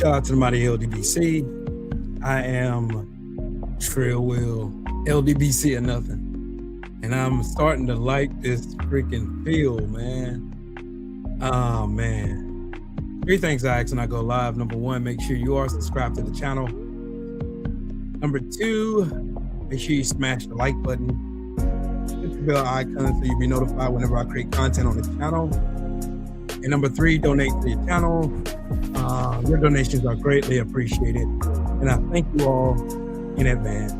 Shout out to the mighty LDBC. I am Trail Will, LDBC or nothing. And I'm starting to like this freaking feel, man. Oh, man. 3 things I ask when I go live. Number 1, make sure you are subscribed to the channel. Number 2, make sure you smash the like button. Hit the bell icon so you'll be notified whenever I create content on the channel. And number 3, donate to your channel. Your donations are greatly appreciated. And I thank you all in advance.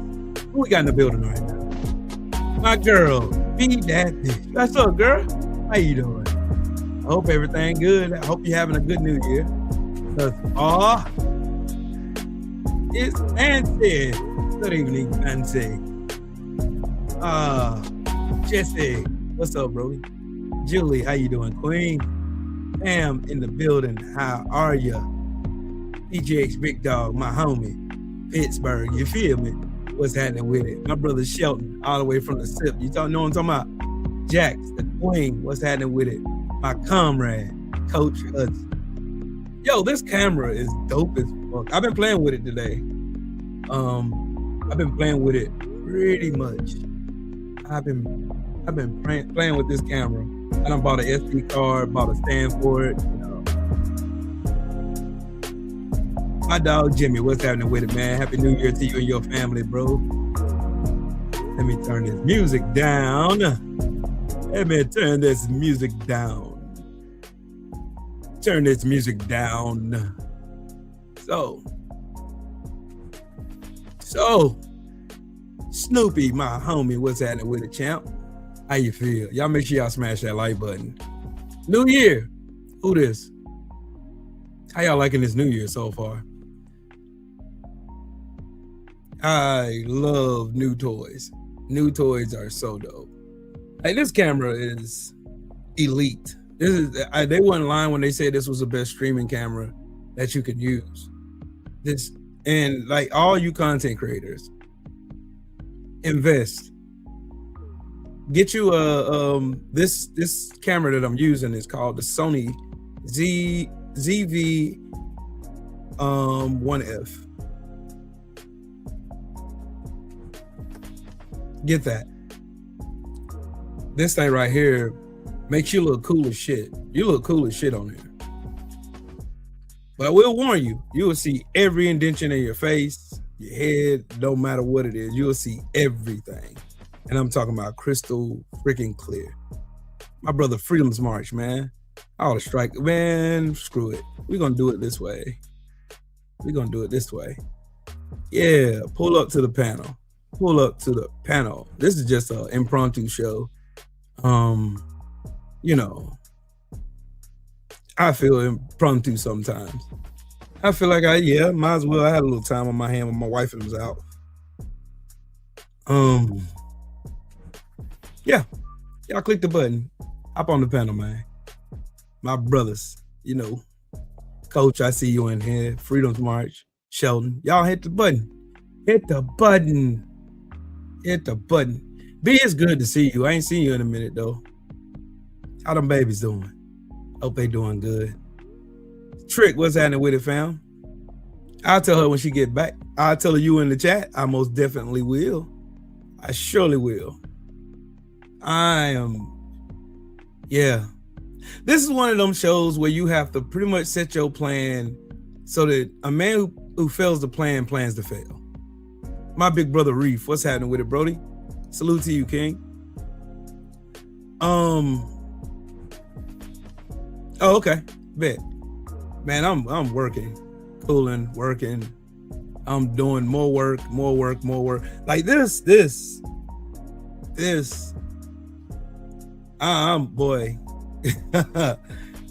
Who we got in the building right now? My girl, Feed That Bitch. What's up, girl? How you doing? I hope everything good. I hope you're having a good new year. It's Nancy. Good evening, Nancy. Jesse, what's up, bro? Julie, how you doing? Queen, Pam in the building. How are you? PGX Big Dog, my homie, Pittsburgh. You feel me? What's happening with it? My brother Shelton, all the way from the SIP. You know what I'm talking about? Jax, the Queen. What's happening with it? My comrade, Coach Hudson. Yo, this camera is dope as fuck. I've been playing with it today. I've been playing with it pretty much. I've been playing with this camera. I done bought an SD card, bought a stand for it. You know. My dog Jimmy, what's happening with it, man? Happy New Year to you and your family, bro. Let me turn this music down. Let me turn this music down. Turn this music down. So, Snoopy, my homie, what's happening with it, champ? How you feel? Y'all make sure y'all smash that like button. New Year. Who this? How y'all liking this New Year so far? I love new toys. New toys are so dope. Hey, this camera is elite. They weren't lying when they said this was the best streaming camera that you could use. This, and like all you content creators, invest. Get you this camera that I'm using is called the Sony ZV 1F. Get that. This thing right here makes you look cool as shit. You look cool as shit on there. But I will warn you, you will see every indentation in your face, your head, no matter what it is, you will see everything. And I'm talking about crystal freaking clear. My brother Freedom's March, man. All the strike, man, screw it. We're gonna do it this way. We're gonna do it this way. Yeah, pull up to the panel. Pull up to the panel. This is just an impromptu show. You know, I feel impromptu sometimes. I feel like might as well. I had a little time on my hand when my wife was out. Yeah, y'all click the button. Hop on the panel, man. My brothers, you know, Coach, I see you in here. Freedom's March, Sheldon. Y'all hit the button. Hit the button. Hit the button. B, it's good to see you. I ain't seen you in a minute, though. How them babies doing? Hope they doing good. Trick, what's happening with it, fam? I'll tell her when she get back. I'll tell her you in the chat. I most definitely will. I surely will. Yeah. This is one of them shows where you have to pretty much set your plan so that a man who fails to plan plans to fail. My big brother Reef, what's happening with it, Brody? Salute to you, King. Oh, okay. Bet. Man, I'm working, cooling, working. I'm doing more work. Like this. Boy.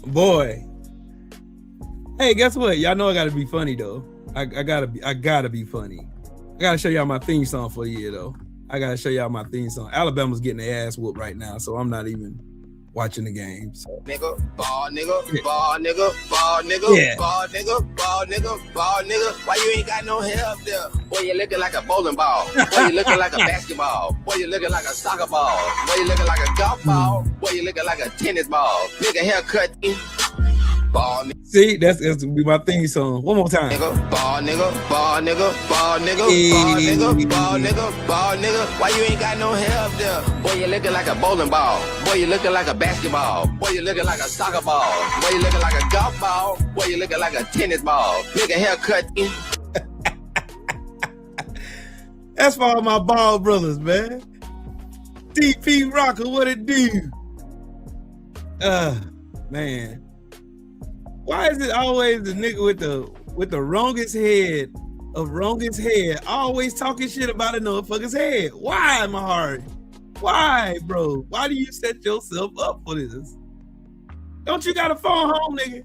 Boy. Hey, guess what? Y'all know I gotta be funny though. I gotta be funny. I gotta show y'all my theme song for the year though. I gotta show y'all my theme song. Alabama's getting their ass whooped right now, so I'm not even watching the game. So. Nigga, ball nigga, ball nigga, ball nigga, yeah. Ball nigga, ball nigga, ball nigga. Why you ain't got no hair up there? Boy, you looking like a bowling ball. Boy, you looking like a basketball. Boy, you looking like a soccer ball. Boy, you looking like a golf ball. Boy, you looking like a tennis ball. Nigga haircut. ball nigga. See, that's gonna be my theme song. One more time. Ball nigga, ball nigga, ball nigga, ball nigga, ball nigga, ball nigga. Why you ain't got no hair up there? Boy, you looking like a bowling ball. Boy, you looking like a basketball. Boy, you looking like a soccer ball. Boy, you looking like a golf ball. Boy, you looking like a tennis ball. Nigga haircut. That's for all my ball brothers, man. DP Rocker, what it do? Man. Why is it always the nigga with the wrongest head always talking shit about a motherfucker's head? Why, Mahari? Why, bro? Why do you set yourself up for this? Don't you got a phone home, nigga?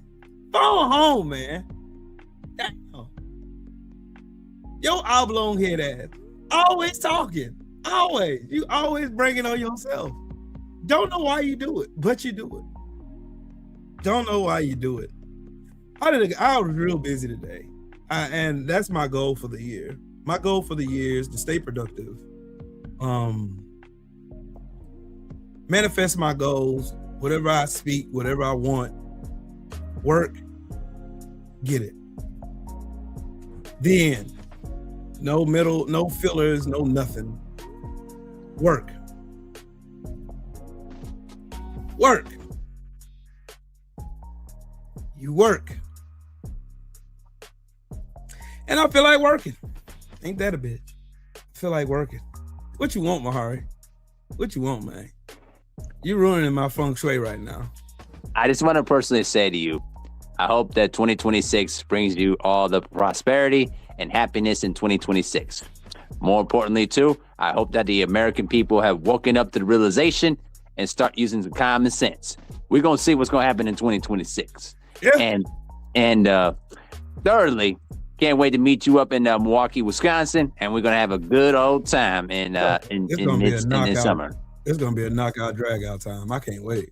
Phone home, man. Damn. Yo oblong head ass. Always talking. Always. You always bring it on yourself. Don't know why you do it, but you do it. Don't know why you do it. I was real busy today. And that's my goal for the year. My goal for the year is to stay productive. Manifest my goals. Whatever I speak, whatever I want. Work. Get it. The end. No middle, no fillers, no nothing. Work. Work. You work. And I feel like working. Ain't that a bitch? I feel like working. What you want, Mahari? What you want, man? You're ruining my feng shui right now. I just want to personally say to you, I hope that 2026 brings you all the prosperity and happiness in 2026. More importantly, too, I hope that the American people have woken up to the realization and start using some common sense. We're going to see what's going to happen in 2026. Yeah. And thirdly, can't wait to meet you up in Milwaukee, Wisconsin, and we're going to have a good old time in this summer. It's going to be a knockout, drag out time. I can't wait.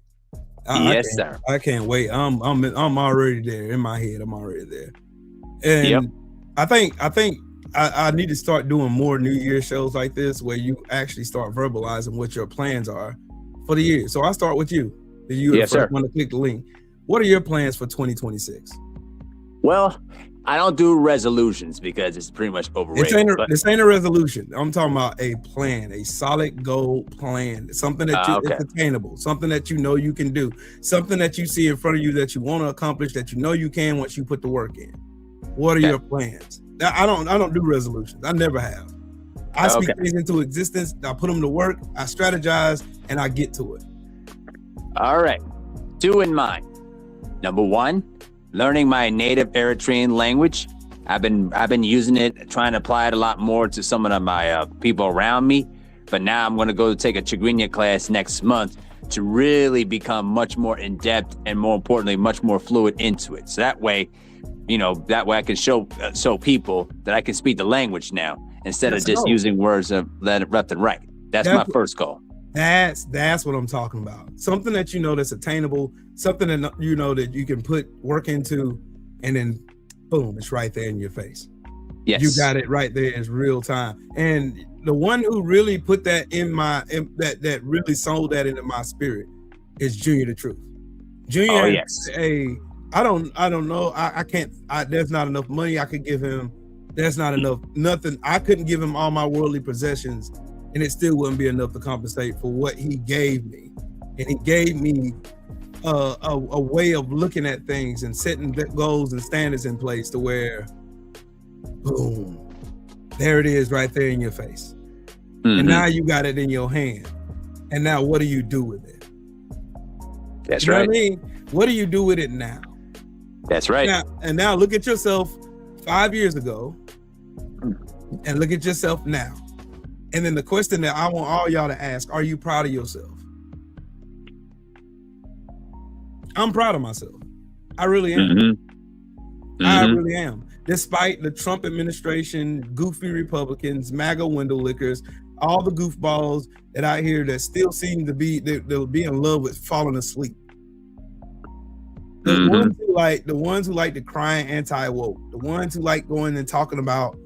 Yes, sir. I can't wait. I'm already there in my head. I'm already there. And yep. I think I need to start doing more New Year shows like this where you actually start verbalizing what your plans are for the year. So I'll start with you. You first want to click the link. What are your plans for 2026? Well, I don't do resolutions because it's pretty much overrated. This ain't a resolution. I'm talking about a plan, a solid goal plan, something that it's attainable, something that you know you can do, something that you see in front of you that you want to accomplish, that you know you can once you put the work in. What are your plans? I don't do resolutions. I never have. I speak things into existence. I put them to work. I strategize, and I get to it. All right. 2 in mind. Number 1, learning my native Eritrean language. I've been using it, trying to apply it a lot more to some of my people around me. But now I'm going to go take a Tigrinya class next month to really become much more in depth and, more importantly, much more fluid into it. So that way I can show people that I can speak the language now instead of just using words of left and right. That's my first goal. That's what I'm talking about. Something that you know that's attainable, something that you know that you can put work into, and then boom, it's right there in your face. Yes. You got it right there. It's real time. And the one who really put that that really sold that into my spirit is Junior the Truth. Junior, I don't know. I can't. There's not enough money I could give him. There's not enough. Nothing. I couldn't give him all my worldly possessions, and it still wouldn't be enough to compensate for what he gave me. And he gave me a way of looking at things and setting goals and standards in place to where, boom, there it is right there in your face. Mm-hmm. And now you got it in your hand. And now what do you do with it? That's right. What I mean? What do you do with it now? That's right. Now look at yourself 5 years ago and look at yourself now. And then the question that I want all y'all to ask, are you proud of yourself? I'm proud of myself. I really am. Mm-hmm. I really am. Despite the Trump administration, goofy Republicans, MAGA window lickers, all the goofballs that I hear that still seem to be they'll be in love with falling asleep. The ones who like to cry anti-woke, the ones who like going and talking about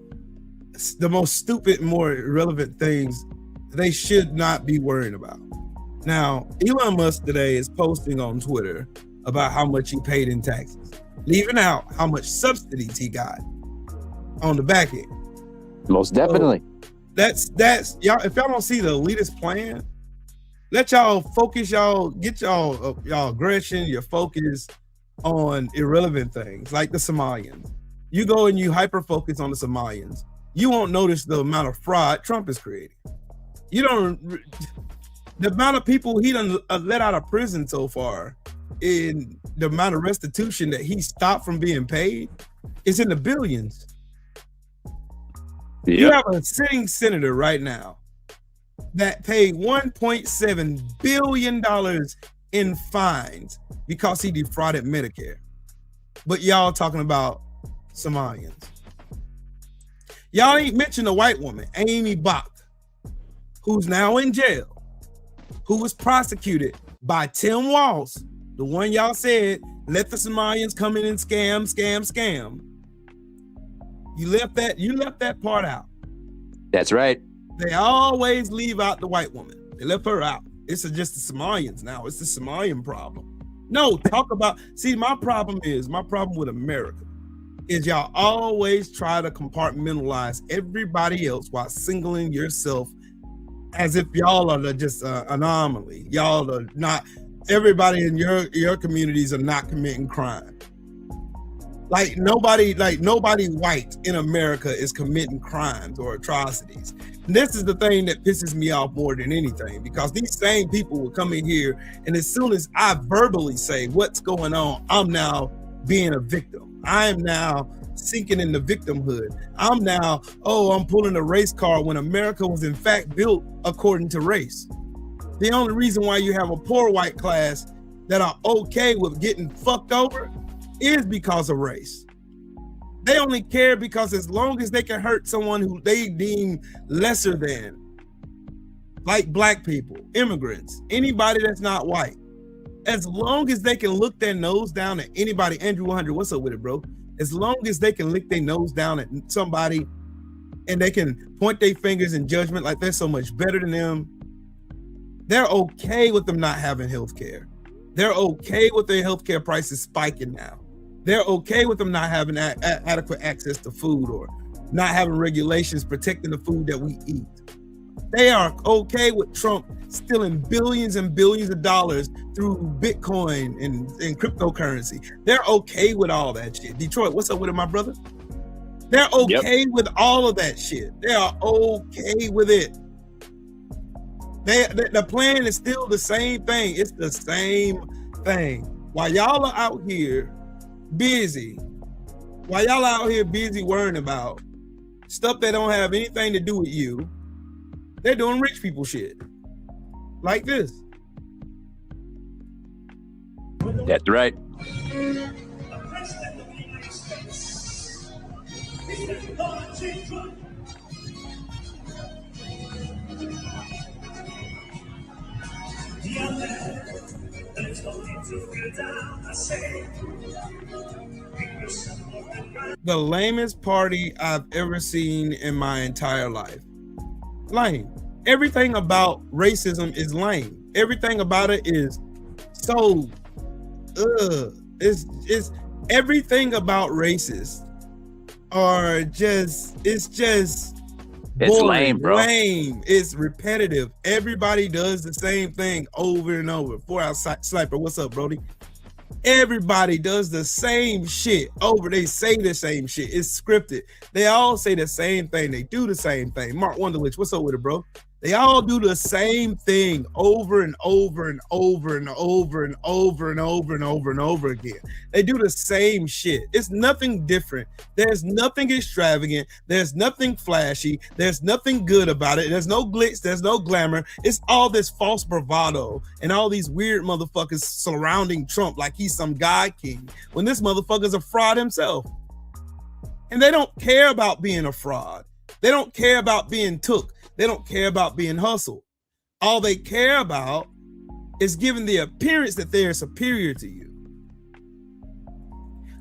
the most stupid, more irrelevant things they should not be worrying about. Now, Elon Musk today is posting on Twitter about how much he paid in taxes, leaving out how much subsidies he got on the back end. Most definitely. So that's y'all. If y'all don't see the elitist plan, let y'all focus. Y'all get y'all aggression, your focus on irrelevant things like the Somalians. You go and you hyper focus on the Somalians. You won't notice the amount of fraud Trump is creating. You don't. The amount of people he done let out of prison so far, in the amount of restitution that he stopped from being paid, is in the billions. Yep. You have a sitting senator right now that paid $1.7 billion in fines because he defrauded Medicare. But y'all talking about Somalians. Y'all ain't mentioned a white woman, Amy Bach, who's now in jail, who was prosecuted by Tim Walz, the one y'all said, let the Somalians come in and scam. You left that part out. That's right. They always leave out the white woman. They left her out. It's just the Somalians now. It's the Somalian problem. No, talk about, see, my problem with America is y'all always try to compartmentalize everybody else while singling yourself as if y'all are just anomaly. Y'all are not, everybody in your communities are not committing crime. Like nobody white in America is committing crimes or atrocities. And this is the thing that pisses me off more than anything, because these same people will come in here, and as soon as I verbally say what's going on, I'm now being a victim. I am now sinking in the victimhood. I'm now, I'm pulling a race card when America was in fact built according to race. The only reason why you have a poor white class that are okay with getting fucked over is because of race. They only care because as long as they can hurt someone who they deem lesser than, like black people, immigrants, anybody that's not white, as long as they can look their nose down at anybody, Andrew 100, what's up with it, bro? As long as they can lick their nose down at somebody and they can point their fingers in judgment like they're so much better than them, they're okay with them not having health care. They're okay with their healthcare prices spiking now. They're okay with them not having adequate access to food or not having regulations protecting the food that we eat. They are okay with Trump stealing billions and billions of dollars through Bitcoin and cryptocurrency. They're okay with all that shit. Detroit, what's up with it, my brother? They're okay with all of that shit. They are okay with it. The plan is still the same thing. It's the same thing. While y'all are out here busy worrying about stuff that don't have anything to do with you, they're doing rich people shit like this. That's right. The lamest party I've ever seen in my entire life. Lame. Everything about racism is lame. Everything about it is so it's everything about racists are just it's boring, lame, bro. Lame. It's repetitive. Everybody does the same thing over and over. 4 Hour Sniper, what's up, Brody? Everybody does the same shit over. They say the same shit. It's scripted. They all say the same thing. They do the same thing. Mark Wonderlich, what's up with it, bro? They all do the same thing over and over and over and over and over and over and over and over again. They do the same shit. It's nothing different. There's nothing extravagant. There's nothing flashy. There's nothing good about it. There's no glitz. There's no glamour. It's all this false bravado and all these weird motherfuckers surrounding Trump like he's some God king when this motherfucker's a fraud himself. And they don't care about being a fraud. They don't care about being took. They don't care about being hustled. All they care about is giving the appearance that they're superior to you.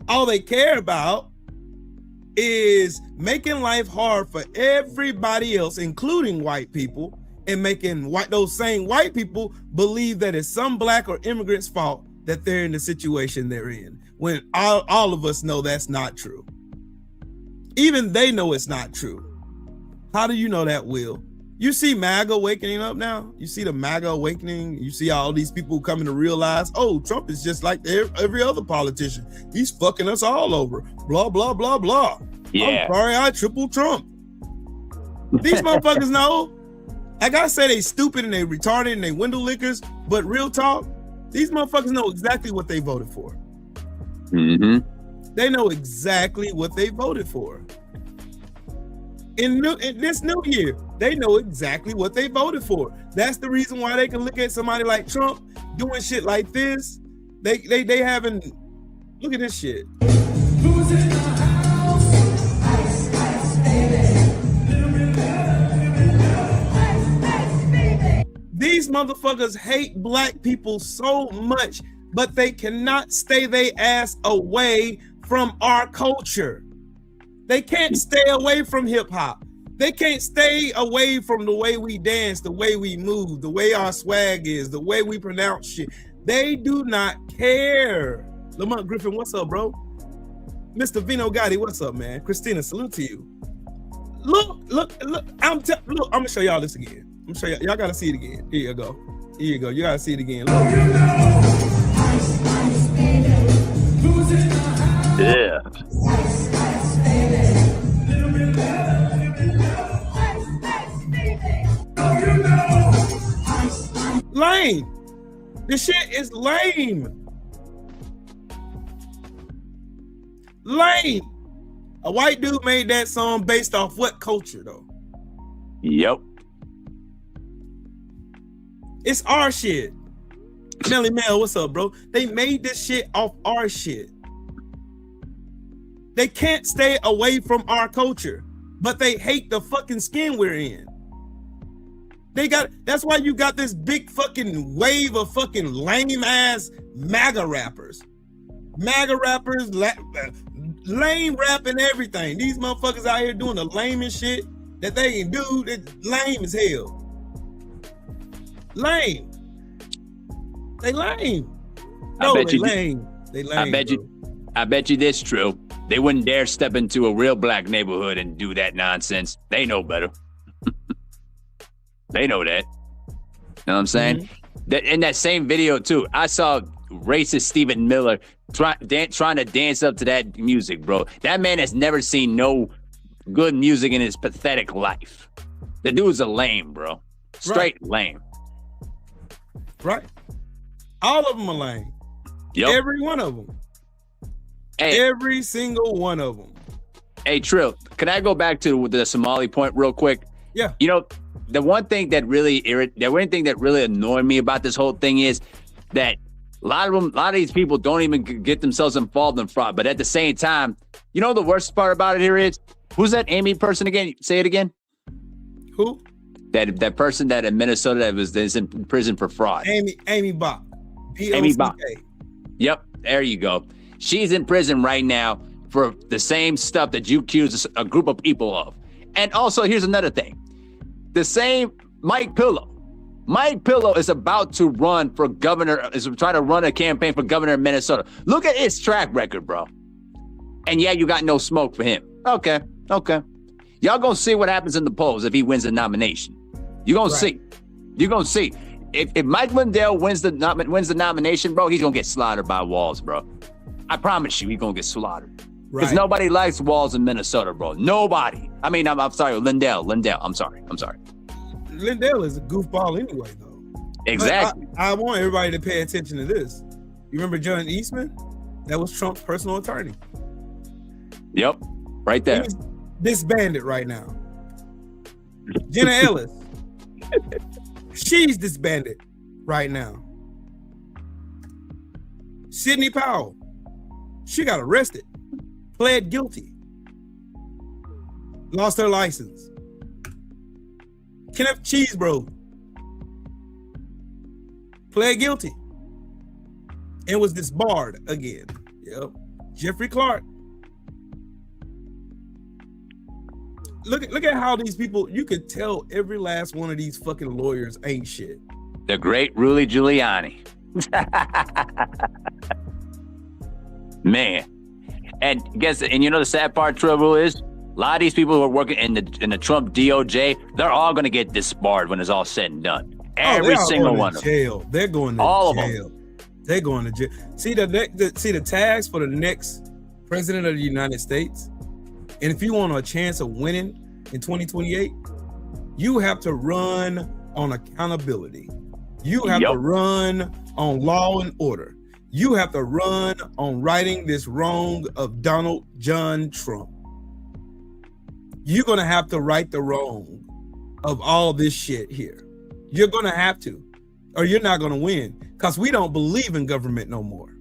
All they care about is making life hard for everybody else, including white people, and making those same white people believe that it's some black or immigrant's fault that they're in the situation they're in, when all of us know that's not true. Even they know it's not true. How do you know that, Will? You see MAGA awakening up now? You see the MAGA awakening? You see all these people coming to realize, oh, Trump is just like every other politician. He's fucking us all over. Blah, blah, blah, blah. Yeah. I'm sorry, I triple Trump. These motherfuckers know. Like I say, they stupid and they retarded and they window lickers, but real talk, these motherfuckers know exactly what they voted for. Mm-hmm. They know exactly what they voted for. In this new year, they know exactly what they voted for. That's the reason why they can look at somebody like Trump doing shit like this. They haven't. Look at this shit. Who's in the house? Ice, ice, baby. These motherfuckers hate black people so much, but they cannot stay their ass away from our culture. They can't stay away from hip hop. They can't stay away from the way we dance, the way we move, the way our swag is, the way we pronounce shit. They do not care. Lamont Griffin, what's up, bro? Mr. Vino Gotti, what's up, man? Christina, salute to you. Look. I'm gonna show y'all this again. I'm gonna show y'all. Y'all gotta see it again. Here you go. Here you go. You gotta see it again. Look. Yeah. Lame. This shit is lame. Lame. A white dude made that song based off what culture though? Yep. It's our shit. Melly Mel, what's up, bro? They made this shit off our shit. They can't stay away from our culture, but they hate the fucking skin we're in. That's why you got this big fucking wave of fucking lame ass MAGA rappers. MAGA rappers, lame rap and everything. These motherfuckers out here doing the lamest shit that they can do. That's lame as hell. Lame. They lame. No, they lame. They lame. I bet you this true. They wouldn't dare step into a real black neighborhood and do that nonsense. They know better. They know that. You know what I'm saying? Mm-hmm. In that same video too, I saw racist Stephen Miller trying to dance up to that music, bro. That man has never seen no good music in his pathetic life. The dude's a lame, bro. Straight lame. Right. All of them are lame. Yep. Every one of them. Hey. Every single one of them. Hey, Trill, can I go back to the Somali point real quick? Yeah. You know, the one thing that really annoyed me about this whole thing is that a lot of these people don't even get themselves involved in fraud. But at the same time, you know the worst part about it here is, who's that Amy person again? Say it again. Who? That person that in Minnesota that's in prison for fraud. Amy Bach. Amy Bach. Yep, there you go. She's in prison right now for the same stuff that you accuse a group of people of. And also, here's another thing. The same Mike Pillow. Mike Pillow is about to run for governor, is trying to run a campaign for governor of Minnesota. Look at his track record, bro. And yeah, you got no smoke for him. Okay. Y'all gonna see what happens in the polls if he wins the nomination. You're gonna see. You're gonna see. If Mike Lindell wins the nomination, bro, he's gonna get slaughtered by Walz, bro. I promise you, he's gonna get slaughtered. Because nobody likes Walz in Minnesota, bro. Nobody. I mean, I'm sorry, Lindell. I'm sorry. Lindell is a goofball anyway, though. Exactly. I want everybody to pay attention to this. You remember John Eastman? That was Trump's personal attorney. Yep, right there. He's disbanded right now. Jenna Ellis. She's disbanded right now. Sidney Powell. She got arrested. Pled guilty. Lost her license. Kenneth Cheesebro pled guilty and was disbarred again. Yep. Jeffrey Clark. Look at how these people, you could tell every last one of these fucking lawyers ain't shit. The great Rudy Giuliani. Man. And you know the sad part, Trevor, is a lot of these people who are working in the Trump DOJ, they're all going to get disbarred when it's all said and done. Every single one of them. Jail. They're going to all jail. Of them. They're going to jail. See the tags for the next president of the United States. And if you want a chance of winning in 2028, you have to run on accountability. You have to run on law and order. You have to run on righting this wrong of Donald John Trump. You're going to have to right the wrong of all this shit here. You're going to have to, or you're not going to win, because we don't believe in government no more.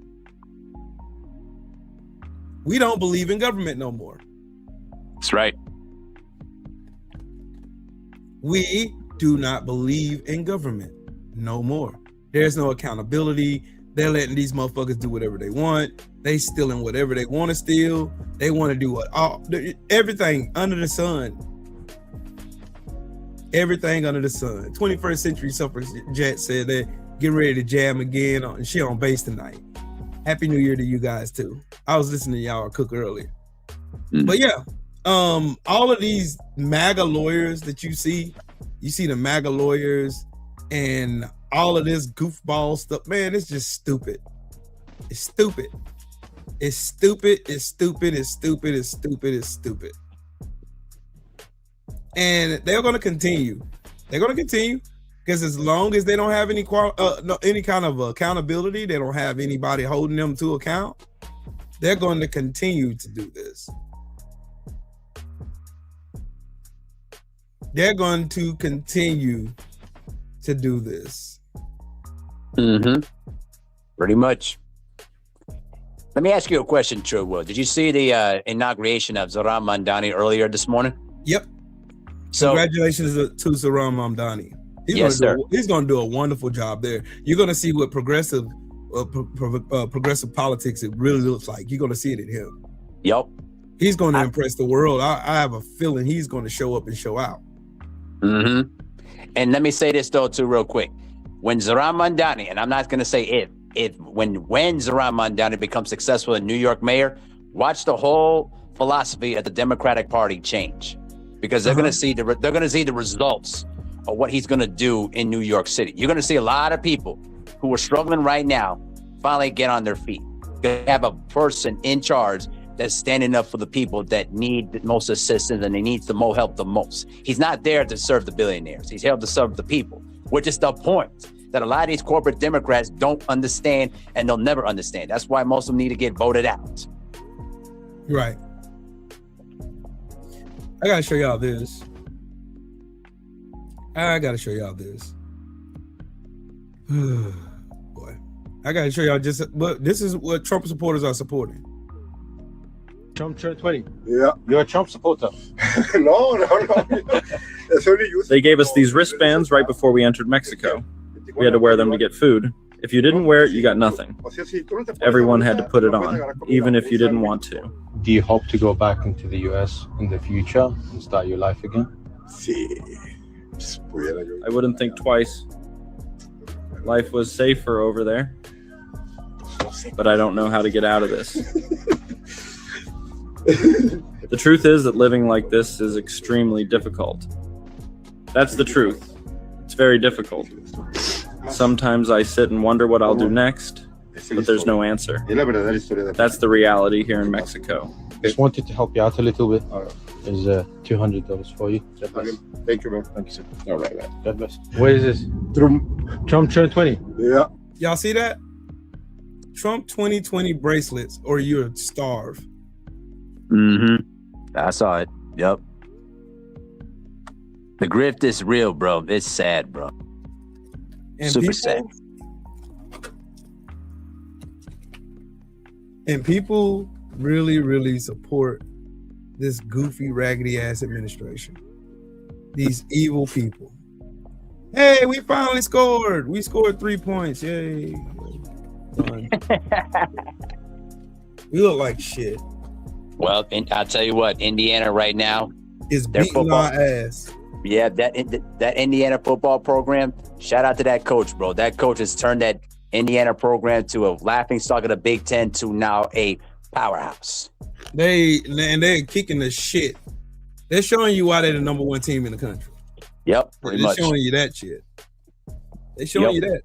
We don't believe in government no more. That's right. We do not believe in government no more. There's no accountability. They're letting these motherfuckers do whatever they want. They stealing whatever they want to steal. They want to do everything under the sun. Everything under the sun. 21st Century Suffragette said they're getting ready to jam again. She on base tonight. Happy New Year to you guys too. I was listening to y'all cook earlier. But yeah, all of these MAGA lawyers that you see the MAGA lawyers and all of this goofball stuff, man, it's just stupid. It's stupid. It's stupid. It's stupid. It's stupid. It's stupid. It's stupid. And they're going to continue. They're going to continue because as long as they don't have any kind of accountability, they don't have anybody holding them to account, they're going to continue to do this. They're going to continue to do this. Pretty much. Let me ask you a question, True. Did you see the inauguration of Zohran Mamdani earlier this morning? Yep. So congratulations to Zohran Mamdani. He's going to do a wonderful job there. You're going to see what progressive politics it really looks like. You're going to see it in him. Yep. He's going to impress the world. I have a feeling he's going to show up and show out. And let me say this though too, real quick. When Zohran Mamdani, and I'm not going to say when Zohran Mamdani becomes successful in New York mayor, watch the whole philosophy of the Democratic Party change, because they're going to see the results of what he's going to do in New York City. You're going to see a lot of people who are struggling right now finally get on their feet. They have a person in charge that's standing up for the people that need the most assistance and they need the most help the most. He's not there to serve the billionaires. He's here to serve the people, which is the point that a lot of these corporate Democrats don't understand, and they'll never understand. That's why most of them need to get voted out. Right. I gotta show y'all this. Boy, I gotta show y'all this is what Trump supporters are supporting. Trump 2020. Yeah. You're a Trump supporter. No. They gave us these wristbands right before we entered Mexico. We had to wear them to get food. If you didn't wear it, you got nothing. Everyone had to put it on, even if you didn't want to. Do you hope to go back into the US in the future and start your life again? I wouldn't think twice. Life was safer over there, but I don't know how to get out of this. The truth is that living like this is extremely difficult. That's the truth. It's very difficult. Sometimes I sit and wonder what I'll do next, but there's no answer. That's the reality here in Mexico. Just wanted to help you out a little bit. There's $200 for you. Thank you, man. Thank you, sir. All right, man. God bless. What is this? Trump 2020. Yeah. Y'all see that? Trump 2020 bracelets, or you'll starve. I saw it. Yep. The grift is real, bro. It's sad, bro. And super sad. And people really, really support this goofy, raggedy ass administration. These evil people. Hey, we finally scored. We scored 3 points. Yay. We look like shit. Well, I'll tell you what, Indiana right now is beating our ass. Yeah, that Indiana football program, shout out to that coach, bro. That coach has turned that Indiana program to a laughingstock of the Big Ten to now a powerhouse. They're kicking the shit. They're showing you why they're the number one team in the country. Yep, pretty They're much. showing you that shit. They're showing you that.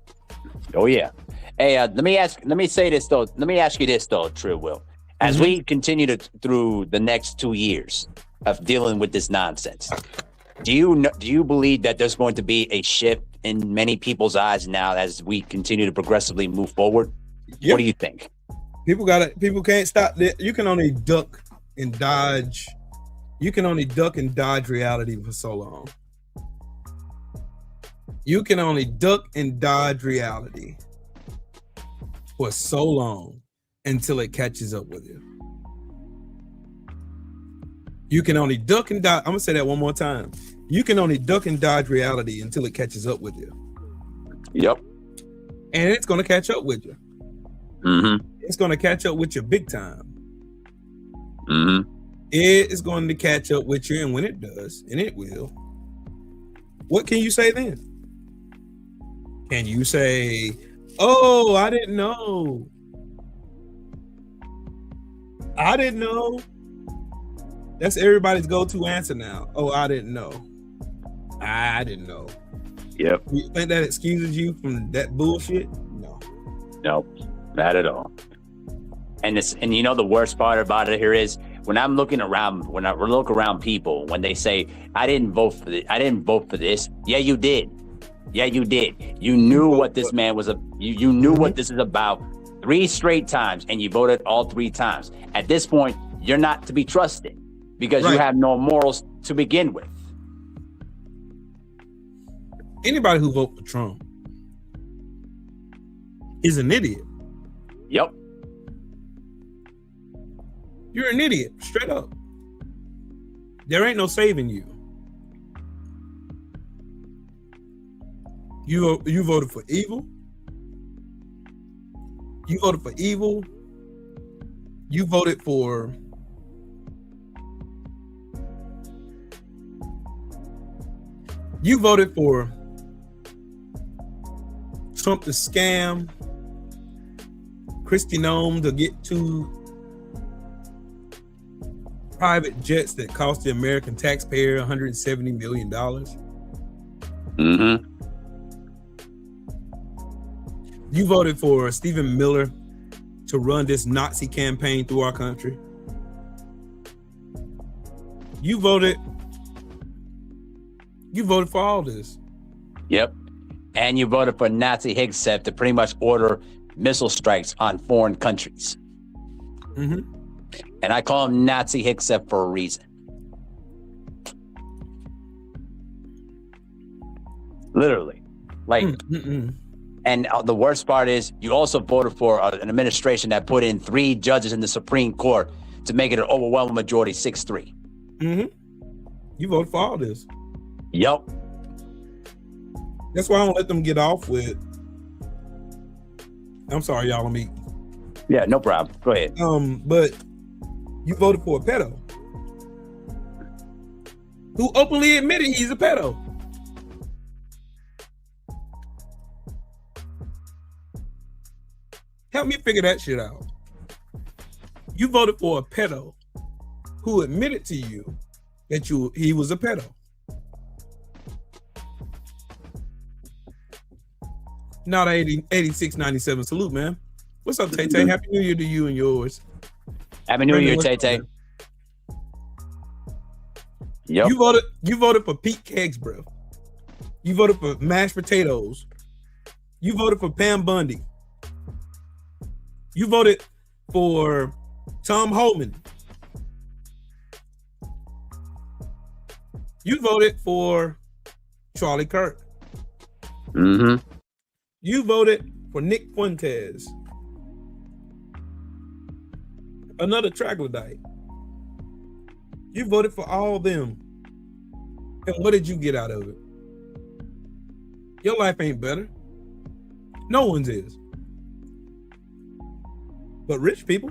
Oh yeah. Hey, let me ask you this though, True Will. As we continue through the next 2 years of dealing with this nonsense, do you believe that there's going to be a shift in many people's eyes now as we continue to progressively move forward? Yep. What do you think? People can't stop that. You can only duck and dodge. You can only duck and dodge reality for so long. You can only duck and dodge reality for so long until it catches up with you. You can only duck and dodge. I'm gonna say that one more time. You can only duck and dodge reality until it catches up with you. Yep. And it's gonna catch up with you. Mm-hmm. It's gonna catch up with you big time. Mm-hmm. It is going to catch up with you, and when it does, and it will, what can you say then? Can you say, "Oh, I didn't know. I didn't know"? That's everybody's go-to answer now. "Oh, I didn't know. I didn't know." Yep. You think that excuses you from that bullshit? No. Nope, not at all. And you know the worst part about it here is when I look around people, when they say, I didn't vote for this. Yeah, you did. Yeah, you did. You knew what this man was. You knew what this is about 3 straight times, and you voted all 3 times. At this point, you're not to be trusted because you have no morals to begin with. Anybody who votes for Trump is an idiot. Yep. You're an idiot, straight up. There ain't no saving you. You voted for evil. You voted for evil. You voted for Trump to scam Kristi Noem to get 2 private jets that cost the American taxpayer $170 million. Mm-hmm. You voted for Stephen Miller to run this Nazi campaign through our country. You voted for all this. Yep. And you voted for Nazi Higsep to pretty much order missile strikes on foreign countries. Mm-hmm. And I call him Nazi Higsep for a reason. Literally. Like, and the worst part is you also voted for an administration that put in 3 judges in the Supreme Court to make it an overwhelming majority, 6-3. Mm-hmm. You voted for all this. Yep. That's why I don't let them get off with. I'm sorry, y'all. Let me. Yeah, no problem. Go ahead. But you voted for a pedo who openly admitted he's a pedo. Help me figure that shit out. You voted for a pedo who admitted to you that he was a pedo. Not 8697 salute, man. What's up, Tay Tay? Happy New Year to you and yours. Happy New Year, Tay Tay. Yep. You voted for Pete Kegsbro. You voted for mashed potatoes. You voted for Pam Bundy. You voted for Tom Homan. You voted for Charlie Kirk. Mm-hmm. You voted for Nick Fuentes, another troglodyte. You voted for all of them. And what did you get out of it? Your life ain't better. No one's is. But rich people.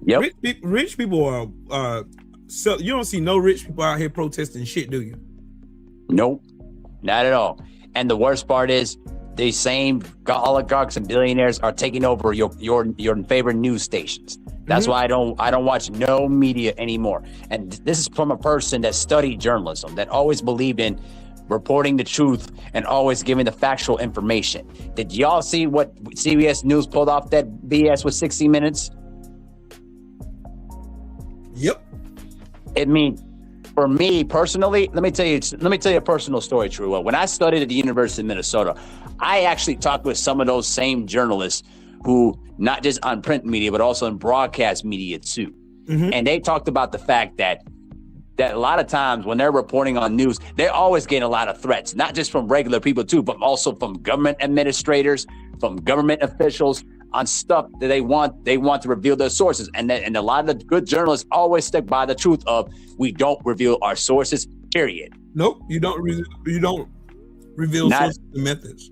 Yep. Rich people are you don't see no rich people out here protesting shit, do you? Nope. Not at all. And the worst part is these same oligarchs and billionaires are taking over your favorite news stations. That's why I don't watch no media anymore. And this is from a person that studied journalism, that always believed in reporting the truth and always giving the factual information. Did y'all see what CBS News pulled off that BS with 60 Minutes? Yep. I mean, for me personally, let me tell you a personal story, True. When I studied at the University of Minnesota, I actually talked with some of those same journalists who, not just on print media, but also in broadcast media too. And they talked about the fact that a lot of times when they're reporting on news, they're always getting a lot of threats, not just from regular people too, but also from government administrators, from government officials on stuff that they want to reveal their sources. And a lot of the good journalists always stick by the truth of, we don't reveal our sources, period. Nope, you don't reveal sources and methods.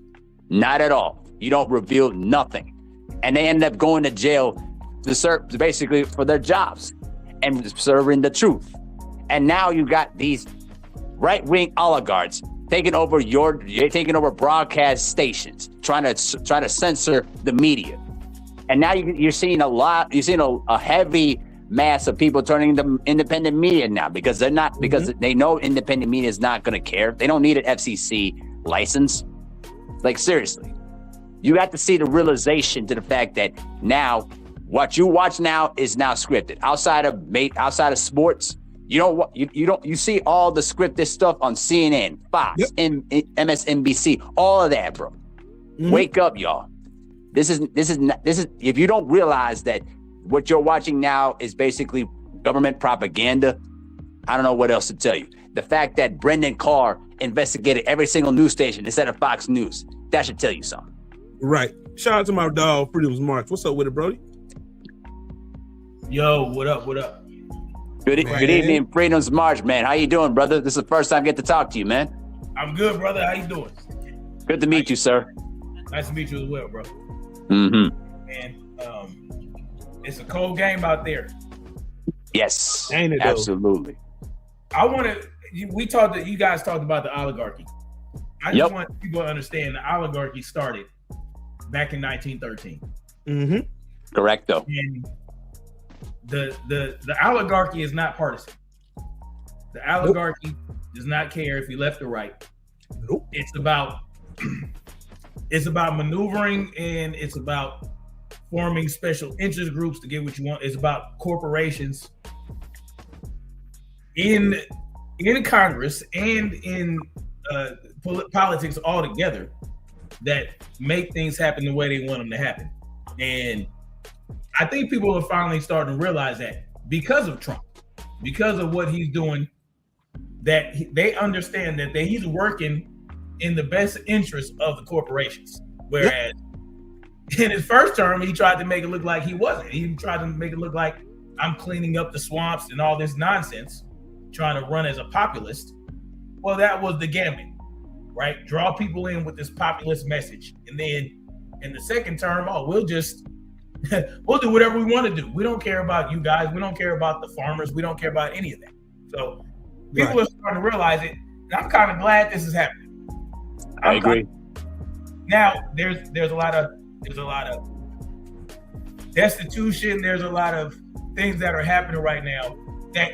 Not at all. You don't reveal nothing. And they end up going to jail to serve, basically, for their jobs and serving the truth. And now you got these right-wing oligarchs taking over broadcast stations, trying to censor the media. And now you're seeing a heavy mass of people turning to independent media now because they know independent media is not going to care. They don't need an FCC license. Like, seriously, you have to see the realization to the fact that now what you watch now is now scripted. Outside of sports, you see all the scripted stuff on CNN, Fox, MSNBC, all of that, bro. Wake up, y'all. This is if you don't realize that what you're watching now is basically government propaganda, I don't know what else to tell you. The fact that Brendan Carr investigated every single news station instead of Fox News, that should tell you something. Right. Shout out to my dog, Freedom's March. What's up with it, Brody? Yo, what up? What up? Good evening, Freedom's March, man. How you doing, brother? This is the first time I get to talk to you, man. I'm good, brother. How you doing? Good to meet you, sir. Nice to meet you as well, bro. Mm-hmm. And it's a cold game out there. Yes, Ain't it, absolutely. You guys talked about the oligarchy. I just want people to understand the oligarchy started back in 1913. Correcto. And the oligarchy is not partisan. The oligarchy does not care if you left or right. Nope. It's about maneuvering, and it's about forming special interest groups to get what you want. It's about corporations in Congress and in politics altogether that make things happen the way they want them to happen. And I think people are finally starting to realize that because of Trump, because of what he's doing, that they understand that he's working in the best interest of the corporations. Whereas in his first term, he tried to make it look like he wasn't. He tried to make it look like I'm cleaning up the swamps and all this nonsense, trying to run as a populist. Well, that was the gambit, right? Draw people in with this populist message. And then in the second term, we'll do whatever we want to do. We don't care about you guys. We don't care about the farmers. We don't care about any of that. So people are starting to realize it. And I'm kind of glad this is happening. I agree. Now there's a lot of destitution. There's a lot of things that are happening right now that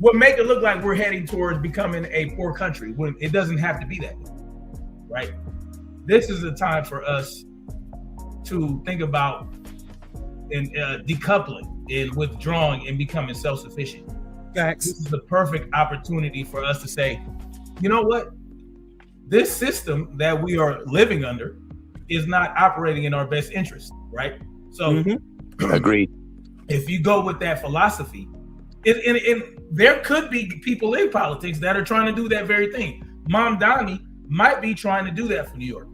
would make it look like we're heading towards becoming a poor country when it doesn't have to be that way, right? This is a time for us to think about decoupling and withdrawing and becoming self-sufficient. Facts. This is the perfect opportunity for us to say, you know what? This system that we are living under is not operating in our best interest, right? So, Agreed. If you go with that philosophy, and there could be people in politics that are trying to do that very thing. Mom Donnie might be trying to do that for New York.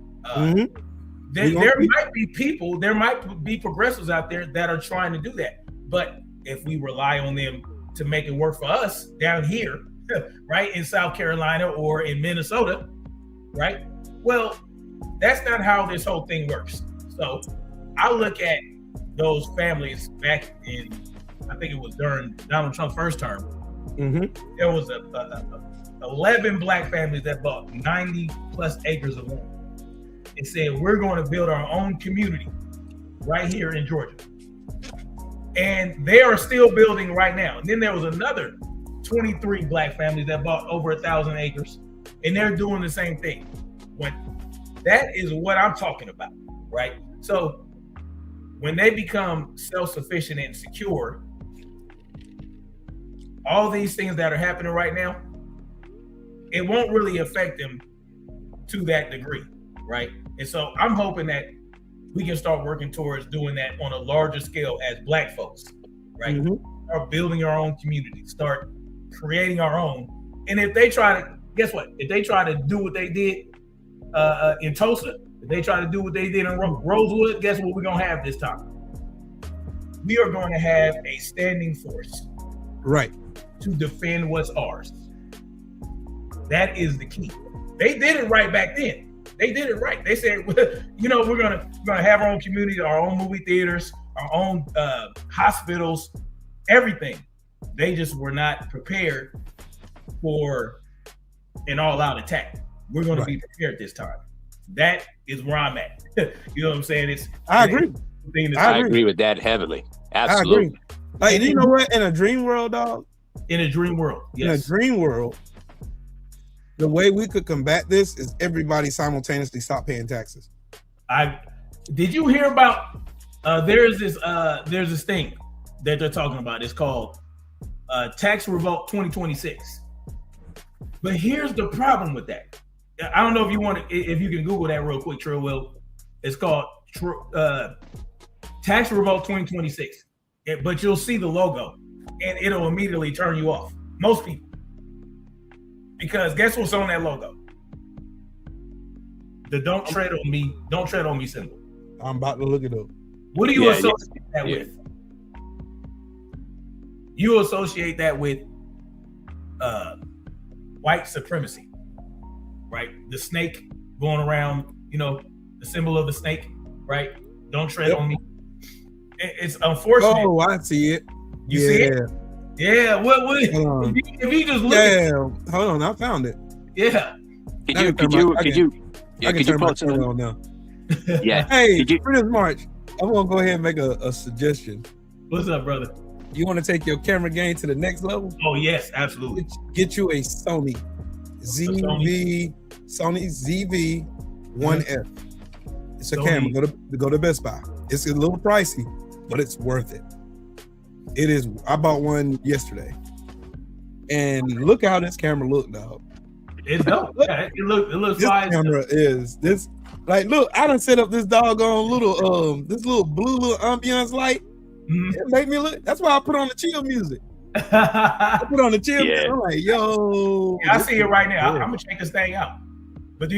There might be people, there might be progressives out there that are trying to do that. But if we rely on them to make it work for us down here, right, in South Carolina or in Minnesota, right? Well, that's not how this whole thing works. So I look at those families back in, I think it was during Donald Trump's first term, there was 11 black families that bought 90 plus acres of land and said, we're going to build our own community right here in Georgia. And they are still building right now. And then there was another 23 black families that bought over 1,000 acres, and they're doing the same thing. That is what I'm talking about, right? So when they become self-sufficient and secure, all these things that are happening right now, it won't really affect them to that degree, right? And so I'm hoping that we can start working towards doing that on a larger scale as black folks, right? Start building our own community, start creating our own. And if they try to, guess what? If they try to do what they did in Tulsa, if they try to do what they did in Rosewood, guess what we're going to have this time? We are going to have a standing force. Right. To defend what's ours. That is the key. They did it right back then. They did it right. They said, you know, we're gonna have our own community, our own movie theaters, our own hospitals, everything. They just were not prepared for an all-out attack. We're going to be prepared this time. That is where I'm at. You know what I'm saying? I agree. I agree with that heavily. Absolutely. I agree. Like, you know what? In a dream world, dog. In a dream world, yes. In a dream world, the way we could combat this is everybody simultaneously stop paying taxes. Did you hear about? There's this thing that they're talking about. It's called Tax Revolt 2026. But here's the problem with that. I don't know if you want to, if you can Google that real quick, Trill Will. It's called Tax Revolt 2026. But you'll see the logo, and it'll immediately turn you off. Most people. Because guess what's on that logo? The don't tread on me symbol. I'm about to look it up. What do you associate that with? You associate that with white supremacy, right? The snake going around, you know, the symbol of the snake, right? Don't tread on me. It's unfortunate. Oh, I see it. You see it? Yeah. What if you just look at it? Hold on, I found it. Yeah. Could you post it on now? Yeah. Hey, for this March, I'm gonna go ahead and make a suggestion. What's up, brother? You want to take your camera game to the next level? Oh yes, absolutely. Get you a Sony ZV-1F. It's a camera. Go to Best Buy. It's a little pricey, but it's worth it. It is. I bought one yesterday, and look how this camera looked, dog. It's dope. It looks this fine. Camera is this. Like, look, I done set up this doggone little this little blue little ambiance light. It made me look. That's why I put on the chill music. I put on the chill music. I'm like, yo. Yeah, I see it right now. I'm gonna check this thing out. But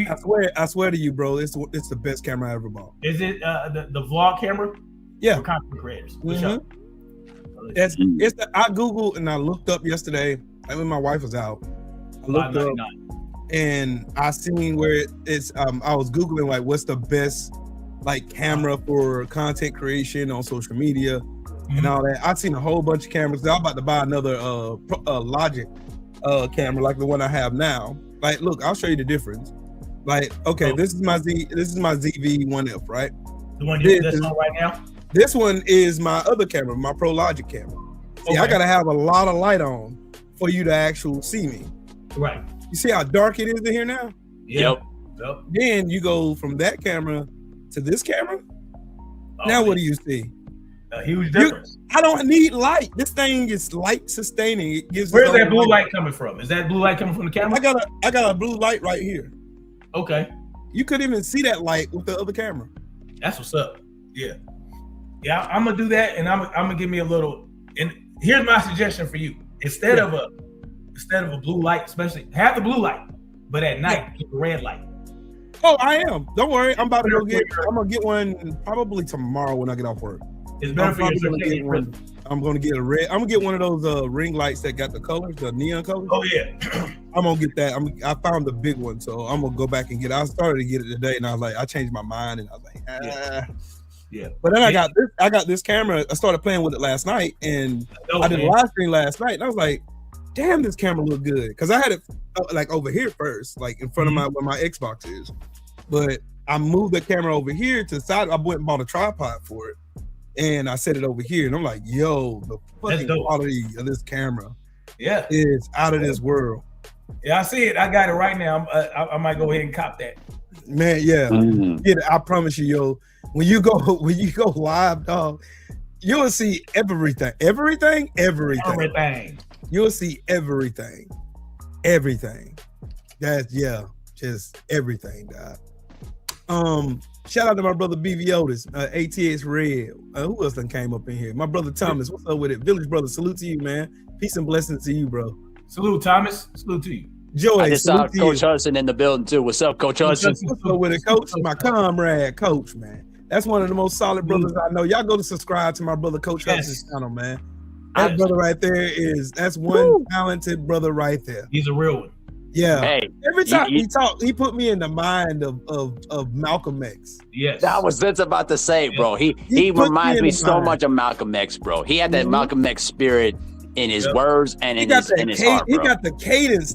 I swear to you, bro, it's the best camera I ever bought. Is it the vlog camera? Yeah. For content creators. It's I Googled and I looked up yesterday. I mean, my wife was out. I looked up and I seen where it's. I was Googling like what's the best like camera for content creation on social media and all that. I've seen a whole bunch of cameras. I'm about to buy another Logic camera like the one I have now. Like, look, I'll show you the difference. Like, okay, this is my ZV-1F, right? The one that's on right now. This one is my other camera, my Pro Logic camera. See, I gotta have a lot of light on for you to actually see me. Right. You see how dark it is in here now? Yep. Then you go from that camera to this camera. Now what do you see? A huge difference. I don't need light. This thing is light sustaining. It gives. Where's that blue light coming from? Is that blue light coming from the camera? I got a blue light right here. Okay. You couldn't even see that light with the other camera. That's what's up. Yeah. Yeah, I'm gonna do that, and I'm gonna give me a little. And here's my suggestion for you: instead of a blue light, especially have the blue light, but at night get the red light. Oh, I am. Don't worry. I'm about to go get. I'm gonna get one probably tomorrow when I get off work. It's better for you. I'm gonna get a red. I'm gonna get one of those ring lights that got the colors, the neon colors. Oh yeah. I'm gonna get that. I found the big one, so I'm gonna go back and get it. I started to get it today, and I was like, I changed my mind, and I was like, Yeah. But then I got this camera. I started playing with it last night, and I did a live stream last night, and I was like, damn, this camera look good. Because I had it like over here first, like in front of where my Xbox is. But I moved the camera over here to the side. I went and bought a tripod for it. And I set it over here. And I'm like, yo, the fucking quality of this camera is out of this world. Yeah, I see it. I got it right now. I might go ahead and cop that. Man, yeah. I promise you, yo, when you go live, dog, you'll see everything. You'll see everything. That's just everything, dog. Shout out to my brother BV Otis, ATX Red. Who else done came up in here? My brother Thomas. What's up with it? Village brother, salute to you, man. Peace and blessings to you, bro. Salute, Thomas. Salute to you. Joey, I just saw Coach Hudson in the building too. What's up, Coach Hudson? What's up with it, Coach? My comrade, Coach, man. That's one of the most solid brothers I know. Y'all go to subscribe to my brother Coach Hudson's channel, man. That brother right there that's one talented brother right there. He's a real one. Yeah. Hey, every time he talked, he put me in the mind of Malcolm X. Yes. That was that's about to say, bro. He reminds me so much of Malcolm X, bro. He had that Malcolm X spirit in his words and in his heart, bro. He got the cadence.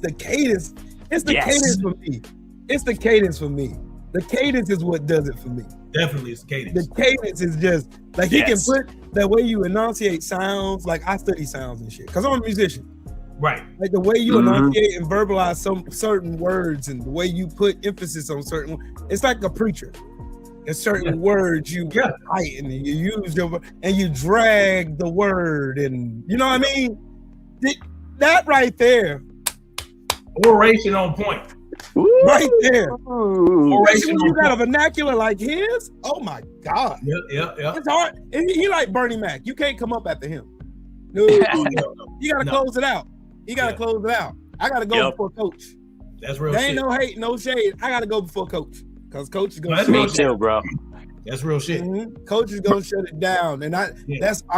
It's the cadence for me. It's the cadence for me. The cadence is what does it for me. Definitely, it's cadence. The cadence is just like he can put the way you enunciate sounds. Like I study sounds and shit because I'm a musician. Right. Like the way you enunciate and verbalize some certain words and the way you put emphasis on certain, it's like a preacher. There's certain words you heighten and you use and you drag the word and you know what I mean? That right there. Oration on point. Right there. Oration when you got a vernacular like his, oh my God. Yeah. It's hard. He like Bernie Mac. You can't come up after him. No. You gotta close it out. He gotta close it out. I gotta go before Coach. That's real. There shit. ain't no hate, no shade. I gotta go before Coach because Coach is gonna. That's me too, bro. That's real shit. Coach is gonna shut it down, and I'm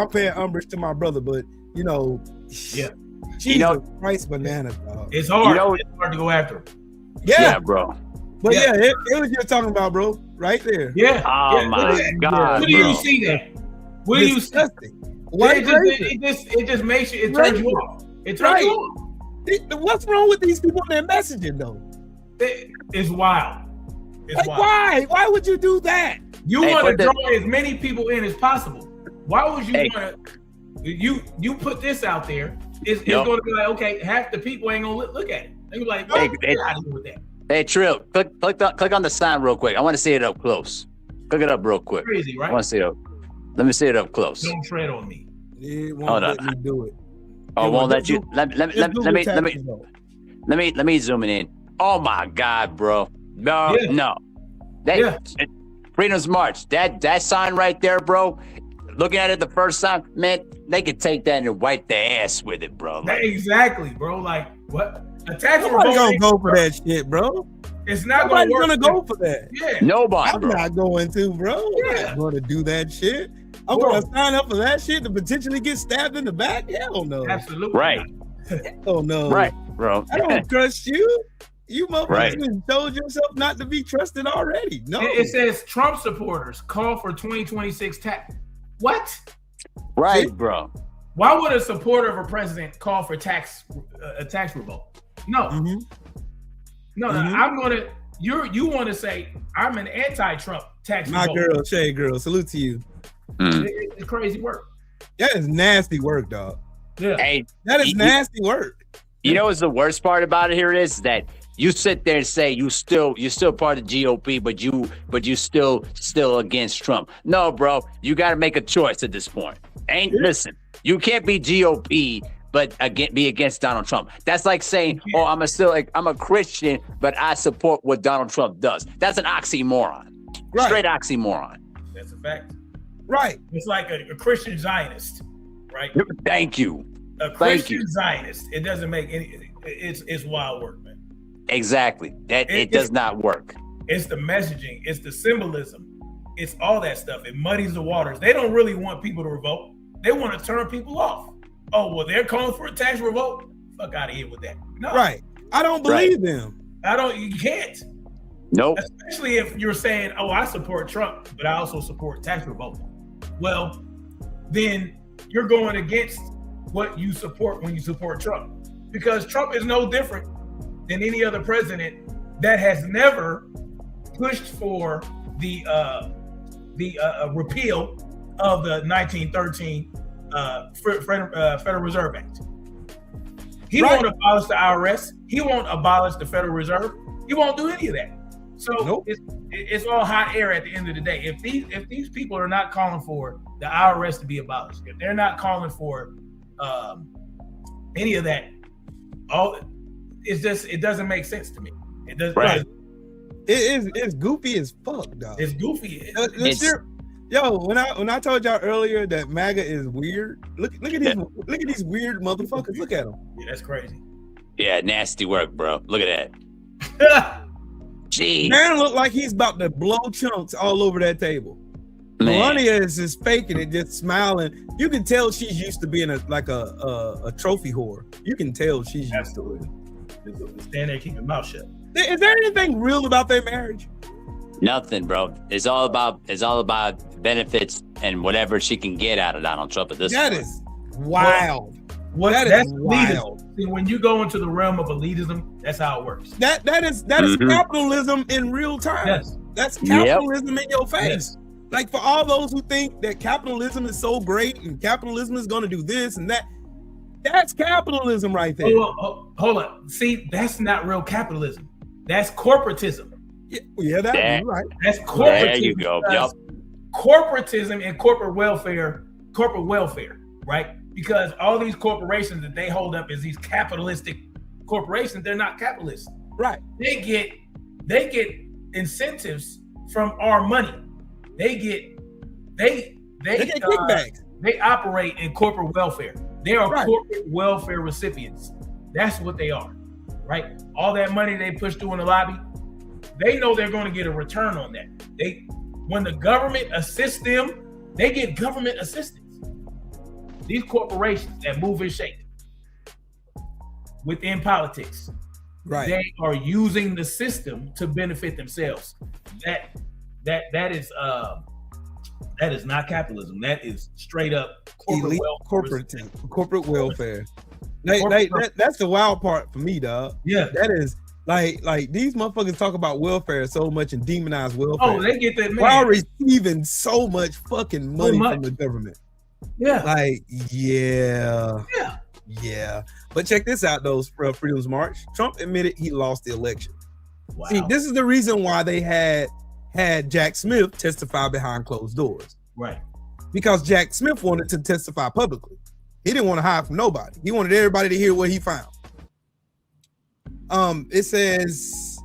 paying umbrage to my brother, but you know, Jesus Christ, bananas, dog. It's hard. It's hard to go after him. Yeah, bro. But it was you're talking about, bro, right there. Yeah. Oh my God. Where do you see that? Where do you see that? It just makes you. It turns you off. It turns you off. What's wrong with these people in their messaging though? It's wild. It's wild. Why? Why would you do that? You want to draw as many people in as possible. Why would you want to? You put this out there. It's going to be like, okay, half the people ain't gonna look at it. They be like, get out of here with that. Hey, Trill, click on the sign real quick. I want to see it up close. Click it up real quick. Crazy, right? I want to see it up. Let me see it up close. Don't tread on me. It won't let me do it. Oh, won't let you. Let me zoom it in. Oh my God, bro. No. Freedom's March. That sign right there, bro. Looking at it the first time, man, they could take that and wipe their ass with it, bro. Like, exactly, bro. Like what? Nobody's gonna go for that shit, bro. It's not gonna go for that. Yeah. Nobody. I'm not going to, bro. I'm not going to do that shit. I'm going to sign up for that shit to potentially get stabbed in the back. Hell no. Absolutely. Right. Hell no. Right, bro. I don't trust you. You motherfuckers told yourself not to be trusted already. No. It says Trump supporters call for 2026 tax. What? Right, bro. Why would a supporter of a president call for a tax revolt? No. No, I'm gonna. You want to say I'm an anti-Trump tax revolt? My girl, Shay girl, salute to you. It's crazy work. That is nasty work, dog. Yeah. Hey, that is nasty work. You know what's the worst part about it here is that you sit there and say you're still part of the GOP, but you still against Trump. No, bro, you got to make a choice at this point. Listen, you can't be GOP but be against Donald Trump. That's like saying, "Oh, I'm a Christian, but I support what Donald Trump does." That's an oxymoron. Right. Straight oxymoron. That's a fact. Right. It's like a Christian Zionist, right? Thank you. A Christian Zionist. It doesn't make any. It's wild work, man. Exactly. It does not work. It's the messaging. It's the symbolism. It's all that stuff. It muddies the waters. They don't really want people to revolt. They want to turn people off. Oh, well, they're calling for a tax revolt? Fuck out of here with that. No. Right. I don't believe them. You can't. Nope. Especially if you're saying, oh, I support Trump, but I also support tax revolt. Well, then you're going against what you support when you support Trump. because Trump is no different than any other president that has never pushed for the repeal of the 1913 Federal Reserve Act. He won't abolish the IRS. He won't abolish the Federal Reserve. He won't do any of that. So it's all hot air at the end of the day. If these people are not calling for the IRS to be abolished, if they're not calling for any of that, it doesn't make sense to me. It doesn't. Right. It's goofy as fuck, dog. It's goofy. Yo, when I told y'all earlier that MAGA is weird, look at these weird motherfuckers. Look at them. Yeah, that's crazy. Yeah, nasty work, bro. Look at that. Jeez. Man look like he's about to blow chunks all over that table. Melania is just faking it, just smiling. You can tell she's used to being a trophy whore. You can tell she's used to it. Stand there, keep your mouth shut. Is there anything real about their marriage? Nothing, bro. It's all about benefits and whatever she can get out of Donald Trump at this point. That is wild. That's wild. See, when you go into the realm of elitism, that's how it works. That is capitalism in real time. Yes. That's capitalism in your face. Yes. Like, for all those who think that capitalism is so great and capitalism is going to do this and that, that's capitalism right there. Hold on. See, that's not real capitalism. That's corporatism. Yeah, that's right. That's corporatism. There you go. Yep. Corporatism and corporate welfare, right? Because all these corporations that they hold up as these capitalistic corporations, they're not capitalists. Right. They get incentives from our money. They get kickbacks. They operate in corporate welfare. They are corporate welfare recipients. That's what they are, right? All that money they push through in the lobby, they know they're going to get a return on that. When the government assists them, they get government assistance. These corporations that move and shake within politics, they are using the system to benefit themselves. That is not capitalism. That is straight up corporate welfare. That's the wild part for me, dog. Yeah, that is like these motherfuckers talk about welfare so much and demonize welfare. Oh, they get that, man. While receiving so much fucking money from the government. Yeah, like yeah. But check this out, though. Freedom's March. Trump admitted he lost the election. Wow. See, this is the reason why they had Jack Smith testify behind closed doors. Right. Because Jack Smith wanted to testify publicly. He didn't want to hide from nobody. He wanted everybody to hear what he found. It says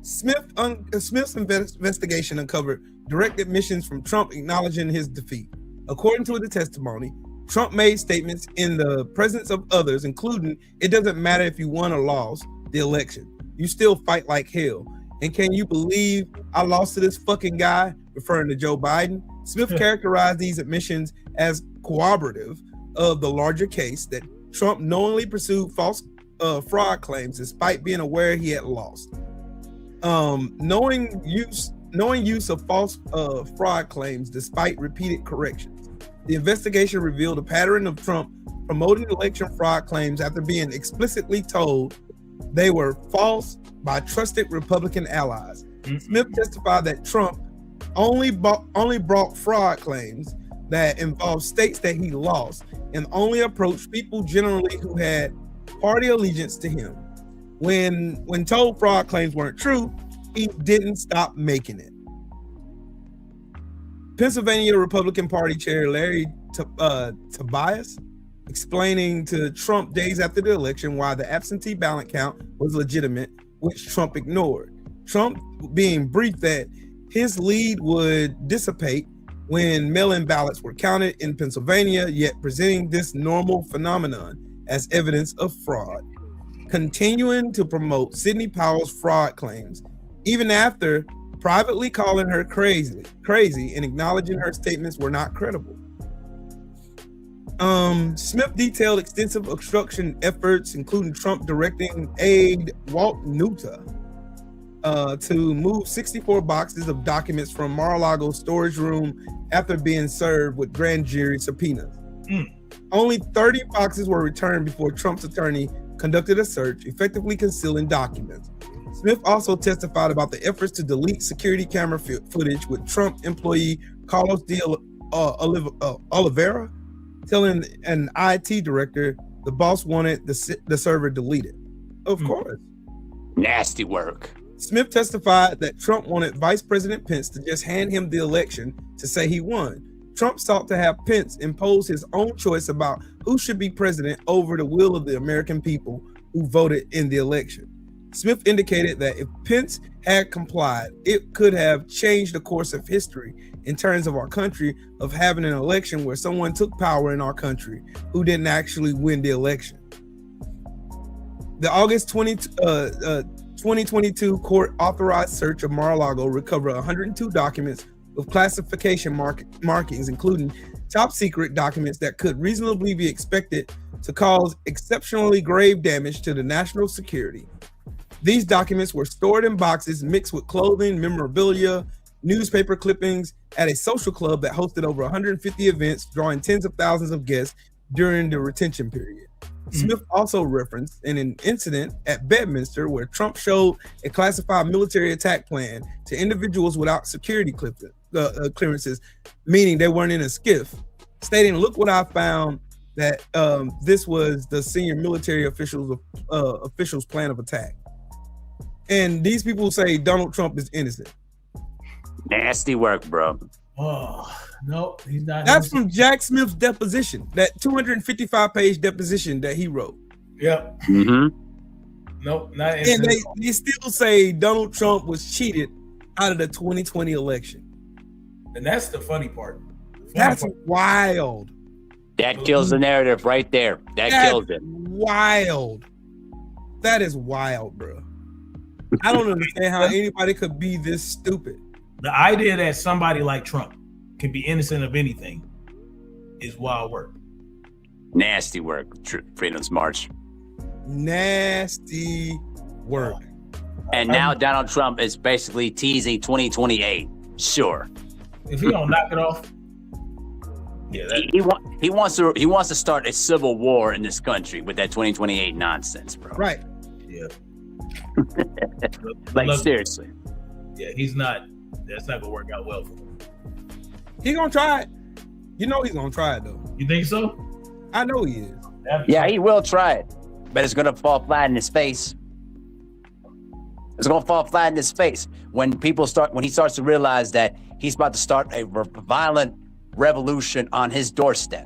Smith's investigation uncovered direct admissions from Trump acknowledging his defeat. According to the testimony, Trump made statements in the presence of others, including, "It doesn't matter if you won or lost the election. You still fight like hell. And can you believe I lost to this fucking guy?" Referring to Joe Biden. Smith characterized these admissions as corroborative of the larger case that Trump knowingly pursued false fraud claims despite being aware he had lost. Knowing use of false fraud claims despite repeated corrections. The investigation revealed a pattern of Trump promoting election fraud claims after being explicitly told they were false by trusted Republican allies. Smith testified that Trump only brought fraud claims that involved states that he lost and only approached people generally who had party allegiance to him. When told fraud claims weren't true, he didn't stop making it. Pennsylvania Republican Party Chair Larry Tobias explaining to Trump days after the election why the absentee ballot count was legitimate, which Trump ignored. Trump being briefed that his lead would dissipate when mail-in ballots were counted in Pennsylvania, yet presenting this normal phenomenon as evidence of fraud. Continuing to promote Sidney Powell's fraud claims, even after privately calling her crazy and acknowledging her statements were not credible. Smith detailed extensive obstruction efforts, including Trump directing aide Walt Nauta to move 64 boxes of documents from Mar-a-Lago storage room after being served with grand jury subpoenas. Only 30 boxes were returned before Trump's attorney conducted a search, effectively concealing documents. Smith also testified about the efforts to delete security camera footage with Trump employee Carlos de Oliveira telling an IT director the boss wanted the server deleted. Of course. Nasty work. Smith testified that Trump wanted Vice President Pence to just hand him the election to say he won. Trump sought to have Pence impose his own choice about who should be president over the will of the American people who voted in the election. Smith indicated that if Pence had complied, it could have changed the course of history in terms of our country of having an election where someone took power in our country who didn't actually win the election. The August 2022 court-authorized search of Mar-a-Lago recovered 102 documents with classification markings, including top-secret documents that could reasonably be expected to cause exceptionally grave damage to the national security. These documents were stored in boxes mixed with clothing, memorabilia, newspaper clippings at a social club that hosted over 150 events, drawing tens of thousands of guests during the retention period. Smith also referenced an incident at Bedminster where Trump showed a classified military attack plan to individuals without security clearances, meaning they weren't in a skiff, stating, "Look what I found, that this was the senior military officials' plan of attack." And these people say Donald Trump is innocent. Nasty work, bro. Oh, no, he's not. That's from Jack Smith's deposition, that 255-page deposition that he wrote. Yep. Mm-hmm. Nope, not And innocent. they still say Donald Trump was cheated out of the 2020 election. And that's the funny part. That's wild. That kills the narrative right there. That kills it. Wild. That is wild, bro. I don't understand how anybody could be this stupid. The idea that somebody like Trump can be innocent of anything is wild work. Nasty work. Freedom's March. Nasty work. And now Donald Trump is basically teasing 2028. Sure. If he don't knock it off, yeah, he wants to start a civil war in this country with that 2028 nonsense, bro. Right. yeah. Like seriously. Yeah, he's not. That's not gonna work out well for him. He gonna try it. You know he's gonna try it though. You think so? I know he is. Yeah, he will try it, but it's gonna fall flat in his face. It's gonna fall flat in his face when he starts to realize that he's about to start a violent revolution on his doorstep.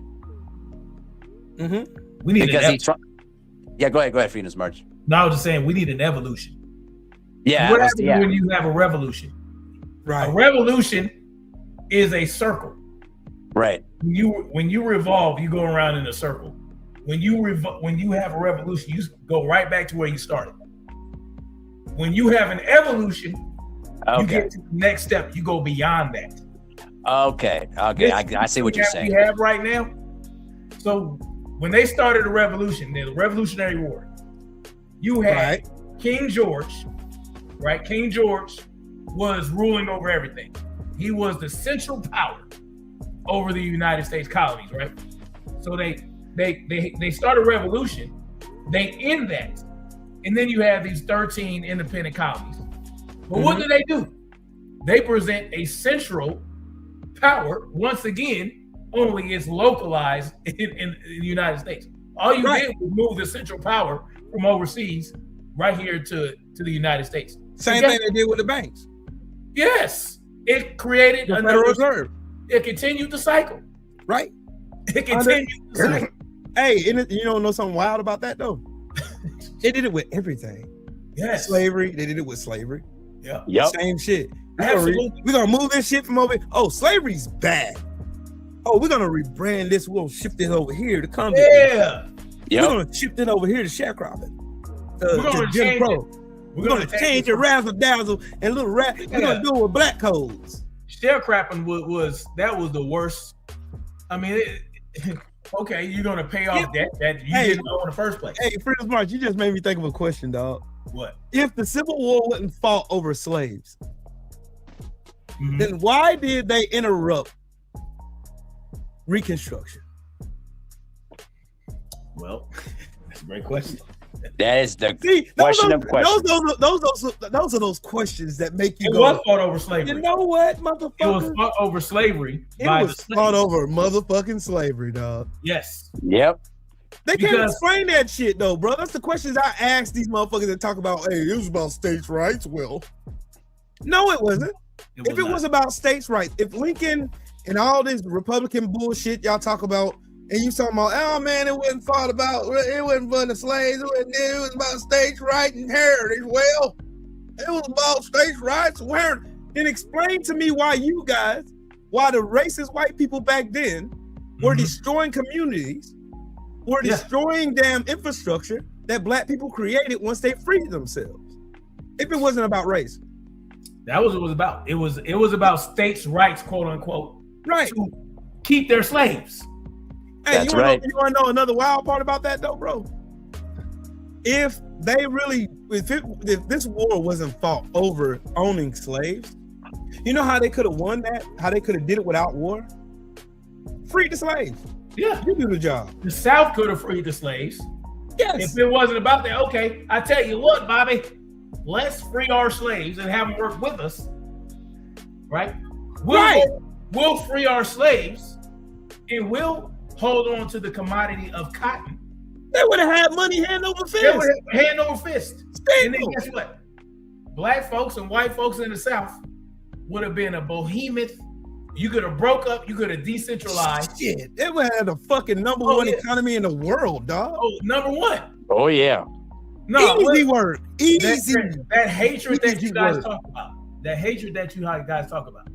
Mm-hmm. We need Yeah, go ahead, Freedom's March. No, I was just saying we need an evolution. Yeah. What happens when you have a revolution? Right. A revolution is a circle. Right. When you revolve, you go around in a circle. When you have a revolution, you go right back to where you started. When you have an evolution, you get to the next step. You go beyond that. Okay. I see what you're saying. We have right now. So when they started the revolution, the Revolutionary War, you had King George, right? King George was ruling over everything. He was the central power over the United States colonies, right? So they start a revolution, they end that, and then you have these 13 independent colonies. But what do? They present a central power, once again, only it's localized in the United States. All you did was move the central power from overseas right here to the United States. Same thing they did with the banks. Yes. It created the Federal Reserve. It continued the cycle. Right. It continued the cycle. Hey, and you don't know something wild about that though? They did it with everything. Yes. Slavery. They did it with slavery. Yeah. Yep. Same shit. Absolutely. We're gonna move this shit from over. Oh, slavery's bad. Oh, we're gonna rebrand this. We're gonna shift it over here to come. Yeah. Yep. We're gonna shift it over here to sharecropping. We're gonna Jim change Crow. it. We're gonna change it razzle dazzle and little rat. We're gonna do it with black codes. Sharecropping was the worst. I mean, okay, you're gonna pay off debt that you didn't know in the first place. Hey, Freedom's March, you just made me think of a question, dog. What? If the Civil War wasn't fought over slaves, then why did they interrupt Reconstruction? Well, that's a great question. That is the See, question of questions. those are those questions that make you It go. was fought over slavery. You know what, It was motherfucker? fought over slavery It by the was slaves. fought over motherfucking slavery, dog. Yes. Yep. They can't Because- explain that shit though, bro. That's the questions I ask these motherfuckers that talk about, hey, it was about states' rights. Well, no, it wasn't. If it was about states' rights, if Lincoln and all this Republican bullshit y'all talk about, and you talking about, oh man, it wasn't fought about, it wasn't for the slaves, it was about states' rights and heritage. Well, it was about states' rights and heritage. Then explain to me why the racist white people back then were destroying communities, were destroying damn infrastructure that black people created once they freed themselves. If it wasn't about race. That was what it was about. It was about states' rights, quote unquote, Right. to keep their slaves. Hey, That's you wanna right. know, you want to know another wild part about that though, bro? If this war wasn't fought over owning slaves, you know how they could have won that? How they could have did it without war? Free the slaves. Yeah. You do the job. The South could have freed the slaves. Yes. If it wasn't about that, okay, I tell you what, Bobby, let's free our slaves and have them work with us. Right? We'll free our slaves and we'll hold on to the commodity of cotton. They would have had money hand over fist. They would have hand over fist. And then Simple. guess what? Black folks and white folks in the South would have been a behemoth. You could have broke up, you could have decentralized. Shit, they would have had the fucking number Oh, one yeah. economy in the world, dog. Oh, number one. Oh yeah. No, Easy work. Easy. that hatred that Easy you guys work. talk about. That hatred that you guys talk about.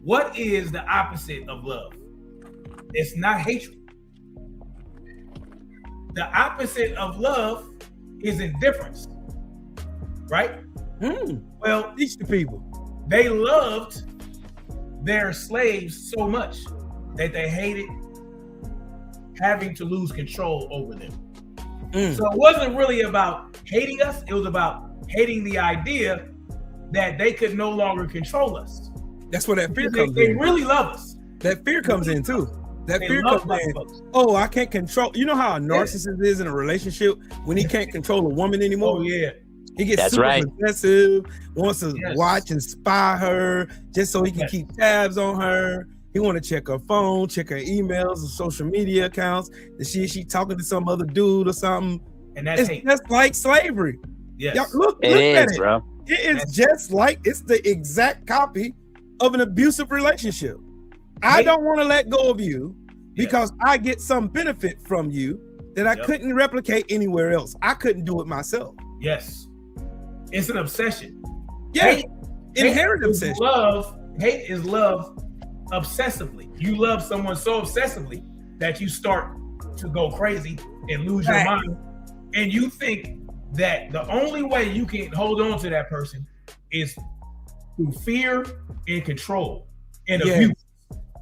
What is the opposite of love? It's not hatred. The opposite of love is indifference. Right? Well, Teach the people. they loved their slaves so much that they hated having to lose control over them. So it wasn't really about hating us, it was about hating the idea that they could no longer control us. That's where that fear They comes in. really love us. That fear comes in too. That They fear love comes black in. folks. Oh, I can't control. You know how a narcissist is in a relationship when he can't control a woman anymore? Oh yeah. He gets That's super right. possessive, wants to Yes. watch and spy her just so he can Yes. keep tabs on her. He want to check her phone, check her emails and social media accounts. To see if she talking to some other dude or something. And that's It's hate. just like slavery. Yes. Y'all, look It at is, it. bro. It is just like it's the exact copy of an abusive relationship. I Hate- don't want to let go of you because I get some benefit from you that I Yep. couldn't replicate anywhere else. I couldn't do it myself. Yes. It's an obsession. Yeah, Hate- inherent hate is obsession. Hate is love obsessively. You love someone so obsessively that you start to go crazy and lose your Right. mind. And you think that the only way you can hold on to that person is through fear and control and Yes. abuse.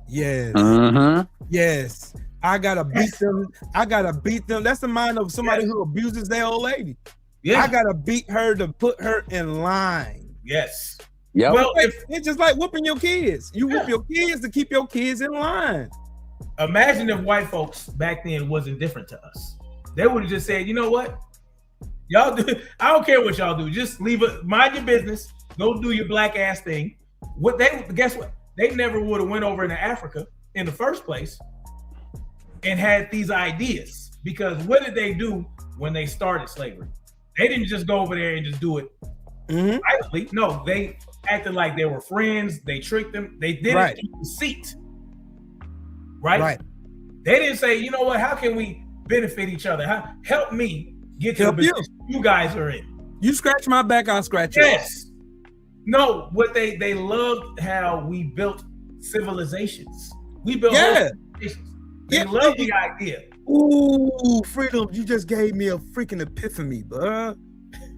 Yes, Mm-hmm. yes. I gotta beat them. I gotta beat them. That's the mind of somebody who abuses their old lady. Yeah. I gotta beat her to put her in line. Yes. Yep. Well, It's just like whooping your kids. You whoop your kids to keep your kids in line. imagine if white folks back then wasn't different to us. They would have just said, you know what? Y'all do, I don't care what y'all do. Just leave it, mind your business. Go do your black ass thing. Guess what? They never would have went over into Africa in the first place and had these ideas. Because what did they do when they started slavery? They didn't just go over there and just do it privately. No, they acted like they were friends. They tricked them. They did Right. it through deceit. Right? Right. They didn't say, you know what? How can we benefit each other? Help me get to Help the you. position you guys are in. You scratch my back, I'll scratch yours. Yes. No, what they loved how we built civilizations. We built whole Yeah. civilizations. They Yeah. love the idea. Ooh, freedom! You just gave me a freaking epiphany, bruh.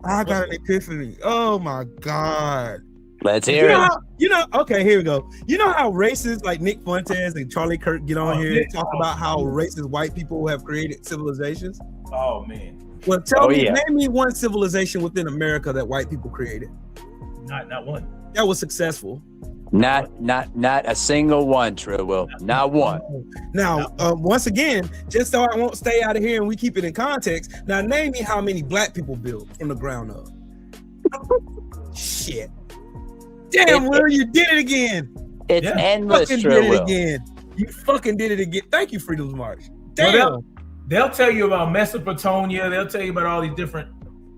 I got an epiphany. Oh my god! Let's You hear know, it. okay, here we go. You know how racist like Nick Fuentes and Charlie Kirk get on here and talk about how racist white people have created civilizations? Oh man. Well, tell me, yeah. name me one civilization within America that white people created Not one. that was successful. Not a single one, Trill Will. Not one. Now, once again, just so I won't stay out of here and we keep it in context. Now, name me how many black people built from the ground up. Shit. Damn, Will, you did it again. It's endless, You Trill did it Will. again. You fucking did it again. Thank you, Freedom's March. Damn. Well, they'll tell you about Mesopotamia. They'll tell you about all these different.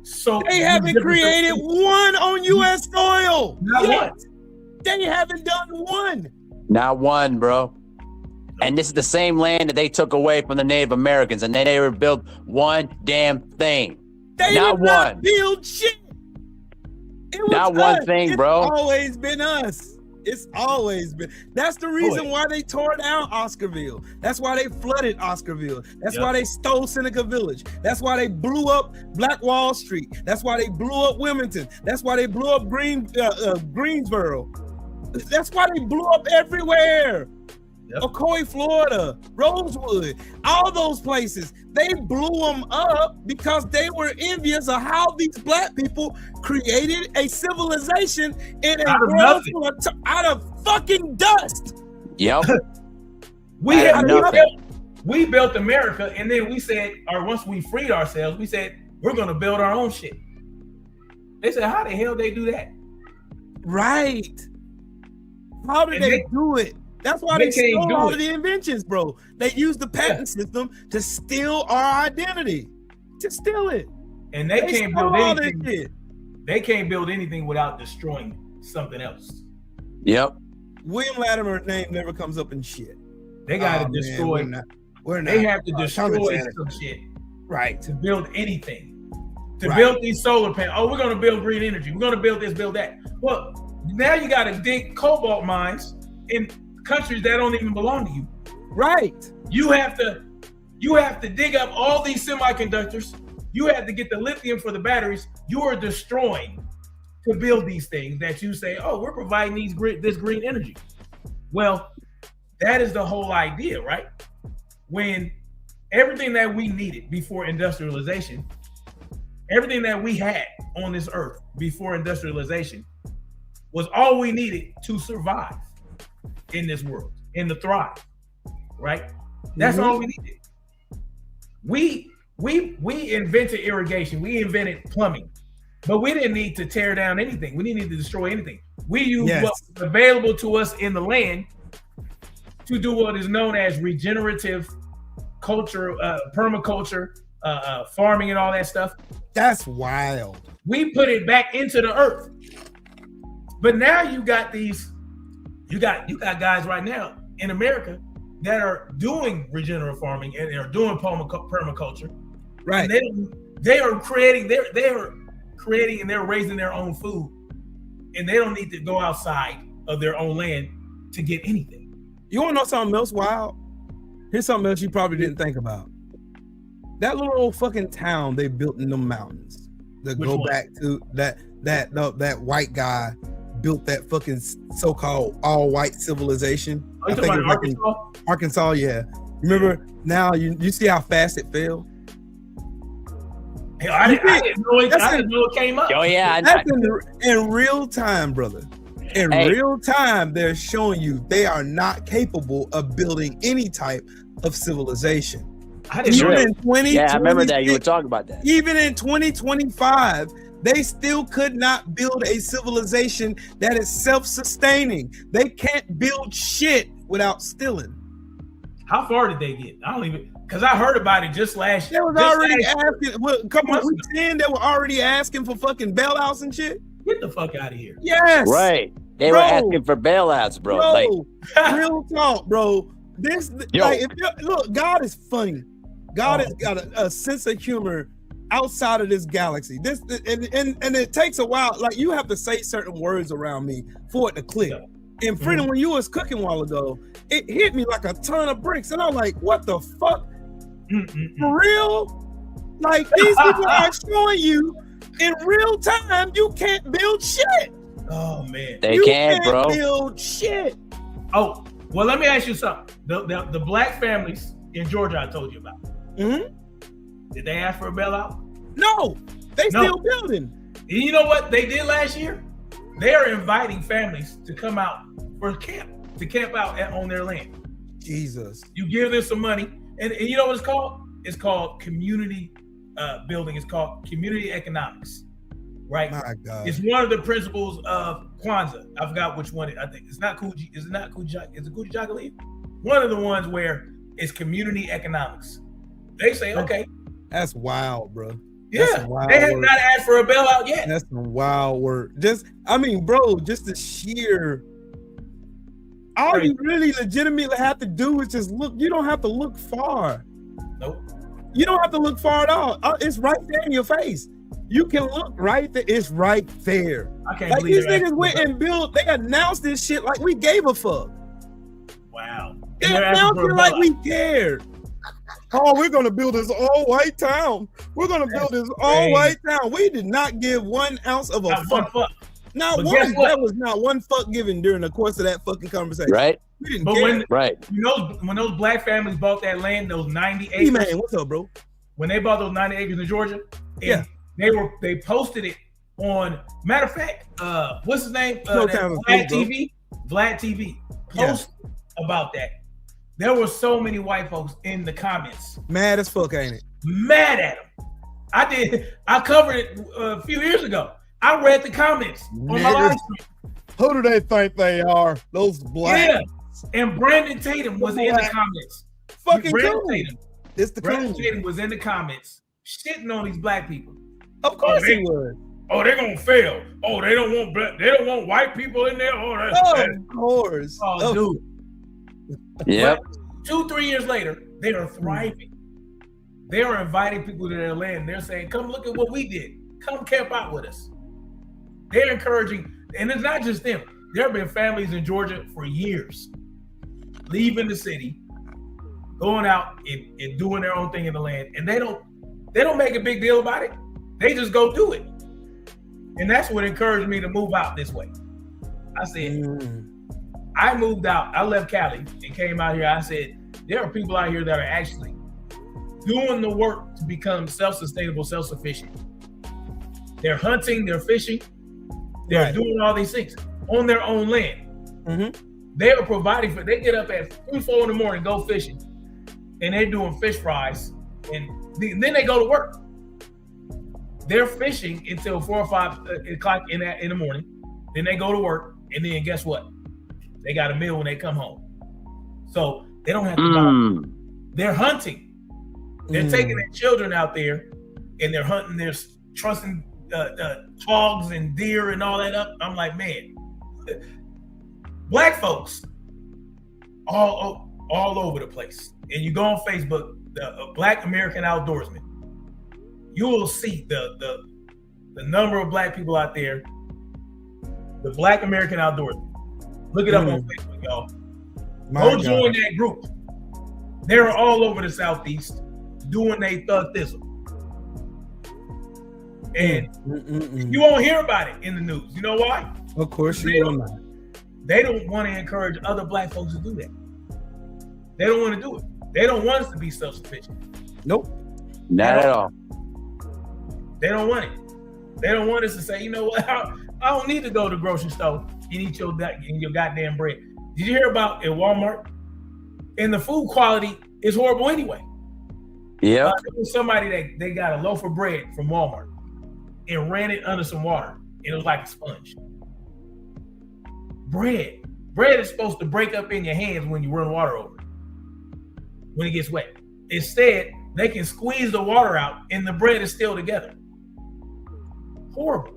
So They haven't created one on U.S. soil. Not yet. one. They haven't done one. Not one, bro. And this is the same land that they took away from the Native Americans, and they never built one damn thing. They Not did not one. build shit. It was Not one us. thing, It's bro. always been us. It's always been. That's the reason why they tore down Oscarville. That's why they flooded Oscarville. That's why they stole Seneca Village. That's why they blew up Black Wall Street. That's why they blew up Wilmington. That's why they blew up Greensboro. That's why they blew up everywhere. Ocoee, Florida, Rosewood, all those places. They blew them up because they were envious of how these black people created a civilization in a world full of out of fucking dust. Yep. We built America, and then we said, or once we freed ourselves, we said, we're going to build our own shit. They said, how the hell they do that? Right. How did they do it? That's why they stole all of the inventions, bro. They used the patent system to steal our identity, to steal it. And they can't build anything. They can't build anything without destroying something else. Yep. William Latimer's name never comes up in shit. They got to destroy. We're not. They have to destroy some shit, right, to build anything. To build these solar panels. Oh, we're going to build green energy. We're going to build this, build that. Well, now you got to dig cobalt mines in countries that don't even belong to you. Right. You have to dig up all these semiconductors. You have to get the lithium for the batteries. You are destroying to build these things that you say, oh, we're providing this green energy. Well, that is the whole idea, right? When everything that we needed before industrialization, everything that we had on this earth before industrialization was all we needed to survive in this world, and to thrive, right? That's all we needed. We invented irrigation, we invented plumbing, but we didn't need to tear down anything. We didn't need to destroy anything. We used what was available to us in the land to do what is known as regenerative culture, permaculture, farming, and all that stuff. That's wild. We put it back into the earth, but now you got guys right now in America that are doing regenerative farming and they're doing permaculture. Right. And they are creating and they're raising their own food, and they don't need to go outside of their own land to get anything. You want to know something else wild? Here's something else you probably didn't think about. That little old fucking town they built in the mountains that go back to that white guy built that fucking so-called all-white civilization. Oh, you talking about Arkansas? Arkansas, yeah. Remember now you see how fast it fell? Hey, I didn't know it came up. Oh yeah, that's in real time, brother. In real time, they're showing you they are not capable of building any type of civilization. Even in 20, yeah, I remember that you were talking about that. Even in 2025, they still could not build a civilization that is self-sustaining. They can't build shit without stealing. How far did they get? I don't even, because I heard about it just last year. They was already asking, a couple of weeks in, they were already asking for fucking bailouts and shit. Get the fuck out of here. Yes. Right. They were asking for bailouts, bro. Like, real talk, bro. Look, God is funny. God has got a sense of humor outside of this galaxy. And it takes a while. Like, you have to say certain words around me for it to click. And Freedom, when you was cooking a while ago, it hit me like a ton of bricks. And I'm like, what the fuck? For real? Like, these people are showing you in real time you can't build shit. Oh, man. They can't, bro. Build shit. Oh, well, let me ask you something. The black families in Georgia I told you about. Did they ask for a bailout? No. They still building. And you know what they did last year? They are inviting families to come out for camp to camp out on their land. Jesus. You give them some money, and you know what it's called? It's called community building. It's called community economics, right? My God. It's one of the principles of Kwanzaa. I forgot which one. I think it's not Kuji. Is it not Kuji? Is it Kuji Jagalee? One of the ones where it's community economics. They say, okay, That's wild, bro. yeah, wild they have work. not asked for a bailout yet. That's some wild work. I mean, bro, just the sheer. All you really legitimately have to do is just look. You don't have to look far. Nope. You don't have to look far at all. It's right there in your face. You can look right there. It's right there. I can't Like believe these they're niggas asking went for and built. They announced this shit like we gave a fuck. wow. They And they're asking announced for it a like bailout. we cared. Oh, we're gonna build this all-white town. We're gonna build this all-white town. We did not give 1 ounce of a Not one fuck. fuck. Not But one. guess what? That was not one fuck given during the course of that fucking conversation. Right? We didn't But care. when those black families bought that land, those 90 Hey, acres, man, what's up, bro? when they bought those 90 acres in Georgia, and Yeah. they posted it on, matter of fact, what's his name? No That time to Vlad prove, TV. Vlad TV Yeah. posted about that. There were so many white folks in the comments Mad as fuck, ain't it? mad at him. I covered it a few years ago. I read the comments on my Niggas. live stream. Who do they think they are? Those black. Yeah. And Brandon Tatum was in the Black. comments. Fucking Brandon cool. Tatum. It's the Brandon cool. Tatum was in the comments shitting on these black people. Of course they- he would. Oh, they're gonna fail. Oh, they don't want black. They don't want white people in there. Oh, Of course. oh, dude. Yep. But 2-3 years later, they are thriving. They are inviting people to their land. They're saying, "Come look at what we did. Come camp out with us." They're encouraging, and it's not just them. There have been families in Georgia for years leaving the city, going out and doing their own thing in the land, and they don't make a big deal about it. They just go do it. And that's what encouraged me to move out this way. I said, I moved out. I left Cali and came out here. I said, there are people out here that are actually doing the work to become self-sustainable, self-sufficient. They're hunting, they're fishing, they're doing all these things on their own land. Mm-hmm. They are providing for. They get up at 3-4 in the morning, go fishing, and they're doing fish fries, and then they go to work. They're fishing until 4 or 5 o'clock in the morning. Then they go to work, and then guess what? They got a meal when they come home. So they don't have to buy. They're hunting. They're taking their children out there, and they're hunting. They're trusting hogs and deer and all that up. I'm like, man, black folks all over the place. And you go on Facebook, the Black American Outdoorsman. You will see the number of black people out there. The Black American Outdoorsman. Look it up on Facebook, y'all. Go join that group. They're all over the Southeast doing their thug-thizzle. And you won't hear about it in the news. You know why? Of course you will not. They don't want to encourage other black folks to do that. They don't want to do it. They don't want us to be self-sufficient. Nope. Not at all. They don't want it. They don't want us to say, you know what? I don't need to go to the grocery store and eat your goddamn bread. Did you hear about at Walmart? And the food quality is horrible anyway. Yeah. There was somebody that they got a loaf of bread from Walmart and ran it under some water. And it was like a sponge. Bread is supposed to break up in your hands when you run water over it, when it gets wet. Instead, they can squeeze the water out and the bread is still together. Horrible.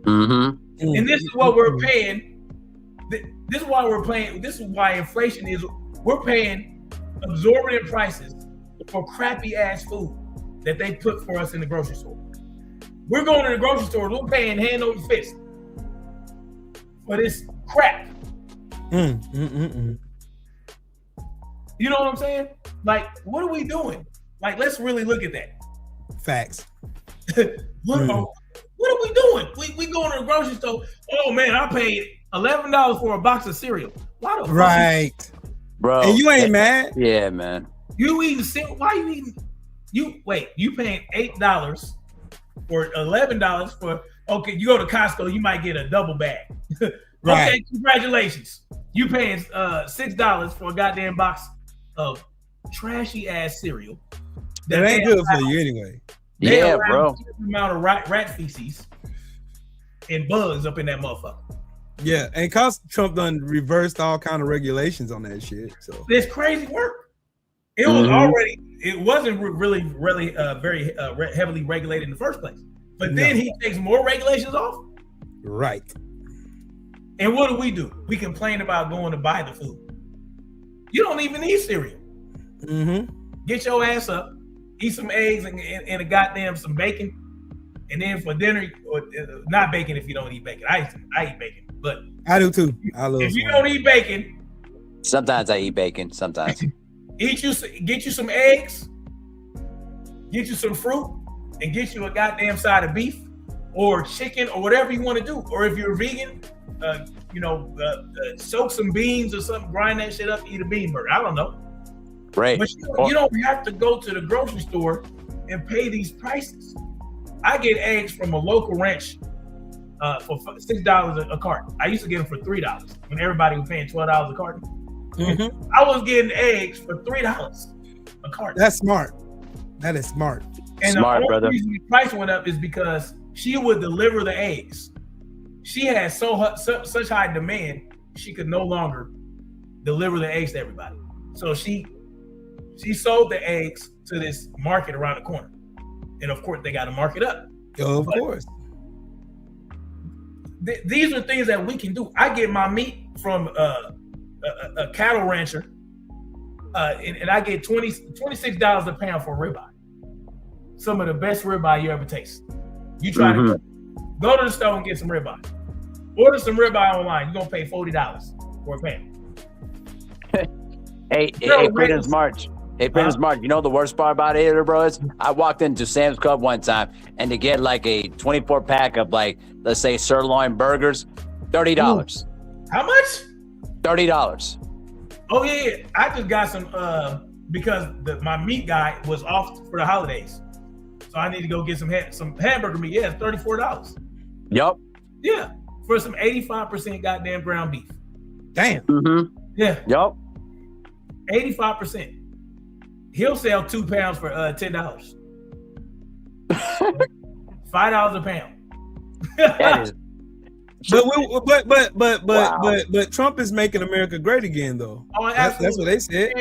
Mm-hmm. And this is what we're paying. This is why we're paying. This is why inflation is. We're paying exorbitant prices for crappy ass food that they put for us in the grocery store. We're going to the grocery store. We're paying hand over fist for this crap. You know what I'm saying? Like, what are we doing? Like, let's really look at that. Facts. What are we doing? We going to the grocery store. Oh man, I paid $11 for a box of cereal. Why the fuck? Right. Bro. And you ain't mad? Yeah, man. You eating cereal? Why you eating? You paying $8 or $11 for? Okay, you go to Costco, you might get a double bag. Right. Okay, congratulations. You paying $6 for a goddamn box of trashy ass cereal. That ain't good for you anyway. They Yeah, allow bro. a certain amount of rat feces and bugs up in that motherfucker. Yeah, and cause Trump done reversed all kind of regulations on that shit. So It's crazy work. It was already. It wasn't really very heavily regulated in the first place. But then he takes more regulations off. right. And what do? We complain about going to buy the food. You don't even need cereal. Mm-hmm. Get your ass up, eat some eggs and a goddamn some bacon, and then for dinner, or not bacon if you don't eat bacon. I eat bacon, but I do too. I love. if you don't eat bacon, Sometimes I eat bacon. Sometimes. get you some eggs, get you some fruit, and get you a goddamn side of beef or chicken or whatever you want to do. Or if you're vegan, soak some beans or something, grind that shit up, eat a bean burger. I don't know. Right. But you don't have to go to the grocery store and pay these prices. I get eggs from a local ranch for $6 a carton. I used to get them for $3 when everybody was paying $12 a carton. Mm-hmm. I was getting eggs for $3 a carton. That's smart. That is smart. And Smart, the brother. only reason the price went up is because she would deliver the eggs. She had such high demand, she could no longer deliver the eggs to everybody. So she sold the eggs to this market around the corner. And of course, they got to mark it up. Of course. These are things that we can do. I get my meat from a cattle rancher, and I get $26 a pound for ribeye. Some of the best ribeye you ever taste. You try to go to the store and get some ribeye. Order some ribeye online. You're gonna pay $40 for a pound. Hey, Prince March. Hey, Prince March, you know the worst part about it, bro, is I walked into Sam's Club one time and to get like a 24 pack of like, let's say sirloin burgers, $30. How much? $30. Oh yeah. I just got some because my meat guy was off for the holidays. So I need to go get some hamburger meat. Yeah, it's $34. Yup. Yeah. For some 85% goddamn ground beef. Damn. Mm-hmm. Yeah. Yup. 85%. He'll sell 2 pounds for $10. $5 a pound. That is, But Trump is making America great again, though. Oh, That's what they said.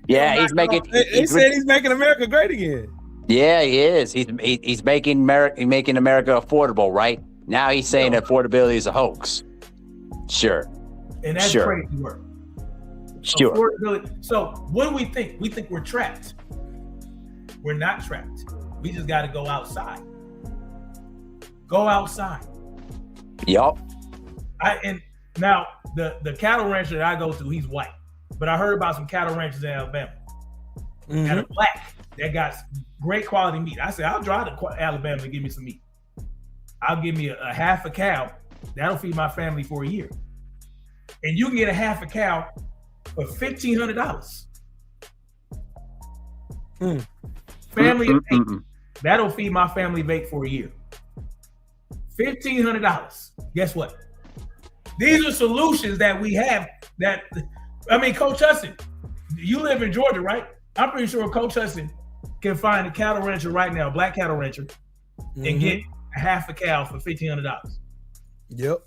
yeah, he's making. They said he's making America great again. Yeah, he is. He's making America affordable, right? Now he's saying affordability is a hoax. Sure. And that's crazy work. Sure. Affordability. So what do we think? We think we're trapped. We're not trapped. We just got to go outside. Go outside. Yup. And now the cattle rancher that I go to, he's white. But I heard about some cattle ranchers in Alabama that are black that got great quality meat. I said, I'll drive to Alabama to give me some meat. I'll give me a half a cow. That'll feed my family for a year. And you can get a half a cow for $1,500. Family of 8. That'll feed my family of 8 for a year. $1,500. Guess what? These are solutions that we have Coach Hudson, you live in Georgia, right? I'm pretty sure Coach Hudson can find a cattle rancher right now, black cattle rancher, and get a half a cow for $1,500. Yep.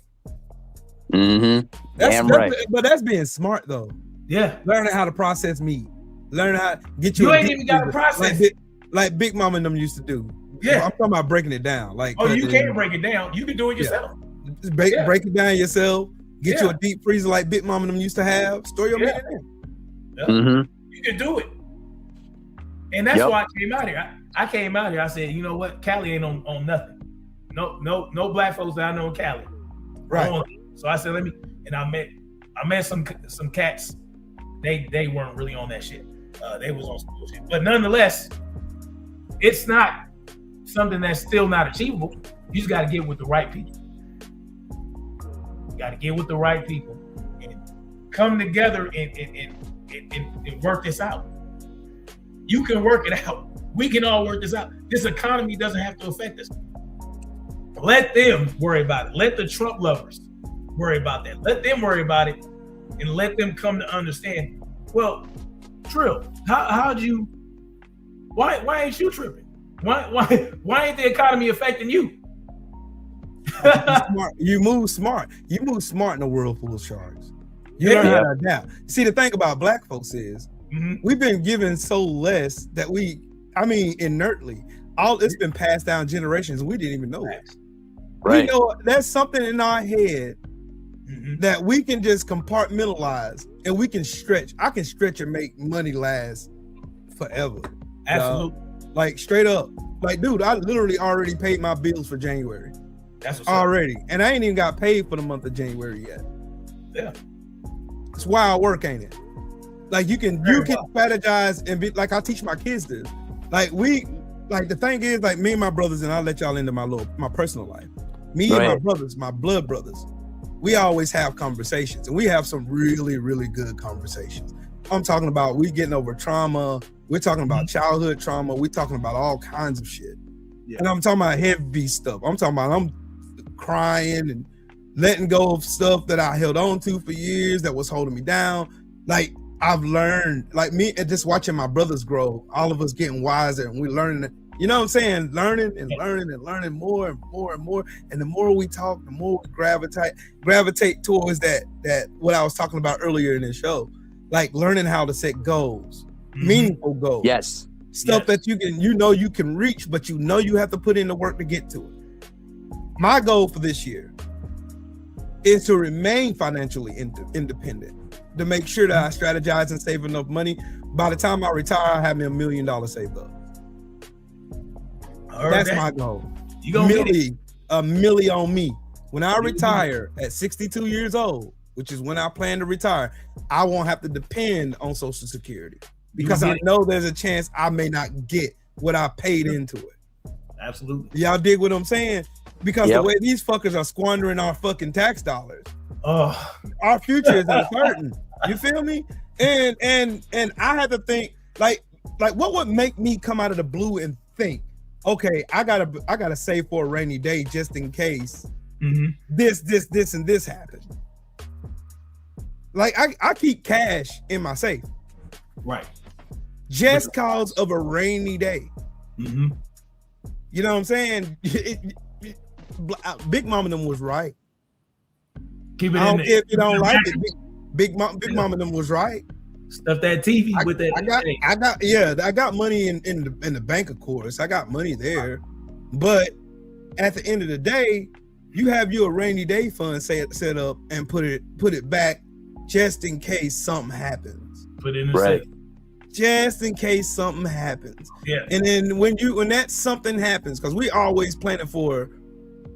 Mm-hmm. Damn right. But that's being smart though. Yeah. Learning how to process meat. Learning how to get you. You ain't even got to process like Big Mama and them used to do. Yeah. I'm talking about breaking it down. Like, you can't break it down. You can do it yourself. Just break it down yourself. Get you a deep freezer like Big Mama and them used to have. Store your meat in there. Yeah. Mm-hmm. You can do it. And that's why I came out here. I came out here. I said, you know what? Cali ain't on nothing. No black folks that I know in Cali. Right. So I said, I met some cats. They weren't really on that shit. They was on some bullshit. But nonetheless, it's not something that's still not achievable. You just got to get with the right people. You got to get with the right people and come together and work this out. You can work it out. We can all work this out. This economy doesn't have to affect us. Let them worry about it. Let the Trump lovers worry about that. Let them worry about it, and let them come to understand. Well, Trill, how'd you? Why ain't you tripping? Why ain't the economy affecting you? Smart. You move smart. You move smart in a world full of sharks. You learn how to adapt. See, the thing about black folks is we've been given so less that inertly. It's been passed down generations. We didn't even know it. Right. We know there's something in our head that we can just compartmentalize and we can stretch. I can stretch and make money last forever. Absolutely. Like straight up. Like, dude, I literally already paid my bills for January. That's what's already. And I ain't even got paid for the month of January yet. Yeah. It's wild work, ain't it? Like you can strategize and be like I teach my kids this. The thing is, like me and my brothers, and I'll let y'all into my personal life. Me and my brothers, my blood brothers, we always have conversations, and we have some really, really good conversations. I'm talking about we getting over trauma. We're talking about childhood trauma. We're talking about all kinds of shit. Yeah. And I'm talking about heavy stuff. I'm talking about I'm crying and letting go of stuff that I held on to for years that was holding me down. Like I've learned, like me and just watching my brothers grow, all of us getting wiser and we're learning, you know what I'm saying? Learning and learning and learning more and more and more. And the more we talk, the more we gravitate towards that what I was talking about earlier in the show. Like learning how to set goals, meaningful goals. Yes. Stuff that you can reach, but you have to put in the work to get to it. My goal for this year is to remain financially independent, to make sure that I strategize and save enough money. By the time I retire, I have me $1 million saved up. That's my goal. You gonna $1 million on me. When I retire at 62 years old, which is when I plan to retire, I won't have to depend on Social Security because I know there's a chance I may not get what I paid into it. Absolutely. Y'all dig what I'm saying? Because the way these fuckers are squandering our fucking tax dollars, our future is uncertain. You feel me? And I had to think like what would make me come out of the blue and think, okay, I gotta save for a rainy day just in case this and this happens. Like I keep cash in my safe, right? Just cause of a rainy day. You know what I'm saying? Big Mama them was right. Keep it I don't in care if you don't like it. Big Mama them was right. Stuff that TV with that. I got money in the bank, of course. I got money there, but at the end of the day, you have your rainy day fund set up and put it back just in case something happens. Put it in the safe. Just in case something happens. Yeah. And then when that something happens, because we always planning for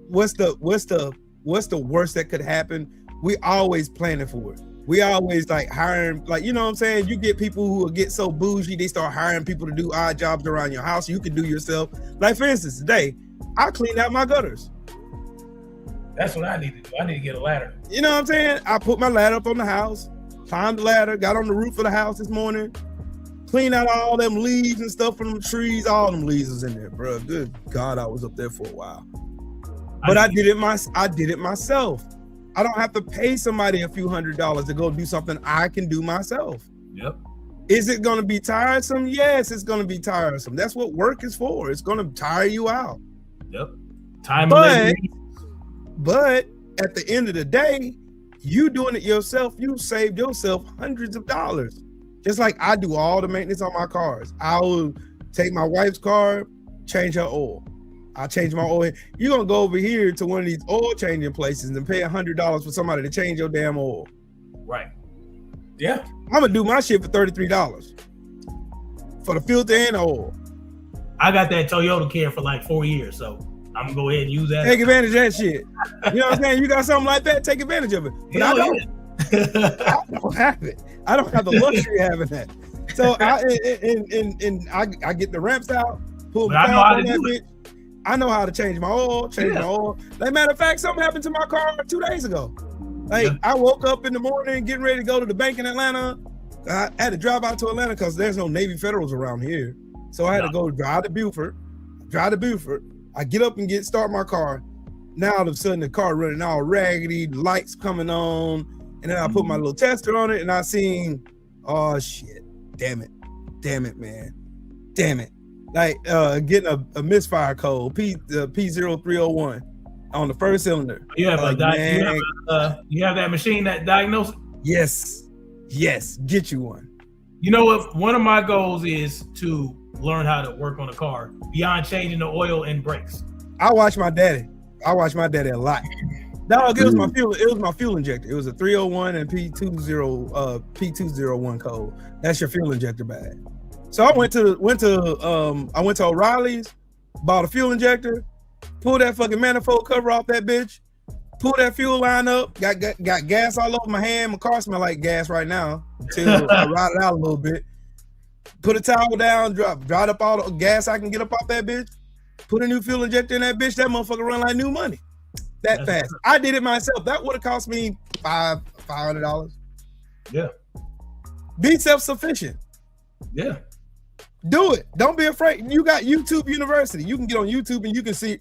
what's the worst that could happen. We always planning for it. We always like hiring, like, you know what I'm saying? You get people who will get so bougie, they start hiring people to do odd jobs around your house. You can do yourself. Like for instance, today, I cleaned out my gutters. That's what I need to do. I need to get a ladder. You know what I'm saying? I put my ladder up on the house, climbed the ladder, got on the roof of the house this morning, cleaned out all them leaves and stuff from the trees. All them leaves was in there, bro. Good God, I was up there for a while. But I did it myself. I don't have to pay somebody a few $100s to go do something I can do myself. Yep. Is it going to be tiresome? Yes, it's going to be tiresome. That's what work is for. It's going to tire you out. Yep. But at the end of the day, you doing it yourself, you saved yourself hundreds of dollars. Just like I do all the maintenance on my cars. I will take my wife's car, change her oil. I change my oil. You're going to go over here to one of these oil changing places and pay $100 for somebody to change your damn oil. Right. Yeah. I'm going to do my shit for $33 for the filter and the oil. I got that Toyota Care for like 4 years, so I'm going to go ahead and use that. Take advantage of that shit. You know what I'm saying? You got something like that, take advantage of it. But I don't have it. I don't have the luxury of having that. So I get the ramps out, pull the on that bitch. I know how to change my oil, my oil. Like, matter of fact, something happened to my car 2 days ago. Like, I woke up in the morning getting ready to go to the bank in Atlanta. I had to drive out to Atlanta because there's no Navy Federals around here. So I had to go drive to Beaufort. I get up and start my car. Now all of a sudden the car running all raggedy, lights coming on, and then I put my little tester on it, and I seen, oh shit, damn it, man, damn it, like getting a misfire code P0301 on the first cylinder. You have you have that machine that diagnoses? Yes, get you one. You know what? One of my goals is to learn how to work on a car beyond changing the oil and brakes. I watch my daddy a lot. Dog, it was my fuel. It was my fuel injector. It was a 301 and P201 code. That's your fuel injector bag. So I went to O'Reilly's, bought a fuel injector, pulled that fucking manifold cover off that bitch, pulled that fuel line up, got gas all over my hand. My car smell like gas right now until I ride it out a little bit. Put a towel down, dried up all the gas I can get up off that bitch. Put a new fuel injector in that bitch. That motherfucker run like new money. That's fast. True. I did it myself. That would have cost me $500. Yeah. Be self-sufficient. Yeah. Do it. Don't be afraid. You got YouTube University. You can get on YouTube and you can see.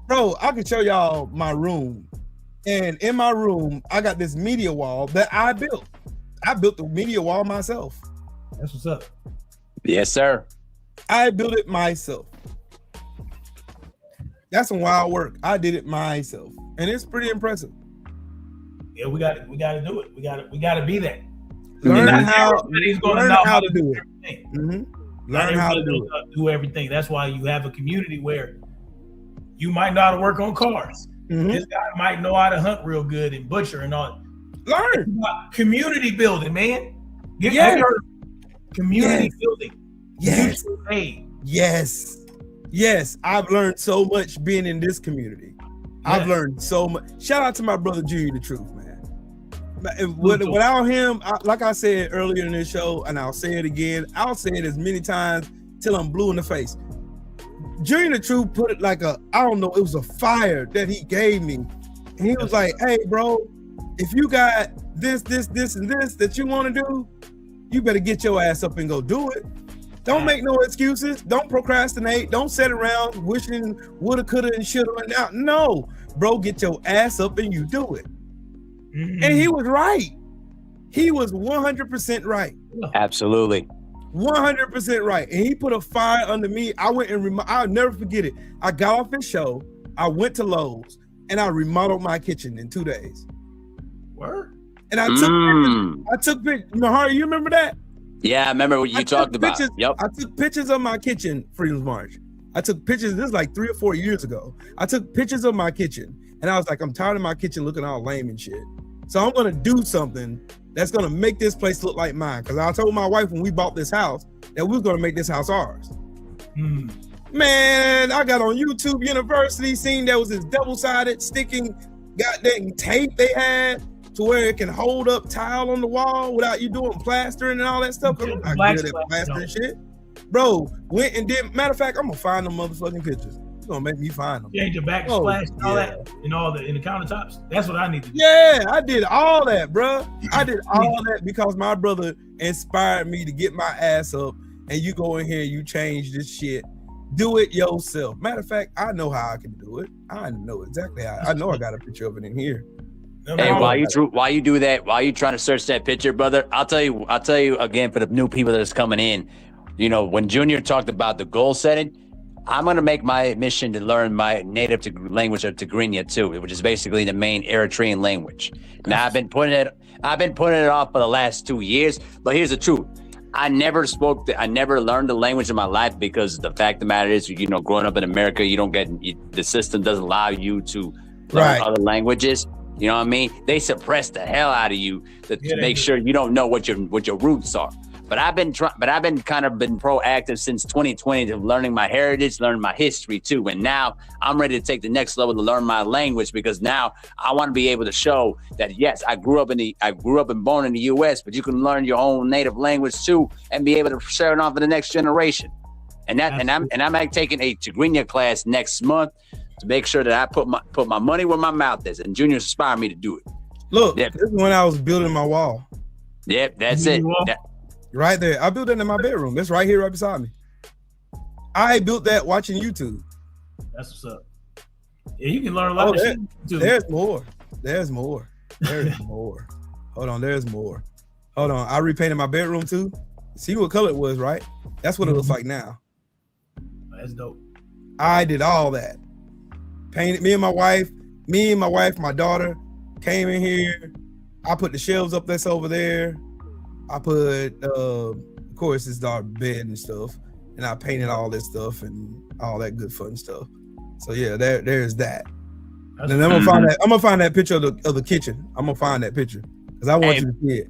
Bro, I can show y'all my room. And in my room, I got this media wall that I built. I built the media wall myself. That's what's up. Yes, sir. I built it myself. That's some wild work. I did it myself, and it's pretty impressive. Yeah, we got to do it. We got to be that. Learn how to do it. Mm-hmm. Learn how to do everything. That's why you have a community where you might know how to work on cars. Mm-hmm. This guy might know how to hunt real good and butcher and all. Learn community building, man. Community building. Yes, I've learned so much being in this community. I've learned so much. Shout out to my brother Junior the Truth, man. Without him, like I said earlier in this show, and I'll say it again, I'll say it as many times till I'm blue in the face. Junior the Truth put it like it was a fire that he gave me. And he was like, hey, bro, if you got this, and this that you want to do, you better get your ass up and go do it. Don't make no excuses. Don't procrastinate. Don't sit around wishing woulda, coulda, and shoulda. No, bro, get your ass up and you do it. Mm-hmm. And he was right. He was 100% right. Absolutely. 100% right. And he put a fire under me. I went and I'll never forget it. I got off his show. I went to Lowe's and I remodeled my kitchen in 2 days. Word? And I took pictures. Mahari, you remember that? Yeah, I remember what you talked about. Yep. I took pictures of my kitchen, Freedom's March. I took pictures, this is like 3 or 4 years ago. I took pictures of my kitchen and I was like, I'm tired of my kitchen looking all lame and shit. So I'm gonna do something that's gonna make this place look like mine. Cause I told my wife when we bought this house that we was gonna make this house ours. Man, I got on YouTube University, seen there was this double-sided sticking goddamn tape they had to where it can hold up tile on the wall without you doing plastering and all that stuff. I'm not good at plastering shit. Bro, went and did, matter of fact, I'm gonna find them motherfucking pictures. You're gonna make me find them. Change your backsplash and all that in the countertops. That's what I need to do. Yeah, I did all that, bro. I did all that because my brother inspired me to get my ass up and you go in here, you change this shit. Do it yourself. Matter of fact, I know how I can do it. I know exactly how. I know I got a picture of it in here. Hey, while you do that, while you trying to search that picture, brother, I'll tell you again for the new people that's coming in. You know, when Junior talked about the goal setting, I'm gonna make my mission to learn my native language of Tigrinya too, which is basically the main Eritrean language. Now I've been putting it off for the last 2 years, but here's the truth. I never learned the language in my life because the fact of the matter is, you know, growing up in America, the system doesn't allow you to learn other languages. You know what I mean? They suppress the hell out of you to make sure you don't know what your roots are. But I've been proactive since 2020 to learning my heritage, learning my history too. And now I'm ready to take the next level to learn my language because now I want to be able to show that yes, I grew up and born in the US, but you can learn your own native language too and be able to share it on for the next generation. And I'm taking a Tigrinya class next month to make sure that I put my money where my mouth is. And Junior inspired me to do it. Look, this is when I was building my wall. Yep, that's it. Right there. I built that in my bedroom. That's right here, right beside me. I built that watching YouTube. That's what's up. Yeah, you can learn a lot Oh, of shit. Too. There's more. There's more. There's more. Hold on, there's more. Hold on. I repainted my bedroom too. See what color it was, right? That's what it looks like now. That's dope. I did all that. Painted me and my wife, my daughter came in here. I put the shelves up that's over there. I put of course it's our bed and stuff. And I painted all this stuff and all that good fun stuff. So yeah, there's that. And then I'm gonna find that picture of the kitchen. I'm gonna find that picture because I want you to see it.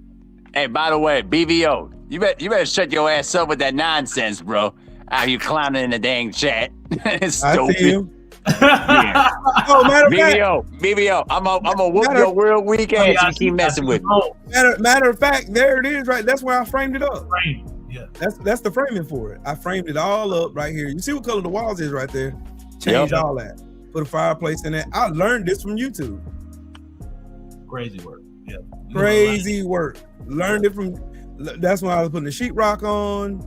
Hey, by the way, BVO, you better shut your ass up with that nonsense, bro. Out you clowning in the dang chat. It's I stupid. see him. Yeah. Oh, matter of fact, BVO, I'm gonna whoop your real weak ass if you keep messing with me. matter of fact, there it is, right? That's where I framed it up. Yeah. That's the framing for it. I framed it all up right here. You see what color the walls is right there? Change all that. Put a fireplace in there. I learned this from YouTube. Crazy work. Yeah. Crazy work. Learned it from. That's when I was putting the sheetrock on.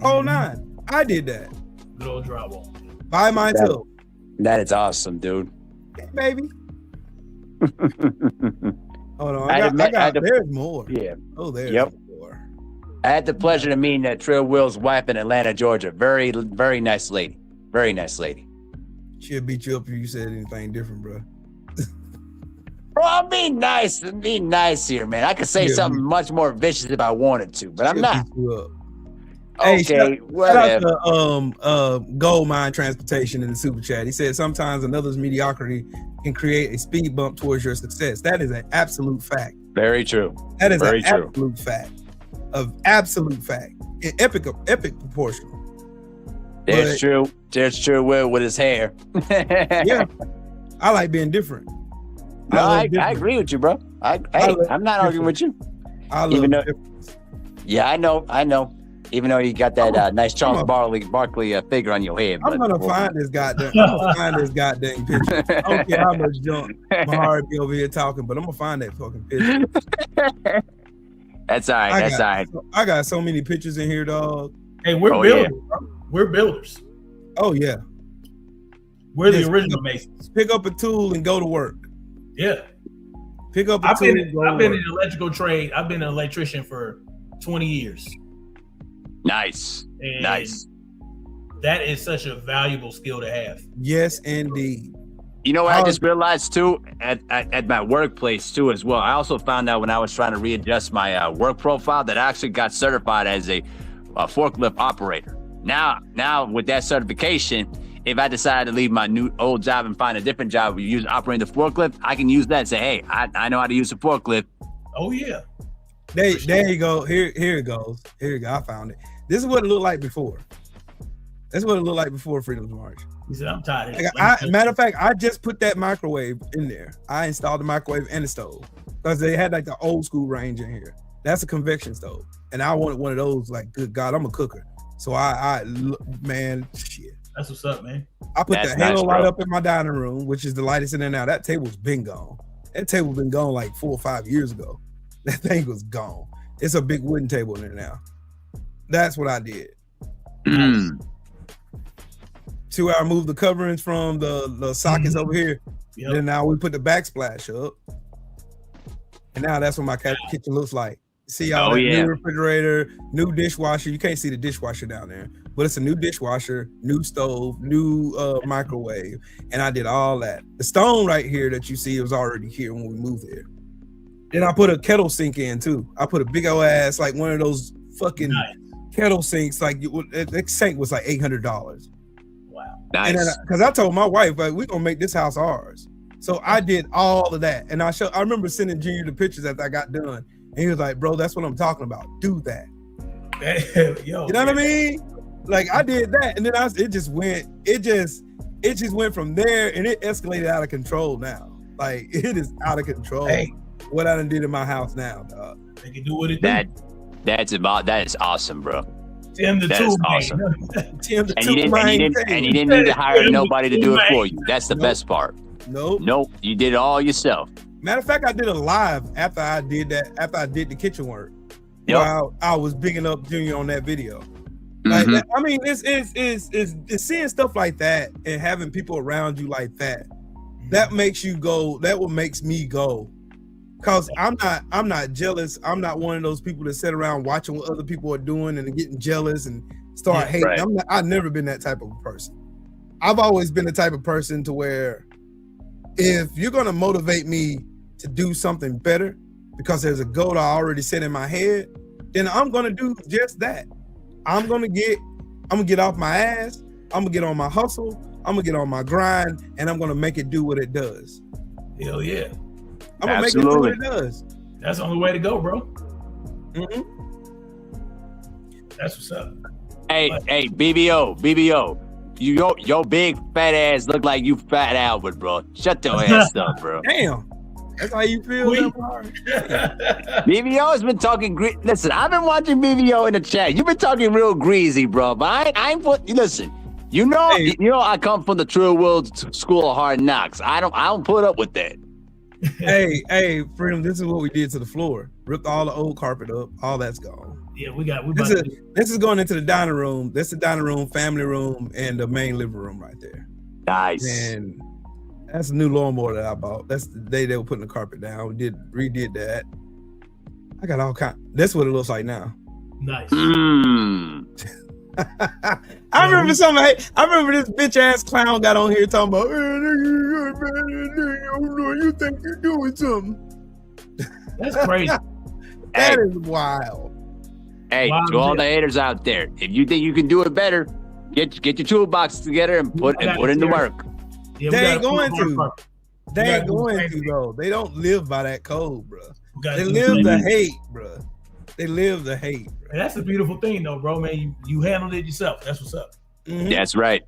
Oh, 9. I did that Good old drywall. by myself. That is awesome, dude. Hey, baby. Hold on. There's more. Yeah. Oh, there's more. I had the pleasure of meeting Trill Will's wife in Atlanta, Georgia. Very, very nice lady. Very nice lady. She'll beat you up if you said anything different, bro. Bro, I'm being nice. I'm being nice here, man. I could say something much more vicious if I wanted to, but I'm not. Beat you up. Okay, Hey, whatever. shout out to Gold Mine Transportation in the super chat. He said sometimes another's mediocrity can create a speed bump towards your success. That is an absolute fact. Very true. That is Very an true. absolute fact. Of absolute fact. In epic proportion. There's true. There's Trill Will with his hair. Yeah. I like being different. No, I different. agree with you, bro. I'm not arguing with you. I love Even though- difference. Yeah, I know. Even though you got that nice Charles Barkley figure on your head. I'm gonna find this goddamn. I'm gonna find this goddamn picture. I don't care how much junk Mahari be over here talking, but I'm gonna find that fucking picture. That's all right. That's all right. I got so many pictures in here, dog. Hey, we're builders, bro. We're builders. Oh yeah. We're Yes, the original Masons. Pick up a tool and go to work. Yeah. Pick up a I've tool. been and go to in the work. electrical trade. I've been an electrician for 20 years. Nice. And Nice. that is such a valuable skill to have. Yes, indeed. You know what I just realized too at my workplace too as well. I also found out when I was trying to readjust my work profile that I actually got certified as a forklift operator. Now with that certification, if I decide to leave my old job and find a different job where you use operating the forklift, I can use that and say, hey, I know how to use a forklift. Oh yeah. There you go. Here it goes. Here you go. I found it. This is what it looked like before. That's what it looked like before Freedom's March. He said, I'm tired of Like, it. matter of fact, I just put that microwave in there. I installed the microwave and the stove because they had like the old school range in here. That's a convection stove, and I wanted one of those. Like, good God, I'm a cooker, so man, shit. That's what's up, man. I put That's the halo nice, light bro. up in my dining room, which is the lightest in there now. That table's been gone. That table been gone like 4 or 5 years ago. That thing was gone. It's a big wooden table in there now. That's what I did. See where I moved the coverings from the sockets over here. Yep. Then now we put the backsplash up. And now that's what my kitchen looks like. See all that new refrigerator, new dishwasher. You can't see the dishwasher down there, but it's a new dishwasher, new stove, new microwave. And I did all that. The stone right here that you see was already here when we moved there. Then I put a kettle sink in too. I put a big old ass, like one of those fucking kettle sinks. Like that sink was like $800. Wow. Nice. And because I told my wife, like, we're gonna make this house ours. So I did all of that. And I remember sending Junior the pictures after I got done. And he was like, bro, that's what I'm talking about. Do that. Yo, You know what I mean? Like I did that. And then it just went from there and it escalated out of control now. Like it is out of control. Hey. What I done did in my house now, dog. They can do what it do. That is awesome, bro. Tim the That tool is awesome. man. Tim the And tool man. you didn't need to hire nobody to do it for you. That's the best part. Nope. You did it all yourself. Matter of fact, I did a live after I did that, after I did the kitchen work. Yep. While I was bigging up Junior on that video. Like Mhm. I mean, it's seeing stuff like that and having people around you like that. That makes you go. That what makes me go. Cause I'm not jealous. I'm not one of those people that sit around watching what other people are doing and getting jealous and start hating. right. I've never been that type of a person. I've always been the type of person to where if you're gonna motivate me to do something better because there's a goal I already set in my head, then I'm gonna do just that. I'm gonna get off my ass. I'm gonna get on my hustle. I'm gonna get on my grind, and I'm gonna make it do what it does. Hell yeah. I'm gonna make it do what it does. That's the only way to go, bro. Mhm. That's what's up. Hey, BBO. Your big fat ass look like you fat Albert, bro. Shut your ass up, bro. Damn, that's how you feel. We- BBO has been talking. Listen, I've been watching BBO in the chat. You've been talking real greasy, bro. But I ain't put. Listen, you know, Hey. I come from the True World School of Hard Knocks. I don't put up with that. Hey, Freedom. This is what we did to the floor. Ripped all the old carpet up. All that's gone. Yeah, we about This to is do- this is going into the dining room. That's the dining room, family room, and the main living room right there. Nice. And that's a new lawnmower that I bought. That's the day they were putting the carpet down. We redid that. I got all kind. That's what it looks like now. nice. Mm. I remember I remember this bitch ass clown got on here talking about, you think you're doing something. That's crazy. That is wild. Hey, Wow, to all dude. the haters out there, if you think you can do it better, get your toolbox together and put in the work. Yeah, we They ain't gotta going pull to. apart. They gotta ain't do the going same to thing. though. They don't live by that code, bro. We gotta They do live same the thing. hate, bro. They live the hate. Bro. And that's the beautiful thing, though, bro. Man, you handled it yourself. That's what's up. Mhm. That's right.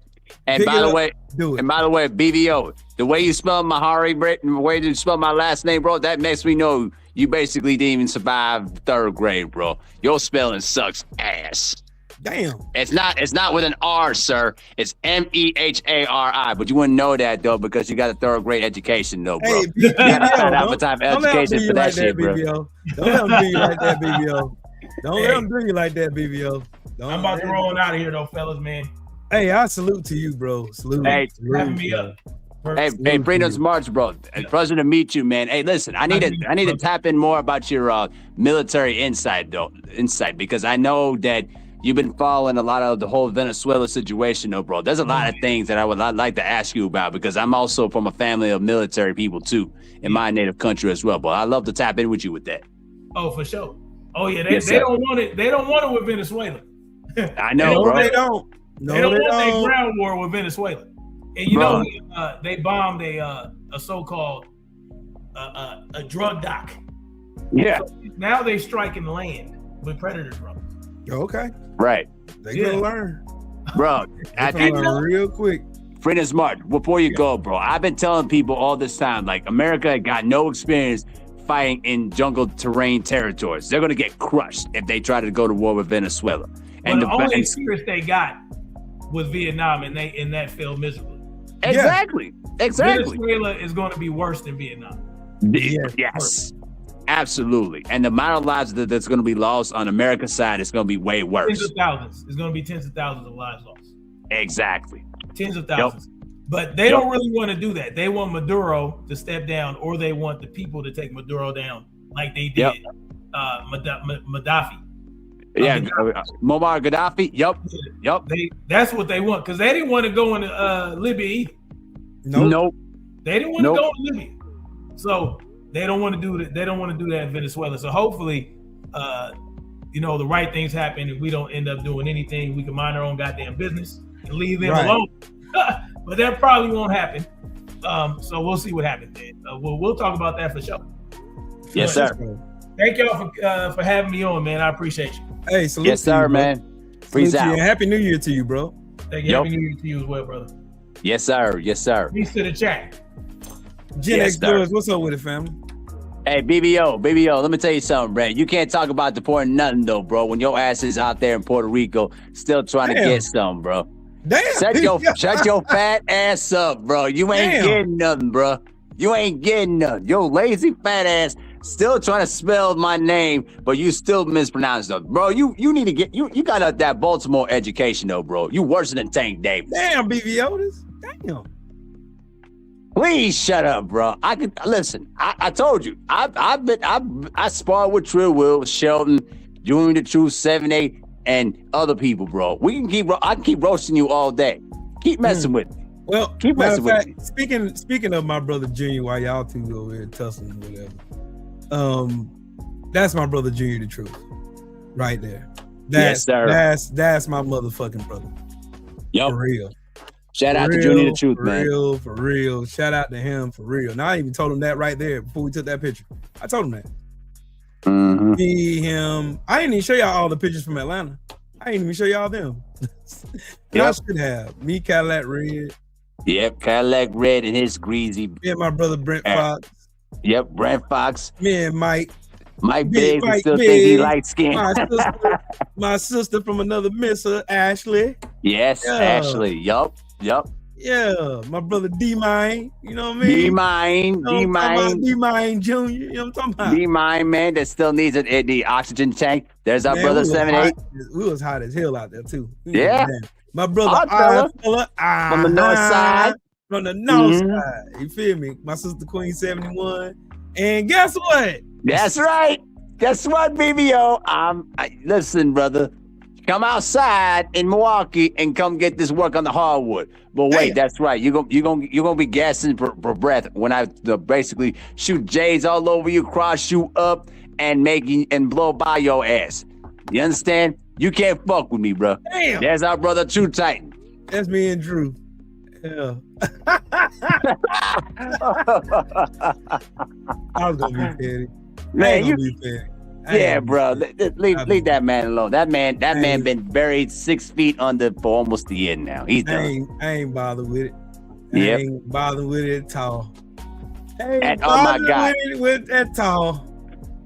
And Pick by it the up. way, Do it. BBO, the way you spell Mahari, and the way you spell my last name, bro, that makes me know you basically didn't even survive third grade, bro. Your spelling sucks ass. Damn. It's not with an R, sir. It's Mehari. But you wouldn't know that though because you got a third grade education, though, bro. Hey, You gotta find out BBO, what type of don't let 'em education do you for that like shit, bro. BBO. Don't let them do you like that, BBO. Don't let them do you like that, BBO. Don't, I'm about to roll out of here, though, fellas, man. Hey, I salute to you, bro. Salute. Hey, salute, having me bro. up. Hey, Freedom's March, bro. Pleasure to meet you, man. Hey, listen, I need to tap in more about your military insight because I know that you've been following a lot of the whole Venezuela situation, though, bro. There's a lot of things that I'd like to ask you about because I'm also from a family of military people too in my native country as well. But I'd love to tap in with you with that. Oh, for sure. Oh yeah, Yes, they sir. don't want it. They don't want it with Venezuela. I know, No, bro. they don't. No, They don't want that don't. ground war with Venezuela. And you Bro. know, they bombed a so-called a drug dock. Yeah, So now they striking land with predator drones. Okay. right, They Yeah. gonna learn. bro. I They think gonna learn real quick. Freedom's March. Before you go, bro, I've been telling people all this time, like America got no experience fighting in jungle terrain territories. They're gonna get crushed if they try to go to war with Venezuela. But And the only and- experience they got was Vietnam, and that failed miserably. exactly. Venezuela is going to be worse than Vietnam. Yes, absolutely. And the amount of lives that's going to be lost on America's side is going to be way Tens worse. of thousands. It's going to be tens of thousands of lives lost. Exactly. Tens of thousands. But they don't really want to do that. They want Maduro to step down, or they want the people to take Maduro down, like they did Gaddafi. Yeah, Muammar Gaddafi. Yep. That's what they want because they didn't want to go into Libya either. Nope. They didn't want to go in Libya, so they don't want to do that. They don't want to do that in Venezuela. So hopefully, the right things happen and we don't end up doing anything. We can mind our own goddamn business and leave them alone. But that probably won't happen. So we'll see what happens. We'll talk about that for sure. Yes, sir. Thank y'all for having me on, man. I appreciate you. Hey, salute Yes, to you, sir, bro. man. Salute Freeze to you, out. and Happy New Year to you, bro. Thank you. Happy New Year to you as well, brother. Yes, sir. Yes, sir. Peace to the chat. Gen Yes, X sir. George, what's up with it, family? Hey, BBO, let me tell you something, Brad. You can't talk about deporting nothing, though, bro, when your ass is out there in Puerto Rico still trying to Damn. get some, bro. Damn. Shut your fat ass up, bro. You ain't Damn. getting nothing, bro. You ain't getting nothing. Your lazy fat ass still trying to spell my name, but you still mispronounce it, bro. You need to get you got that Baltimore education though, bro. You worse than Tank Davis. Damn, BB Otis. Damn. Please shut up, bro. I could listen. I told you. I sparred with Trill Will, Shelton, Junior the Truth, 7-8, and other people, bro. I can keep roasting you all day. Keep messing with me. Well, Keep messing with me. speaking of my brother Junior, while y'all two over here tussling or whatever, that's my brother Junior the Truth, right there. Yes, sir. That's my motherfucking brother. Yup. For real. Shout out to real, Junior the Truth, for man. For real. Shout out to him for real. Now I even told him that right there before we took that picture. I told him that. Mm-hmm. Me, him. I didn't even show y'all all the pictures from Atlanta. I didn't even show y'all them. Yep. I should have. Me, Cadillac Red. Yep, Cadillac Red and his greasy. Me and my brother Brent Fox. Yep, Brent Fox. Me and Mike. Mike Big Biggs Mike still Big. think he light skin. My sister from another misser, Ashley. Yes, Yeah. Ashley. Yup. Yeah, my brother D-Mine. You know what I mean? D-Mine D-Mine Jr. You know what I'm talking about? D-Mine, man, that still needs the oxygen tank. There's our Man, brother we was 7-8. hot- We was hot as hell out there too. Yeah. Man. My brother Hot fella. from From the north side. From the north Mhm. side. You feel me? My sister Queen 71. And guess what? That's right. Guess what, BBO? Listen, brother. Come outside in Milwaukee and come get this work on the hardwood. But wait, Damn. that's right. You're gonna be gassing for breath when I basically shoot J's all over you, cross you up, and blow by your ass. You understand? You can't fuck with me, bro. Damn. There's our brother True Titan. That's me and Drew. Yeah. I was gonna be petty. Man, you be petty. yeah, bro. Leave that man alone. That man been buried 6 feet under for almost a year now. He's done. I ain't bothered with it. Yep. I ain't bothered with it at all. I ain't And, oh my bothered God. with it at all.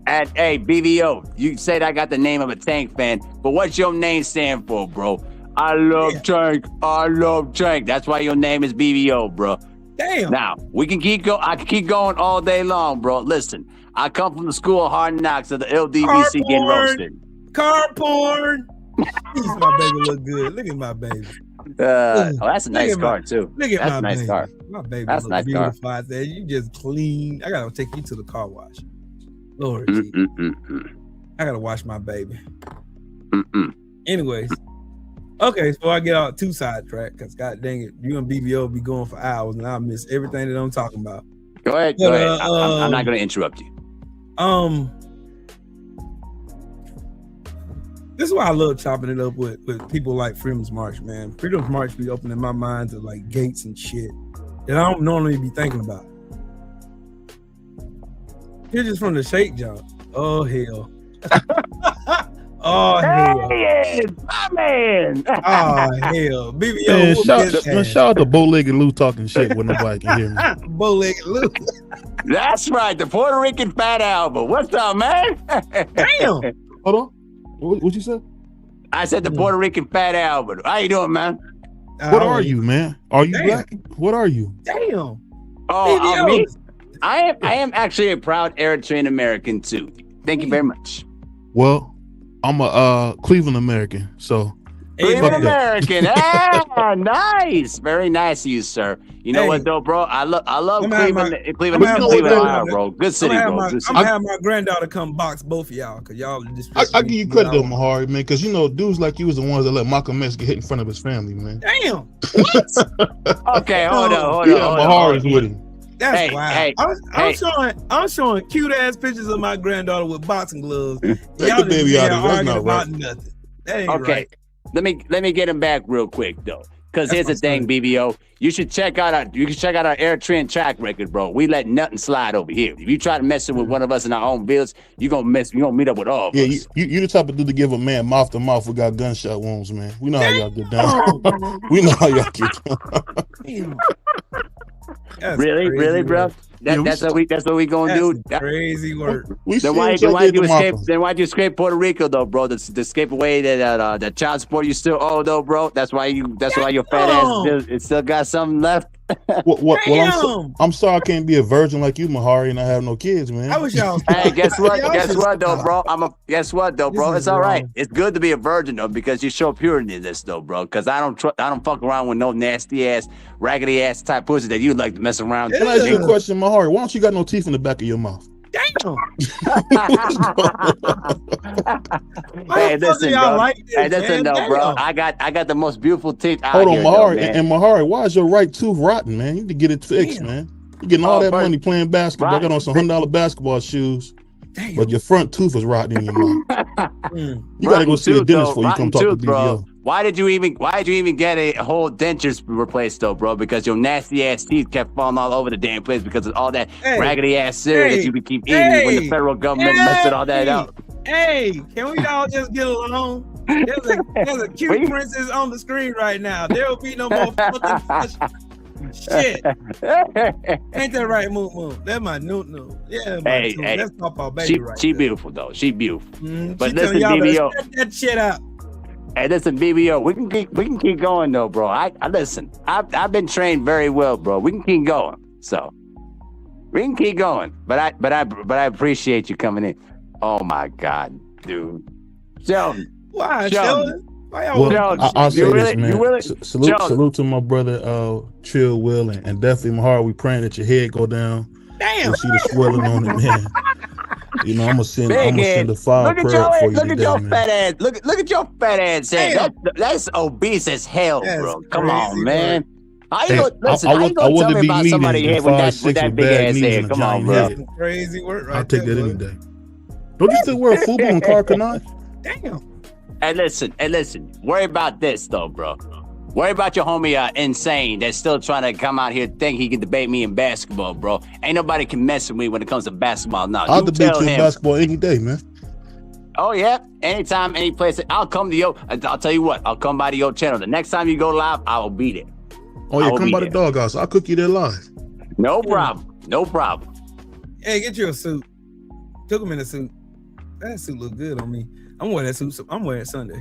And hey, BVO, you said I got the name of a Tank fan, but what's your name stand for, bro? I love Tank. I love Tank. That's why your name is BVO, bro. Damn. Now we can keep go. I can keep going all day long, bro. Listen, I come from the school of hard knocks of the LDBC getting roasted. Car porn. Jeez, my baby look good. Look at my baby. That's a nice at car my- too. Look at That's my a nice baby. car. My baby That's a look nice car. beautiful out there. You just clean. I gotta take you to the car wash. Lord, Mm, gee. Mm-mm-mm. I gotta wash my baby. Mm-mm. Anyways, okay, so I get out 2 sidetracked because god dang it, you and BBO be going for hours and I miss everything that I'm talking about. Go ahead. But, Go ahead. I'm not going to interrupt you. This is why I love chopping it up with people like Freedom's March, man. Freedom's March be opening my mind to like gates and shit that I don't normally be thinking about. Here's just from the Shake jump. Oh hell. Oh hell. My man. Oh hell. BBO. Man, whoop shout, his man, ass. shout out to Bow-Legged Lou talking shit when nobody can hear me. Bow-legged Lou. That's right. The Puerto Rican Fat Albert. What's up, man? Damn. Hold on. What you said? I said the Puerto Rican Fat Albert. How you doing, man? What are you, man? Are you Damn. black? What are you? Damn. Oh, me? I am actually a proud Eritrean American too. Thank you very much. Well, I'm a Cleveland American, so Cleveland fuck that. American. Ah, nice. Very nice of you, sir. You know Hey. what though, bro? I love I'm gonna have Cleveland, I'm gonna have Cleveland, my- Ohio, bro. Good city, I'm bro. Good city. gonna have my granddaughter come box both of y'all because y'all just. I give you credit though, Mahari, man, because you know dudes like you was the ones that let Malcolm X get hit in front of his family, man. Damn. Okay, hold on. Yeah, Mahari's with him. That's Hey, wild. hey, I'm showing cute ass pictures of my granddaughter with boxing gloves. Take Y'all the baby just out of it. That's arguing not about right. nothing. That ain't Okay, right. let me get him back real quick though, because That's here's the my thing, son. BBO. You should check out our Eritrean track record, bro. We let nothing slide over here. If you try to mess with one of us in our own village, you gonna meet up with all of Yeah, us. you the type of dude to give a man mouth to mouth who got gunshot wounds, man. We know how y'all get down. We know how y'all get down. Damn. That's Really, crazy really, bro? work. Yeah, That's what we gonna do. That's crazy work. We Then see why what y'all you did to escape? Malcolm. Then why'd you escape Puerto Rico though, bro? To escape away that child support you still owe though, bro. That's why your fat ass still got something left. Well, I'm sorry I can't be a virgin like you, Mahari, and I have no kids, man. I wish y'all. Hey, guess what? Y'all Guess should what, though, stop. bro? Guess what, though, bro? This It's is all right. wrong. It's good to be a virgin, though, because you show purity in this, though, bro. Because I don't fuck around with no nasty ass, raggedy ass type pussy that you like to mess around. Can I ask you a question, Mahari? Why don't you got no teeth in the back of your mouth? Damn. Hey, listen, y'all bro. like this, Hey, listen, man? though, bro. Damn. I got the most beautiful teeth out Hold on, here, though, Mahari. man. And Mahari, why is your right tooth rotten, man? You need to get it fixed, Damn. man. You're getting all that bro. money playing basketball. I got on some $100 basketball shoes, Damn. but your front tooth is rotten in your mouth. Mm. You gotta go see a Rotten dentist tooth, before you come talk rotten to tooth, bro. BBO. Why did you even get a whole dentures replaced, though, bro? Because your nasty ass teeth kept falling all over the damn place because of all that Hey. raggedy ass cereal that Hey. you could keep eating when the Hey. federal government messed all that up. Hey, can we all just get along? There's a cute We- princess on the screen right now. There will be no more fucking shit. Ain't that right, Moo? That's my new. Yeah, my Hey, too. hey. That's Papa Baby she right she there. beautiful though. She beautiful. But She listen, telling y'all BBO. to shut that shit up. Hey, listen, BBO. We can keep going though, bro. I listen. I've been trained very well, bro. We can keep going. So we can keep going. But I appreciate you coming in. Oh my God, dude. Sheldon. Why, Sheldon. Sheldon? Why y'all Well, Sheldon, I'll say you this, really- man. you really- Salute Sheldon. to my brother, Chill Will, and definitely Mahari. We praying that your head go down. Damn. You see the swelling on it, man. You know, I'm gonna send a fire Look at prayer for you look at today, your man. fat ass. Look at your fat ass head. Damn. That's obese as hell, That's bro. Come crazy, on, man. How you Hey, gonna listen? I How you want gonna tell to me be about me somebody's than head with 5'6" that with big bad ass knees head? and a Come on, giant bro. head. That's some crazy work right I'll take there, that any boy. day. Don't you still wear FUBU and Karkanai? Damn. Hey, listen. Worry about this though, bro. Worry about your homie Insane that's still trying to come out here think he can debate me in basketball, bro. Ain't nobody can mess with me when it comes to basketball now. I'll You debate tell you in him. basketball any day, man. Oh yeah, anytime, any place. I'll come to your. I'll tell you what. I'll come by to your channel. The next time you go live, I will be there. Oh I yeah, will come be by the there. doghouse. I'll cook you there live. No problem. No problem. Hey, get you a suit. Took him in a suit. That suit look good on me. I'm wearing that suit. I'm wearing it Sunday.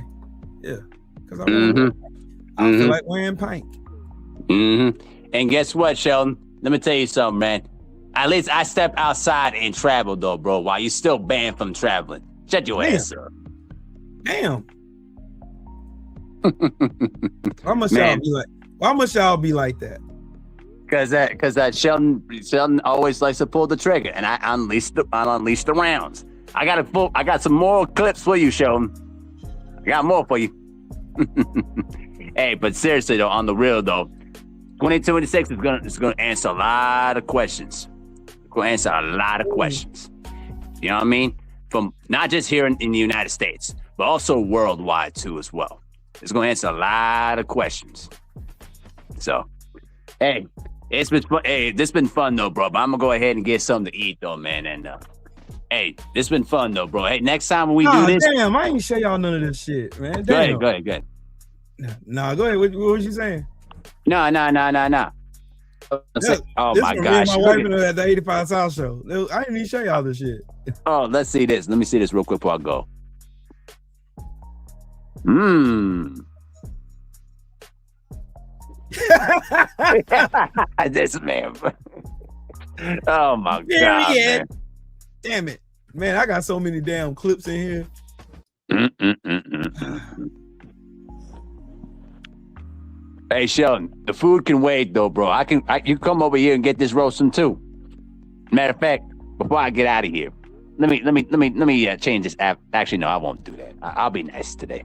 Yeah, because I feel like wearing pink. And guess what, Sheldon? Let me tell you something, man. At least I stepped outside and traveled, though, bro. While you still banned from traveling. Shut your ass up. Damn. Why must Man. y'all be like? Why must y'all be like that? Cause that Sheldon always likes to pull the trigger, and I unleashed the rounds. I got some more clips for you, Sheldon. I got more for you. Hey, but seriously though, on the real though, 2026 is gonna answer a lot of questions. It's gonna answer a lot of questions. You know what I mean? From not just here in the United States, but also worldwide too as well. It's gonna answer a lot of questions. So, hey, it's been fun. Hey, this been fun though, bro. But I'm gonna go ahead and get something to eat though, man. And hey, this been fun though, bro. Hey, next time when we do this, Damn, I ain't show y'all none of this shit, man. go Damn. ahead. Nah, go ahead. What was you saying? No. Oh This my from me and gosh. my Look wife at- and at the 85 South show. I didn't even show y'all this shit. Oh, let's see this. Let me see this real quick before I go. This man. Oh my God. Period. Man. Damn it. Man, I got so many damn clips in here. Hey Sheldon, the food can wait though, bro. You come over here and get this roasting too. Matter of fact, before I get out of here, let me change this app. Actually, no, I won't do that. I'll be nice today.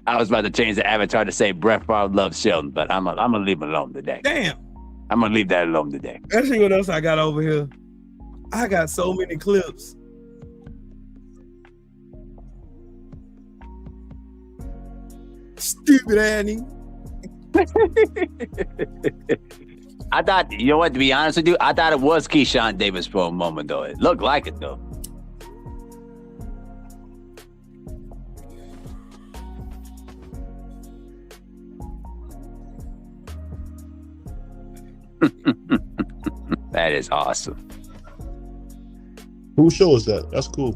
I was about to change the avatar to say Brett Favre loves Sheldon, but I'm gonna leave him alone today. Damn. I'm gonna leave that alone today. Let's see what else I got over here. I got so many clips. Stupid Annie. I thought, you know what, to be honest with you, I thought it was Keyshawn Davis for a moment, though. It looked like it, though. That is awesome. Whose show is that? That's cool.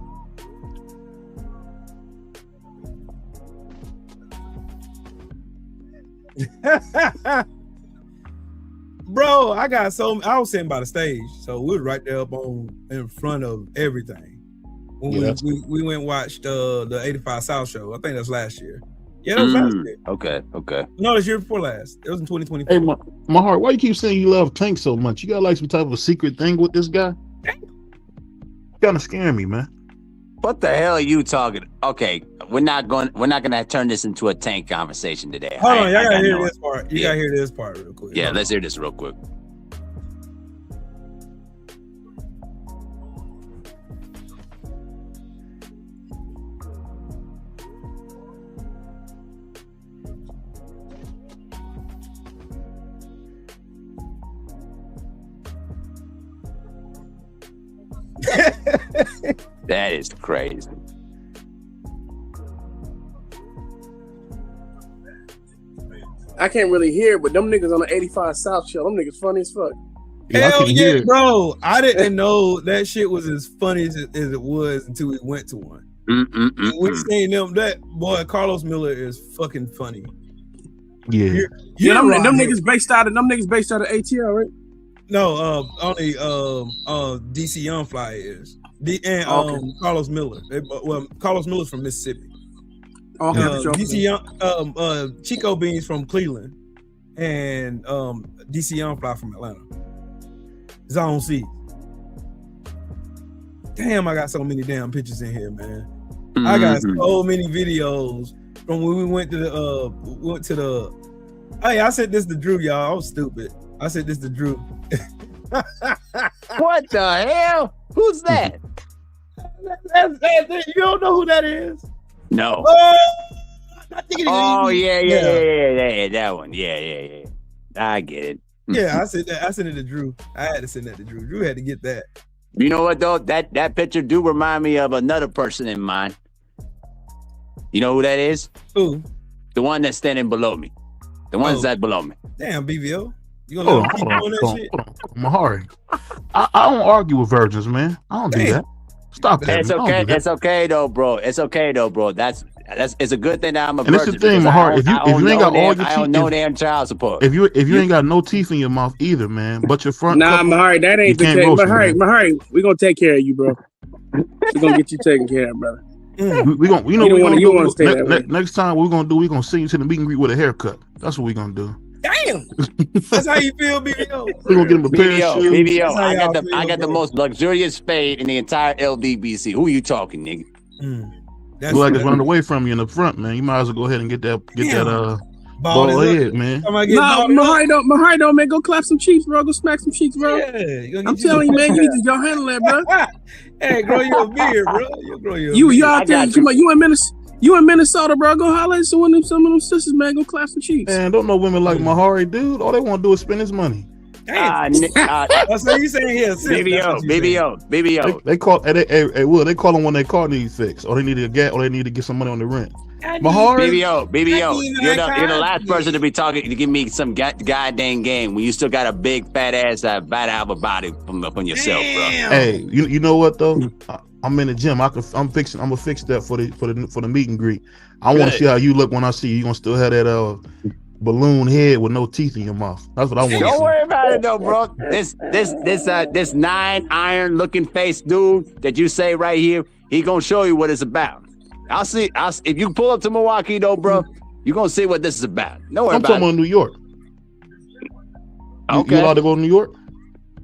Bro, I was sitting by the stage, so we were right there up in front of everything. When we went and watched the 85 South show. I think that's last year. Yeah, that was last year. Okay. No, it was year before last. It was in 2024. Hey, my heart, why you keep saying you love Tank so much? You got like some type of a secret thing with this guy? Kind of scaring me, man. What the hell are you talking? Okay, we're not gonna turn this into a Tank conversation today. Hold on, y'all gotta hear this part. You gotta hear this part real quick. Yeah, let's hear this real quick. That is crazy. I can't really hear, but them niggas on the 85 South show, them niggas funny as fuck. Hell yeah, bro. I didn't know that shit was as funny as it was until we went to one. We seen them. That boy, Carlos Miller is fucking funny. Yeah. Them niggas based out of ATL, right? No, only DC Young Fly is. Carlos Miller. Well, Carlos Miller's from Mississippi. DC Young, Chico Beans from Cleveland, and DC Young Fly from Atlanta. Zone C. Damn, I got so many damn pictures in here, man. I got so many videos from when we went to the. Hey, I said this to Drew, y'all. I was stupid. I said this to Drew. What the hell? Who's that? You don't know who that is? No. Oh, yeah, that one. Yeah. I get it. Yeah, I said that. I sent it to Drew. I had to send that to Drew. Drew had to get that. You know what though? That picture do remind me of another person in mine. You know who that is? Who? The one that's standing below me. The one that's below me. Damn, BVO. You gonna let him keep doing that shit? Mahari. I don't argue with virgins, man. I don't do that. Stop that. It's okay. It's okay though, bro. It's okay though, bro. That's it's a good thing that I'm a virgin. And it's the thing, Mahari. If you ain't got all your teeth, I don't know damn child support. If you ain't got no teeth in your mouth either, man, but your front. Nah, Mahari, that ain't the case. Mahari, we gonna take care of you, bro. We gonna get you taken care of, brother. We gonna, you want to stay that way. Next time we're gonna send you to the meet and greet with a haircut. That's what we're gonna do. Damn, that's how you feel, BBO. We're gonna get him a pair of shoes. BBO, I got the most luxurious fade in the entire LDBC. Who you talking, nigga? Look like it's running away from you in the front, man. You might as well go ahead and get that bald head, man. Mahari don't, man. Go clap some cheeks, bro. Go smack some cheeks, bro. Yeah, I'm telling you, man. You need to go handle that, bro. Hey, grow your beard, bro. You out there? You in Minnesota, bro? Go holler at some of them sisters, man. Go clap some cheeks. Man, don't know women like Mahari, dude. All they want to do is spend his money. That's what you saying here. BBO. They call they call them when their car needs fixed, or they need to get some money on the rent. Mahari, BBO, you're the last person to be talking to give me some goddamn game when you still got a big fat ass bad out of body from yourself, bro. Hey, you know what though? I'm in the gym. I'm gonna fix that for the meet and greet. I want to see how you look when I see you. You gonna still have that balloon head with no teeth in your mouth. That's what I want. Don't worry about it though, bro. This 9 iron looking face dude that you say right here, he gonna show you what it's about. I'll see. If you pull up to Milwaukee though, bro, you gonna see what this is about. Don't worry I'm talking about New York. Okay. You allowed to go to New York?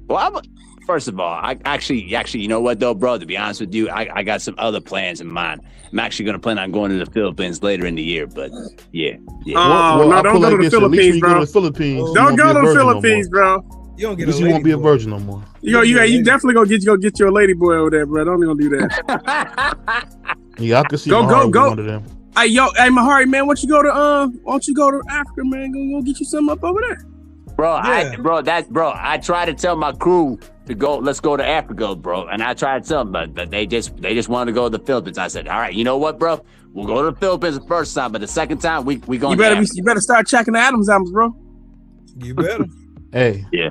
Well, first of all, I actually, you know what though, bro? To be honest with you, I got some other plans in mind. I'm actually gonna plan on going to the Philippines later in the year, but yeah. Oh, no, don't go to the Philippines, bro. Don't go to the Philippines, bro. You don't get you won't be a virgin no more. You definitely gonna get your lady boy over there, bro. Don't even do that. Yeah, I can see. Go. One of them. Hey, Mahari, man, why don't you go to Africa, man? Go get you something up over there. Bro, yeah. I try to tell my crew to go. Let's go to Africa, bro. And I tried to tell them, but they just wanted to go to the Philippines. I said, all right, you know what, bro? We'll go to the Philippines the first time, but the second time we going. You better start checking the Adams albums, bro. You better. Hey, yeah.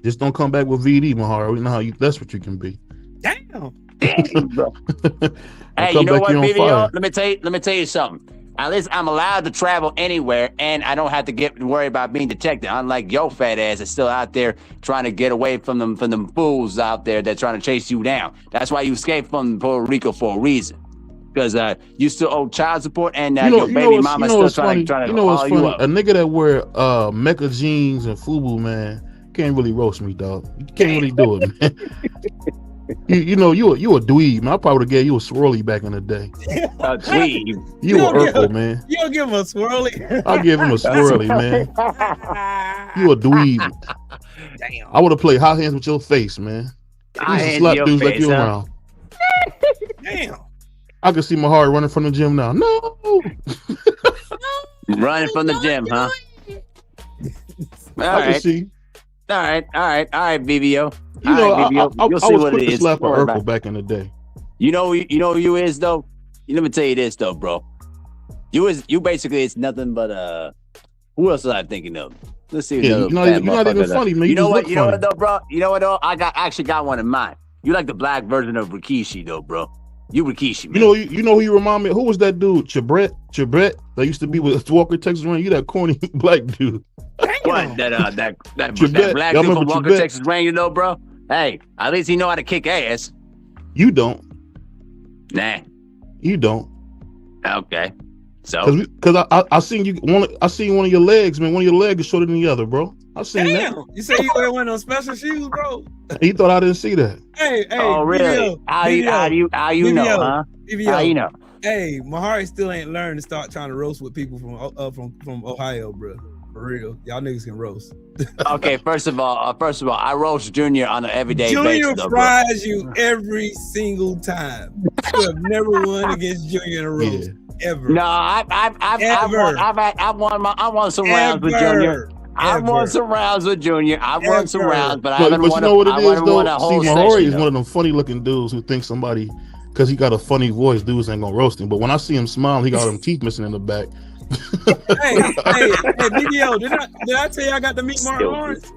Just don't come back with VD, Mahara. We know how that's what you can be. Damn. Hey, you know what, BBO? Let me tell you something. I'm allowed to travel anywhere, and I don't have to worry about being detected. Unlike your fat ass is still out there trying to get away from them fools out there that trying to chase you down. That's why you escaped from Puerto Rico for a reason. Because you still owe child support, and your baby mama still trying to haul you up. A nigga that wear Mecca jeans and FUBU, man, can't really roast me, dog. You can't really do it, man. you a dweeb, man. I probably would have gave you a swirly back in the day. A dweeb? You a Urkel, man. You don't give him a swirly? I'll give him a swirly, man. You a dweeb. Damn. I would have played hot hands with your face, man. You used to slap dudes like you around. Damn. I can see my heart running from the gym now. No. Running from the gym, huh? I can see. All right, BBO. You know, right, I you'll was see what quick it to is. slap a Urkel back in the day. You know who you is though. Let me tell you this though, bro. You basically it's nothing but who else was I thinking of? Let's see. Yeah, you're not even funny, man. You know what? You know what though, bro? You know what though? I actually got one in mind. You like the black version of Rikishi though, bro. You Rikishi, man. You know who you remind me of? Who was that dude? Chabret that used to be with Walker, Texas Ranger. You that corny black dude. What? That black dude from Walker, Texas Ranger though, bro? Hey, at least he know how to kick ass. You don't. Nah. You don't. Okay. So because I seen you I seen one of your legs, man. One of your legs is shorter than the other, bro. I seen that. You say you wear one of those special shoes, bro? He thought I didn't see that. Hey. Oh, really? How you know, huh? How you know? Hey, Mahari still ain't learned to start trying to roast with people from Ohio, bro. For real, y'all niggas can roast. Okay, first of all, I roast Junior on an everyday basis. Junior fries you every single time. You have never won against Junior in a roast. Yeah. Ever. No, I've won some rounds with Junior. I've won some rounds with Junior. I've won some rounds, but I haven't won a whole session. Mahari is one of them funny looking dudes who think somebody, because he got a funny voice, dudes ain't gonna roast him. But when I see him smile, he got them teeth missing in the back. hey, BBO, did I tell you I got to meet Martin Lawrence?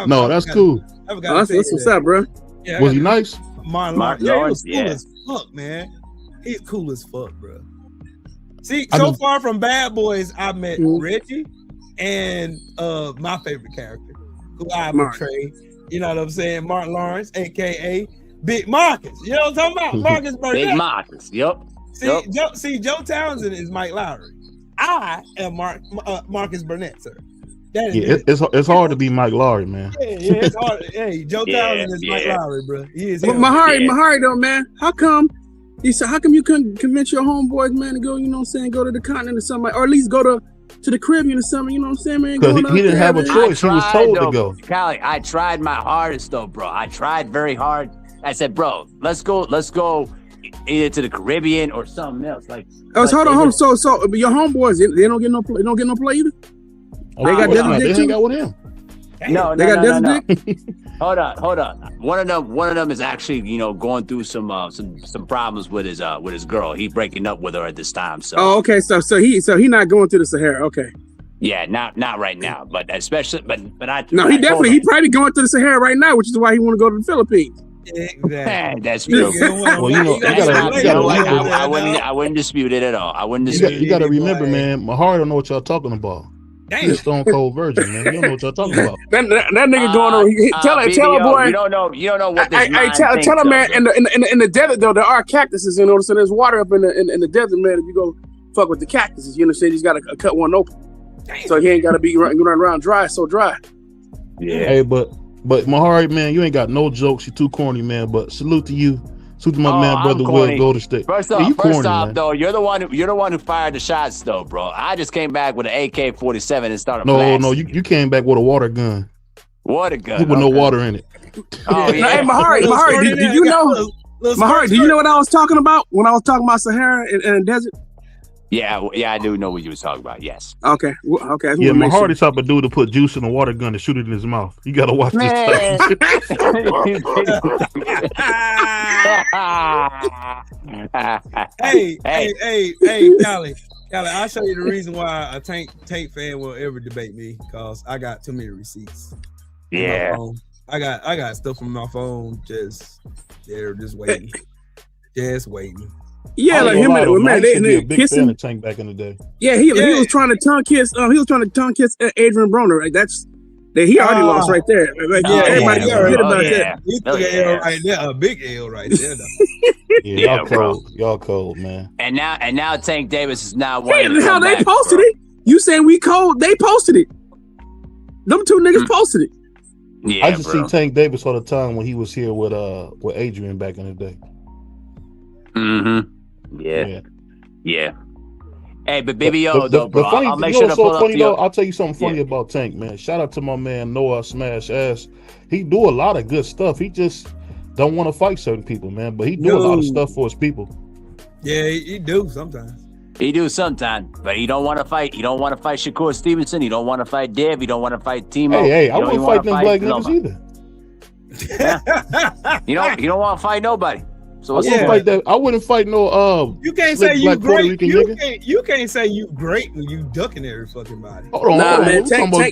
No, that's cool. That's what's up, bro. Yeah, was he nice? Martin Lawrence, he was cool as fuck, man. He's cool as fuck, bro. See, far from Bad Boys, I met Reggie and my favorite character, who I portray. You know what I'm saying? Martin Lawrence, aka Big Marcus. You know what I'm talking about? Marcus Burnett. Big Marcus. Yep. See, Joe Townsend is Mike Lowry. I am Marcus Burnett, sir. It's hard to be Mike Lowry, man. Yeah, it's hard. Hey, Joe Townsend is Mike Lowry, bro. He is. Mahari though, man. How come you couldn't convince your homeboys, man, to go? You know what I'm saying? Go to the continent or something, or at least go to the Caribbean or something. You know what I'm saying, man? Because he didn't have a choice. He was told to go. Callie, I tried my hardest though, bro. I tried very hard. I said, bro, let's go either to the Caribbean or something else. Like, hold on. So your homeboys, they don't get no play either. They got Desert Dick too. They got with him. No. Desert Dick. Hold on. One of them is actually, going through some problems with his girl. He's breaking up with her at this time. So. Oh, okay. So he not going to the Sahara. Okay. Yeah, not right now, but especially, but I. No, he probably going to the Sahara right now, which is why he want to go to the Philippines. Exactly. That's true. Well, I wouldn't dispute it at all. I wouldn't dispute it. You got to remember, man, Mahari don't know what y'all talking about. He's a stone cold virgin, man. You don't know what y'all talking about. That nigga going on. Tell a boy. You don't know what this tell him, man. In the desert though, there are cactuses. You know, so there's water up in the desert, man. If you go fuck with the cactuses, you understand? He's got to cut one open, so he ain't got to be running around dry. Yeah. Hey, but Mahari, man, you ain't got no jokes. You too corny, man. But salute to you. Salute to my man, brother Will Golden State. First off, though, you're the one who fired the shots, though, bro. I just came back with an AK-47 and started. No, you came back with a water gun. Water gun with no water in it. Oh yeah. Hey, Mahari, did you know? Mahari, do you know what I was talking about when I was talking about Sahara and desert? Yeah, I do know what you was talking about. Yes. Okay. Yeah, Mahari type of dude to put juice in a water gun and shoot it in his mouth. You gotta watch this type. Hey, Callie, I'll show you the reason why a Tank fan will ever debate me, because I got too many receipts. Yeah. I got stuff from my phone just waiting. Just waiting. Yeah, like him and man, I used to be a big fan kissing. of Tank back in the day. Yeah, he was trying to tongue kiss. He was trying to tongue kiss Adrian Broner. Right, he already lost right there. Like, everybody forget about that. He took an L right there, a big L right there. Y'all cold. Y'all cold, man. And now Tank Davis is now one. Hey, how they posted it? You saying we cold? They posted it. Them two niggas posted it. Yeah, I used to see Tank Davis all the time when he was here with Adrian back in the day. Mm-hmm. Yeah. Hey, but Baby Yo, the bro, funny, I'll make you sure know, to so pull up funny your... though. I'll tell you something funny about Tank, man. Shout out to my man Noah Smash Ass. He do a lot of good stuff. He just don't want to fight certain people, man. But he do a lot of stuff for his people. Yeah, he do sometimes. He do sometimes, but he don't want to fight. He don't want to fight Shakur Stevenson. He don't want to fight Dev. He don't want to fight Timo. Hey, I wouldn't fight them black niggas either. You don't want to fight nobody. So I wouldn't fight that. I wouldn't fight no. You can't say you great. You can't say you great when you ducking every fucking body. Hold on, man.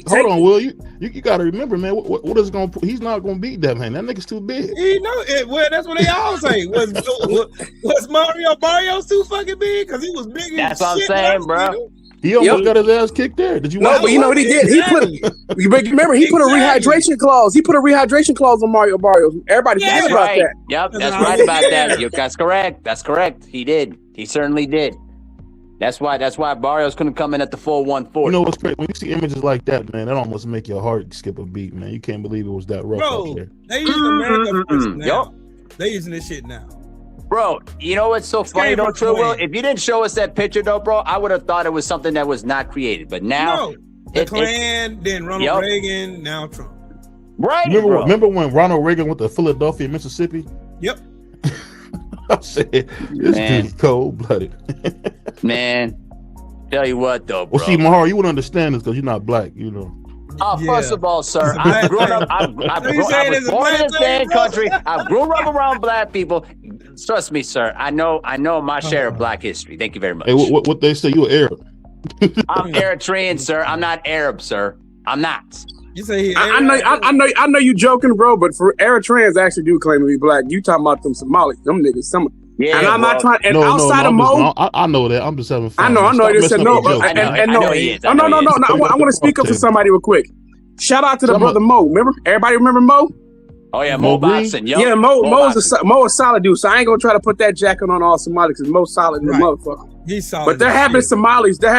Hold on, Will. You got to remember, man. What is going? He's not going to beat that man. That nigga's too big. He know it. Well, that's what they all say. Was Mario Barrios too fucking big? Because he was big. That's what I'm saying, bro. He almost got his ass kicked there. Did you? No, but you know what he did? He put. Remember, he put a rehydration clause. He put a rehydration clause on Mario Barrios. Everybody forget about that. Yep, that's right about that. That's correct. That's correct. He did. He certainly did. That's why Barrios couldn't come in at the full 140. You know what's crazy? When you see images like that, man, that almost make your heart skip a beat, man. You can't believe it was that rough out there. They using America first now. They using this shit now. Bro, you know what's so funny though, True Will? If you didn't show us that picture though, bro, I would have thought it was something that was not created. But now, the Klan, then Ronald Reagan, now Trump. Right. Remember when Ronald Reagan went to Philadelphia, Mississippi? Yep. I said, this dude's cold blooded. Man, tell you what though, bro. Well, see, Mahar, you wouldn't understand this because you're not black, you know. First of all, sir, I was born in the same country. I've grown up around black people. Trust me, sir. I know my share of black history. Thank you very much. Hey, what they say? You Arab? I'm Eritrean, sir. I'm not Arab, sir. I'm not. You say I know you joking, bro. But for Eritreans, actually do claim to be black. You talking about them Somalis? Them niggas, Yeah, and I'm not trying. And no, outside of Mo, I know that. I'm just having fun. I know. They said no. No. I want to speak up for somebody real quick. Shout out to the brother Mo. Remember? Everybody remember Mo? Oh yeah, Mo Boxing. Yeah, Mo is a solid dude. So I ain't gonna try to put that jacket on all Somalis because Mo's solid in the motherfucker. He's solid. But there have been Somalis that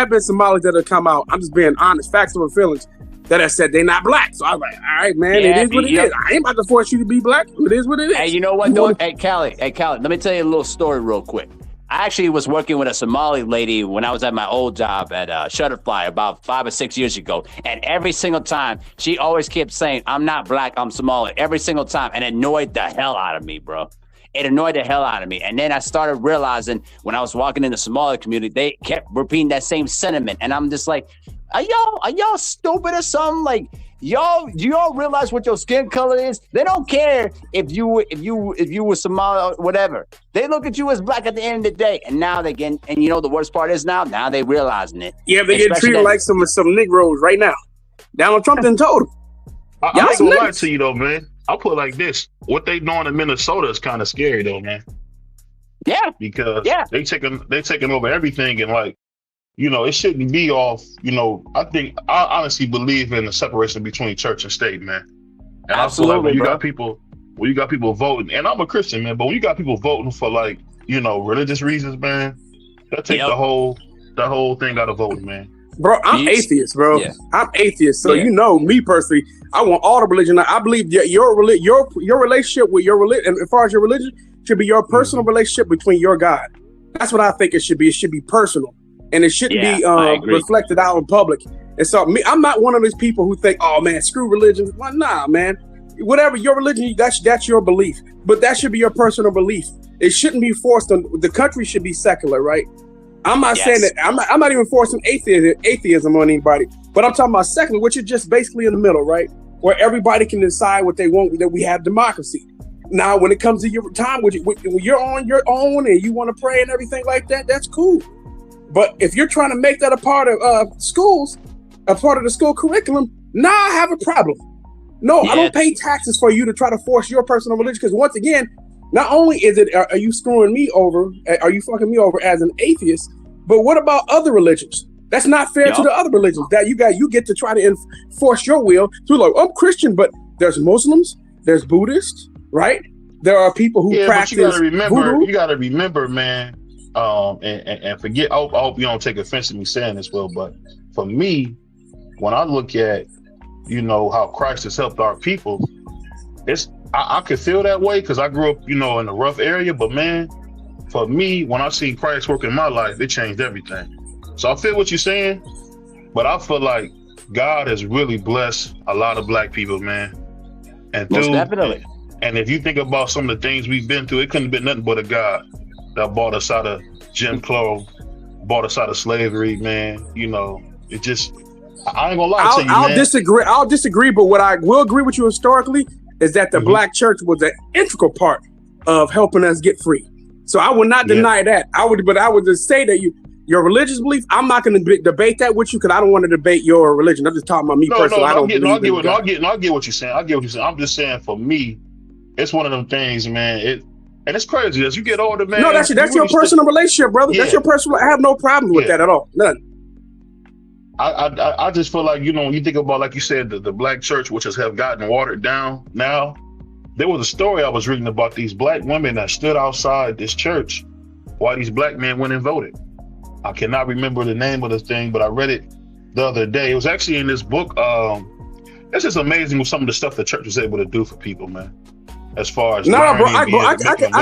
have come out. I'm just being honest, facts over feelings. That have said they're not black. So I was like, all right, man, it is what it is. I ain't about to force you to be black. It is what it is. Hey, you know what though? Hey, Callie, let me tell you a little story real quick. I actually was working with a Somali lady when I was at my old job at Shutterfly about 5 or 6 years ago. And every single time, she always kept saying, I'm not black, I'm Somali. Every single time. And it annoyed the hell out of me, bro. It annoyed the hell out of me. And then I started realizing when I was walking in the Somali community, they kept repeating that same sentiment. And I'm just like, are y'all stupid or something? Like, do y'all realize what your skin color is? They don't care if you were Somali or whatever. They look at you as black at the end of the day. And now they get, and you know the worst part is now they realizing it. Yeah, they get treated like some Negroes right now. Donald Trump done told them. I ain't gonna lie to you though, man. I'll put it like this: what they doing in Minnesota is kind of scary though, man. Yeah, because they taking over everything, and like, you know, it shouldn't be off. You know, I honestly believe in the separation between church and state, man. And absolutely, I feel like when you got people voting, and I'm a Christian, man, but when you got people voting for like, you know, religious reasons, man, that takes the whole thing out of voting, man. Bro, I'm atheist, bro. Yeah. I'm atheist, so you know me personally. I want all the religion. I believe your relationship with your religion, and as far as your religion, should be your personal relationship between your God. That's what I think it should be. It should be personal, and it shouldn't be reflected out in public. And so, I'm not one of those people who think, "Oh man, screw religion." Well, nah, man. Whatever your religion, that's your belief. But that should be your personal belief. It shouldn't be forced on. The country should be secular, right? I'm not saying that. I'm not even forcing atheism on anybody. But I'm talking about secular, which is just basically in the middle, right? Where everybody can decide what they want. That we have democracy. Now, when it comes to your time, when you're on your own and you want to pray and everything like that, that's cool. But if you're trying to make that a part of schools, a part of the school curriculum, now I have a problem. No, I don't pay taxes for you to try to force your personal religion. Because once again, not only is it, are you screwing me over? Are you fucking me over as an atheist? But what about other religions? That's not fair to the other religions. That you get to try to enforce your will through, like, I'm Christian, but there's Muslims, there's Buddhists, right? There are people who practice. But voodoo. you gotta remember, man, and forget. I hope you don't take offense to me saying this, Will, but for me, when I look at, you know, how Christ has helped our people, I could feel that way because I grew up, you know, in a rough area. But man, for me, when I seen Christ work in my life, it changed everything. So I feel what you're saying, but I feel like God has really blessed a lot of Black people, man. And Most definitely. And if you think about some of the things we've been through, it couldn't have been nothing but a God that brought us out of Jim Crow, brought us out of slavery, man. You know, it just, I ain't gonna lie to you, man. I'll disagree, but what I will agree with you historically is that the Black church was an integral part of helping us get free. So I would not deny that. I would just say that your religious belief, I'm not going to debate that with you because I don't want to debate your religion. I'm just talking about me personally. I get what you're saying. I get what you're saying. I'm just saying, for me, it's one of them things, man. And it's crazy as you get older, man. No, that's your personal relationship, brother. Yeah. That's your personal. I have no problem with that at all. None. I just feel like, you know, when you think about, like you said, the Black church, which have gotten watered down now. There was a story I was reading about these Black women that stood outside this church while these Black men went and voted. I cannot remember the name of the thing, but I read it the other day. It was actually in this book. It's just amazing with some of the stuff the church was able to do for people, man. As far as I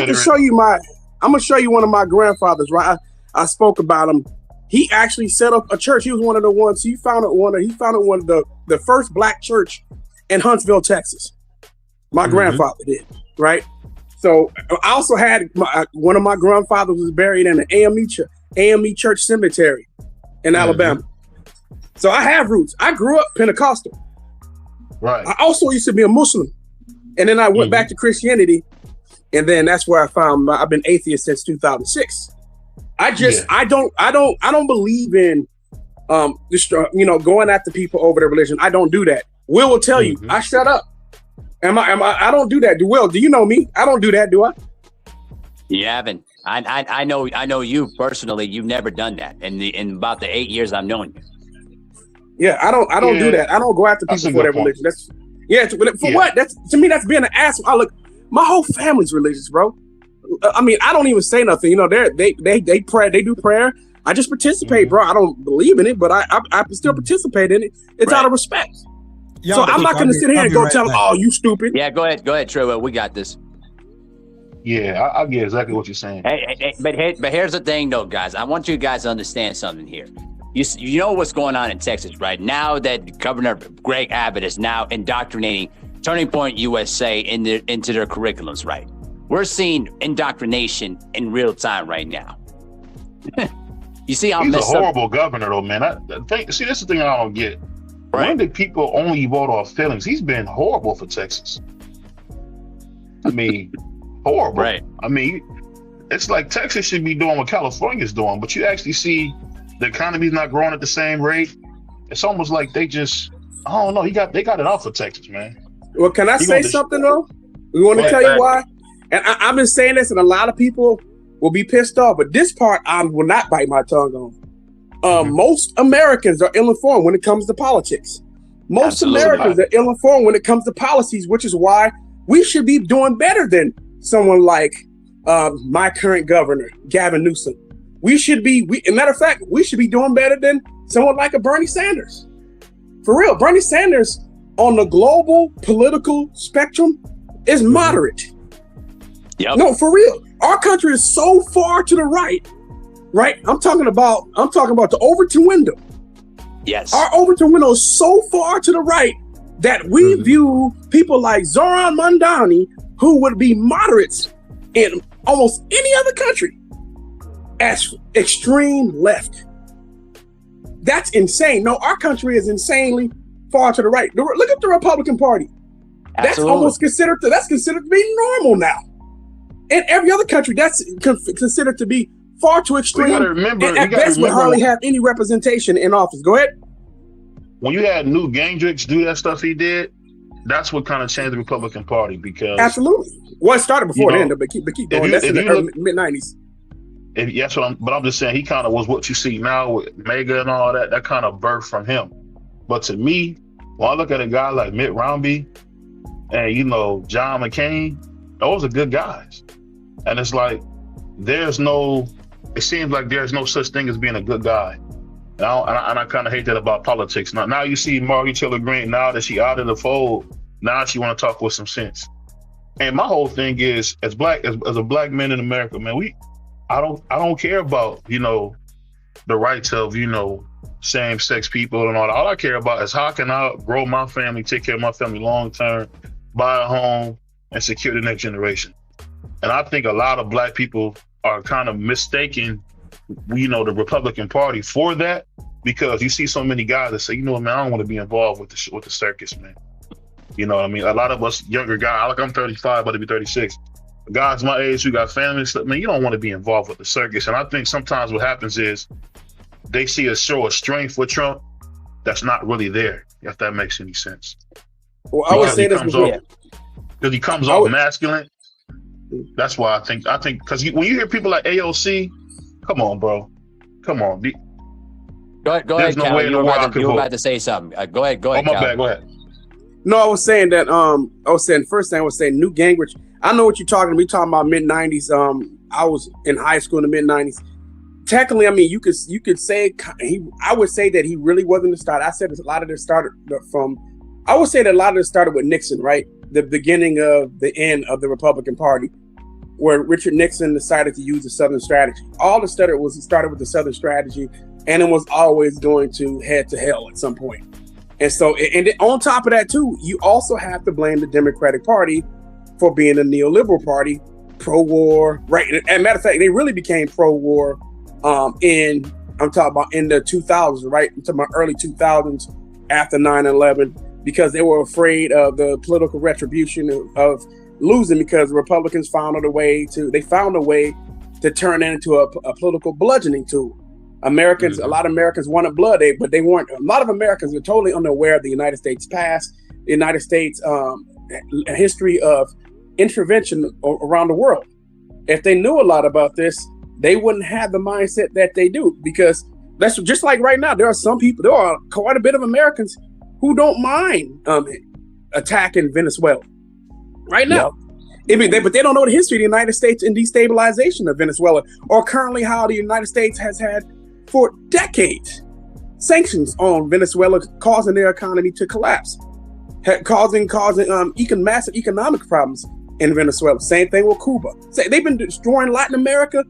can show you I'm gonna show you one of my grandfathers, right? I spoke about him. He actually set up a church. He was one of the ones. He founded one of the first Black church in Huntsville, Texas. My grandfather did, right? So I also had one of my grandfathers was buried in an AME Church Cemetery in Alabama. So I have roots. I grew up Pentecostal. Right. I also used to be a Muslim. And then I went back to Christianity. And then that's where I found I've been atheist since 2006. I don't believe in going after people over their religion. I don't do that. Will tell you, I shut up. I don't do that. Do you know me? I don't do that, do I? You haven't. I know you personally. You've never done that in about the 8 years I've known you. Yeah, I don't do that. I don't go after people for their religion. What? That's, to me, that's being an asshole. Look, my whole family's religious, bro. I mean, I don't even say nothing. You know, they pray, they do prayer. I just participate, bro. I don't believe in it, but I still participate in it. It's out of respect. So I'm not going to sit here and go tell them, "Oh, you stupid." Yeah, go ahead, Trevor. We got this. Yeah, I get exactly what you're saying. But here's the thing, though, guys. I want you guys to understand something here. You know what's going on in Texas right now that Governor Greg Abbott is now indoctrinating Turning Point USA into their curriculums, right? We're seeing indoctrination in real time right now. You see how he's a horrible governor, though, man. See, this is the thing I don't get. Right. When did people only vote off feelings? He's been horrible for Texas. I mean, horrible. Right. I mean, it's like Texas should be doing what California's doing, but you actually see the economy's not growing at the same rate. It's almost like they just, I don't know. They got it out for Texas, man. Well, can I say something though? We want to tell you why. And I've been saying this, and a lot of people will be pissed off, but this part I will not bite my tongue on. Most Americans are ill-informed when it comes to politics. Most Americans are ill-informed when it comes to policies, which is why we should be doing better than someone like my current governor, Gavin Newsom. We should be, matter of fact, we should be doing better than someone like a Bernie Sanders. For real, Bernie Sanders on the global political spectrum is moderate. Yep. No, for real. Our country is so far to the right. I'm talking about the Overton window. Yes. Our Overton window is so far to the right that we view people like Zoran Mandani, who would be moderates in almost any other country, as extreme left. That's insane. No, our country is insanely far to the right. Look at the Republican Party. That's almost considered to be normal now. In every other country, that's considered to be far too extreme. And at best, we hardly have any representation in office. Go ahead. When you had Newt Gingrich do that stuff he did, that's what kind of changed the Republican Party because absolutely. Well, it started before you know, then, but keep going. That's in the mid-90s. But I'm just saying he kind of was what you see now with Mega and all that. That kind of birthed from him. But to me, when I look at a guy like Mitt Romney and John McCain, those are good guys. And it's like it seems like there's no such thing as being a good guy. And I kind of hate that about politics. Now you see Marjorie Taylor Greene, now that she out of the fold, now she want to talk with some sense. And my whole thing is, as a black man in America, man, I don't care about, the rights of, same-sex people and all that. All I care about is how can I grow my family, take care of my family long-term, buy a home, and secure the next generation. And I think a lot of black people are kind of mistaking, the Republican Party for that, because you see so many guys that say, man, I don't want to be involved with the circus, man. You know what I mean? A lot of us younger guys, like I'm 35, about to be 36. Guys my age who got families, man, you don't want to be involved with the circus. And I think sometimes what happens is they see a show of strength with Trump that's not really there, if that makes any sense. Well, I would say this before. Because he comes off masculine. That's why I think because when you hear people like AOC, come on, bro. Come on. Go ahead, Cal. You were about to say something. Go ahead. Oh, my bad. Go ahead. No, I was saying that. First thing I was saying, Newt Gingrich. I know what you're talking about. We talking about mid-90s. I was in high school in the mid-90s. Technically, I mean, you could say I would say that he really wasn't the start. I said a lot of this started from. I would say that a lot of this started with Nixon, right? The beginning of the end of the Republican Party, where Richard Nixon decided to use the Southern strategy. All the started with the Southern strategy, and it was always going to head to hell at some point. And so, and on top of that too, you also have to blame the Democratic Party for being a neoliberal party, pro-war, right? And matter of fact, they really became pro-war I'm talking about in the 2000s, right? I'm talking about early 2000s after 9/11, because they were afraid of the political retribution of losing, because Republicans found a way to turn it into a political bludgeoning tool. Americans, a lot of Americans wanted blood, but they weren't. A lot of Americans were totally unaware of the United States past, the United States history of intervention around the world. If they knew a lot about this, they wouldn't have the mindset that they do, because that's just like right now. There are quite a bit of Americans who don't mind attacking Venezuela right now. Yep. But they don't know the history of the United States in destabilization of Venezuela, or currently how the United States has had for decades sanctions on Venezuela, causing their economy to collapse, causing massive economic problems in Venezuela. Same thing with Cuba. They've been destroying Latin America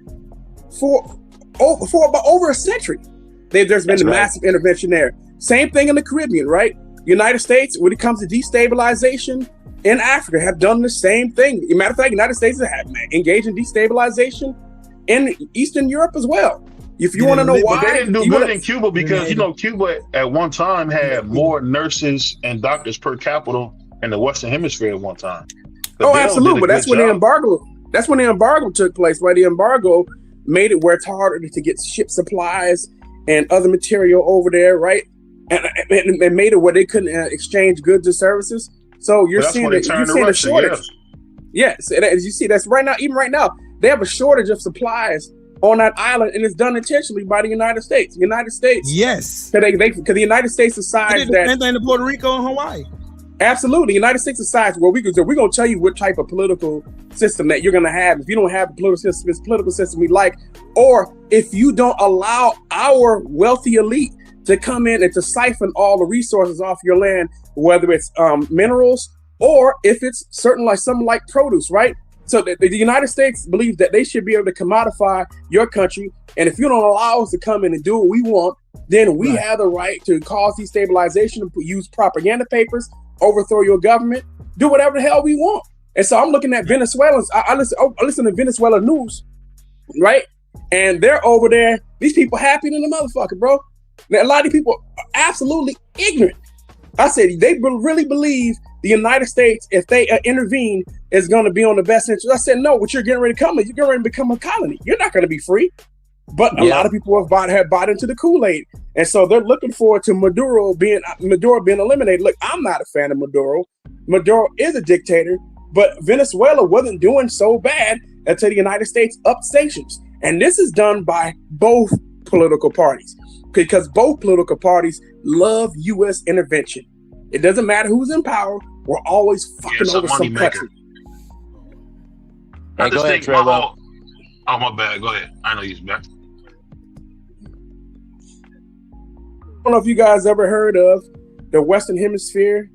for about over a century. There's been a massive intervention there. Same thing in the Caribbean, right? United States, when it comes to destabilization in Africa, have done the same thing. As a matter of fact, United States have engaged in destabilization in Eastern Europe as well. If you want to know why, they didn't do good in Cuba, because Cuba at one time had more nurses and doctors per capita in the Western Hemisphere at one time. Oh, absolutely. But that's when the embargo took place, right? The embargo made it where it's harder to get ship supplies and other material over there, right? And made it where they couldn't exchange goods and services. So you're seeing a shortage. Yes, and as you see, that's right now. Even right now, they have a shortage of supplies on that island, and it's done intentionally by the United States. Yes, because the United States decides that. Same thing to Puerto Rico and Hawaii. Absolutely, the United States decides we're going to tell you what type of political system that you're going to have. If you don't have the political system we like, or if you don't allow our wealthy elite to come in and to siphon all the resources off your land, whether it's minerals or if it's something like produce, right? So the United States believes that they should be able to commodify your country, and if you don't allow us to come in and do what we want, then we have the right to cause destabilization, use propaganda papers, overthrow your government, do whatever the hell we want. And so I'm looking at Venezuelans. I listen to Venezuela news, right? And they're over there. These people happy than a motherfucker, bro. Now, a lot of people are absolutely ignorant. I said they really believe the United States, if they intervene, is going to be on the best interest. I said, no, what you're getting ready to come is you're getting ready to become a colony. You're not going to be free. But a lot of people have bought into the Kool-Aid. And so they're looking forward to Maduro being eliminated. Look, I'm not a fan of Maduro. Maduro is a dictator, but Venezuela wasn't doing so bad until the United States upped sanctions. And this is done by both political parties, because both political parties love U.S. intervention. It doesn't matter who's in power. We're always fucking over some country. I just think oh, my bad. Go ahead. I know he's back. I don't know if you guys ever heard of the Western Hemisphere,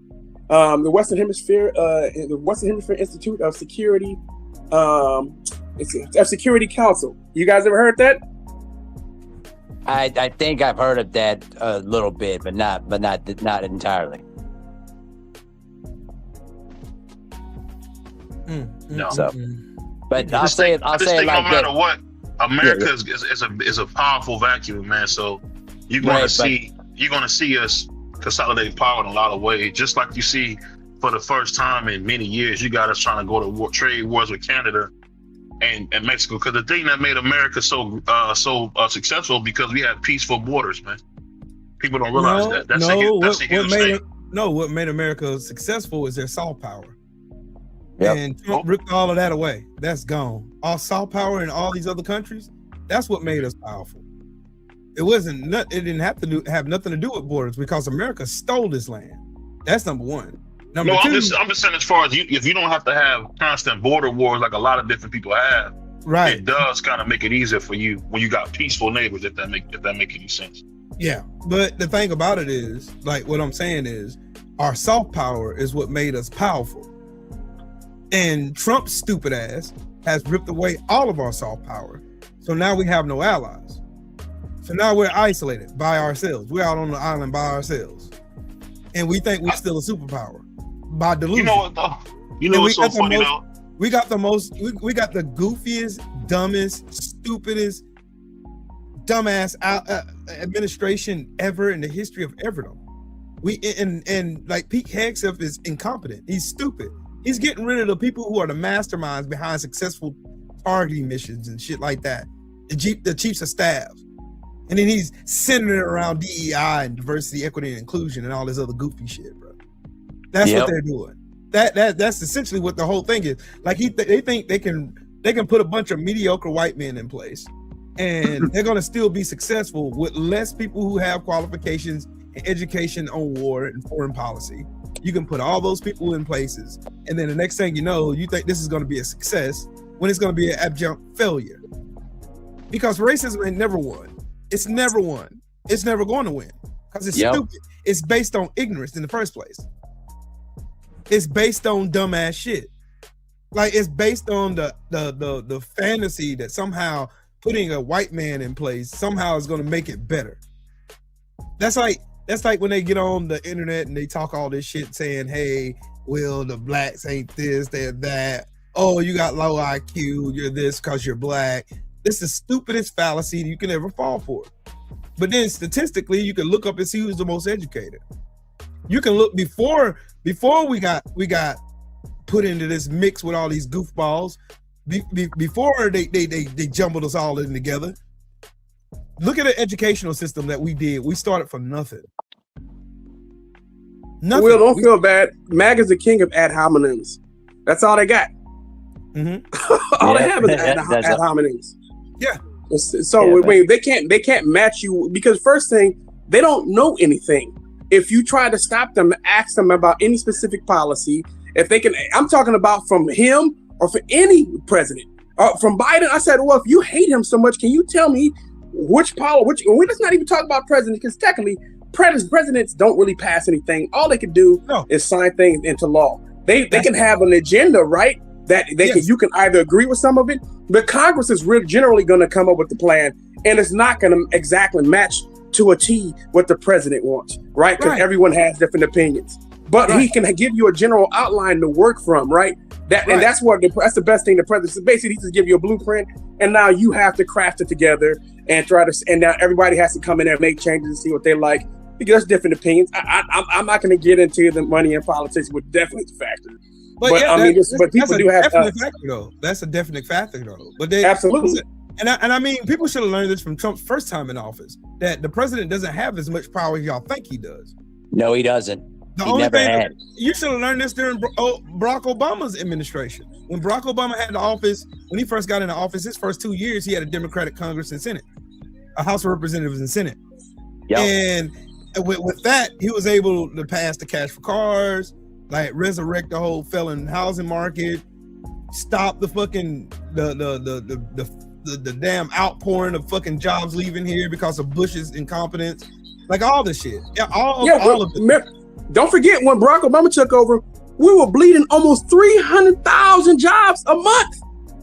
the Western Hemisphere Institute of Security, Security Council. You guys ever heard that? I think I've heard of that a little bit, but not entirely. No. So, but I'll say it like no matter that. what, America is a powerful vacuum, man. So you're gonna see us consolidate power in a lot of ways. Just like you see for the first time in many years, you got us trying to go to trade wars with Canada and Mexico. Because the thing that made America so successful because we had peaceful borders, man. People don't realize that. That's a huge thing. What made America successful is their soft power. Yep. And Trump ripped all of that away. That's gone. All soft power in all these other countries, that's what made us powerful. It didn't have nothing to do with borders, because America stole this land. That's number one. Number two, I'm just saying, as far as if you don't have to have constant border wars like a lot of different people have, right? It does kind of make it easier for you when you got peaceful neighbors. If that make any sense. Yeah, but the thing about it is, like what I'm saying is, our soft power is what made us powerful. And Trump's stupid ass has ripped away all of our soft power. So now we have no allies. So now we're isolated by ourselves. We're out on the island by ourselves. And we think we're still a superpower by delusion. You know what though? You know what's so funny though? We got the goofiest, dumbest, stupidest, dumbass administration ever in the history of Everdom. And like Pete Hegseth is incompetent. He's stupid. He's getting rid of the people who are the masterminds behind successful targeting missions and shit like that. The chiefs of staff. And then he's centering it around DEI and diversity, equity, and inclusion and all this other goofy shit, bro. That's what they're doing. That's essentially what the whole thing is. Like they think they can put a bunch of mediocre white men in place, and they're gonna still be successful with less people who have qualifications and education on war and foreign policy. You can put all those people in places, and then the next thing you know, you think this is going to be a success when it's going to be an abject failure. Because racism ain't never won. It's never won. It's never going to win because it's stupid. It's based on ignorance in the first place. It's based on dumbass shit. Like it's based on the fantasy that somehow putting a white man in place somehow is going to make it better. That's like when they get on the internet and they talk all this shit saying, hey, well, the blacks ain't this, they're that. Oh, you got low IQ, you're this because you're black. This is the stupidest fallacy you can ever fall for. But then statistically, you can look up and see who's the most educated. You can look before we got put into this mix with all these goofballs, before they jumbled us all in together. Look at the educational system that we did. We started from nothing. Will, don't feel bad. MAG is the king of ad hominems. That's all they got. Mm-hmm. All they have is ad hominems. Yeah. So they can't match you, because first thing, they don't know anything. If you try to stop them, ask them about any specific policy, if they can, I'm talking about from him or for any president. From Biden, I said, well, if you hate him so much, can you tell me which policy? We're just not even talking about presidents, because technically, presidents don't really pass anything. All they can do is sign things into law. They can have an agenda, right? That you can either agree with some of it, but Congress is generally going to come up with the plan, and it's not going to exactly match to a T what the president wants, right? Because everyone has different opinions, but he can give you a general outline to work from, right? And that's that's the best thing. The president basically he just give you a blueprint, and now you have to craft it together and and now everybody has to come in there and make changes and see what they like, because there's different opinions. I'm not going to get into the money and politics, with definitely the factor. But people do have factor, though. That's a definite factor, though. But absolutely. And I mean, people should have learned this from Trump's first time in office, that the president doesn't have as much power as y'all think he does. No, he doesn't. The he only never thing had. you should have learned this during Barack Obama's administration. When Barack Obama had the office, when he first got into office, his first 2 years, he had a Democratic Congress and Senate, a House of Representatives and Senate. Yep. And with that, he was able to pass the cash for cars, like resurrect the whole felon housing market, stop the fucking the damn outpouring of fucking jobs leaving here because of Bush's incompetence, like all this shit. Yeah, all of it. Don't forget when Barack Obama took over, we were bleeding almost 300,000 jobs a month.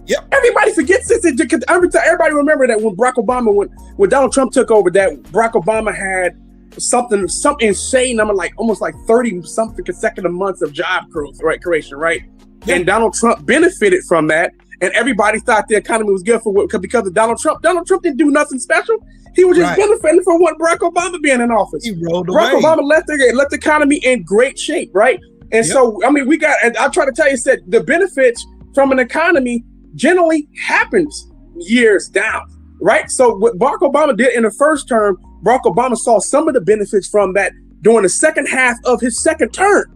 Yep. Everybody forgets this. Everybody remember that when Barack Obama, when Donald Trump took over, that Barack Obama had something insane number, like almost like 30 something consecutive months of job creation, right? Yep. And Donald Trump benefited from that. And everybody thought the economy was good because of Donald Trump. Donald Trump didn't do nothing special. He was just benefiting from what Barack Obama being in office. He rolled Barack away. Obama left the economy in great shape, right? And so, I mean, and I'll try to tell you, said the benefits from an economy generally happens years down, right? So what Barack Obama did in the first term, Barack Obama saw some of the benefits from that during the second half of his second term.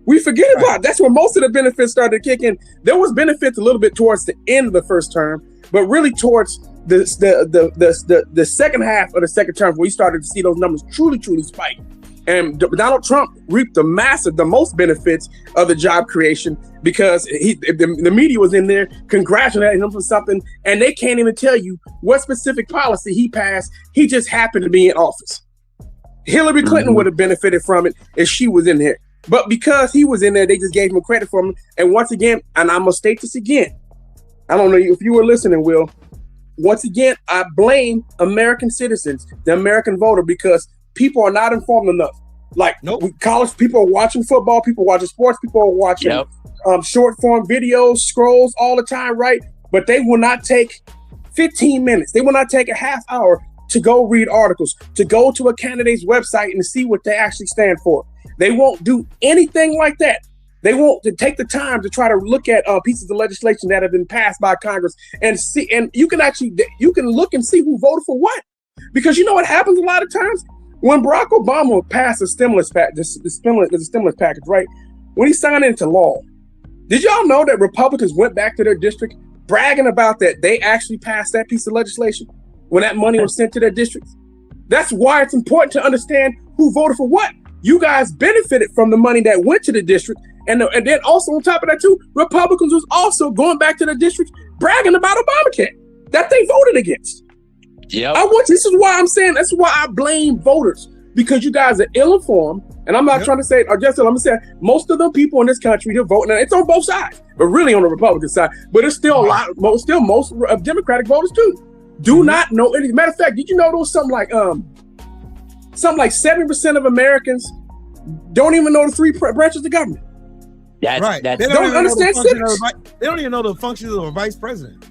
We forget about it. That's where most of the benefits started to kick in. There was benefits a little bit towards the end of the first term, but really towards the second half of the second term, where we started to see those numbers truly spike. And Donald Trump reaped the most benefits of the job creation because the media was in there congratulating him for something, and they can't even tell you what specific policy he passed. He just happened to be in office. Hillary Clinton would have benefited from it if she was in there. But because he was in there, they just gave him credit for him. And once again, and I'm going to state this again, I don't know if you were listening, Will. Once again, I blame American citizens, the American voter, because people are not informed enough. Like college people are watching football, people watching sports, people are watching short form videos, scrolls all the time, right? But they will not take 15 minutes. They will not take a half hour to go read articles, to go to a candidate's website and see what they actually stand for. They won't do anything like that. They won't take the time to try to look at pieces of legislation that have been passed by Congress and see. And you can look and see who voted for what, because you know what happens a lot of times when Barack Obama passed the stimulus package, the stimulus package, right? When he signed it into law, did y'all know that Republicans went back to their district bragging about that they actually passed that piece of legislation when that money was sent to their districts? That's why it's important to understand who voted for what. You guys benefited from the money that went to the district. And then also on top of that too, Republicans was also going back to the district bragging about Obamacare that they voted against. Yep. This is why I'm saying, that's why I blame voters, because you guys are ill-informed. And I'm not trying to say, I'm going to say most of the people in this country, they're voting, and it's on both sides, but really on the Republican side. But it's still most Democratic voters too. Do not know any. Matter of fact, did you know there was something like 70% of Americans don't even know the three branches of government. That's right. They don't understand civics. They don't even know the functions of a vice president.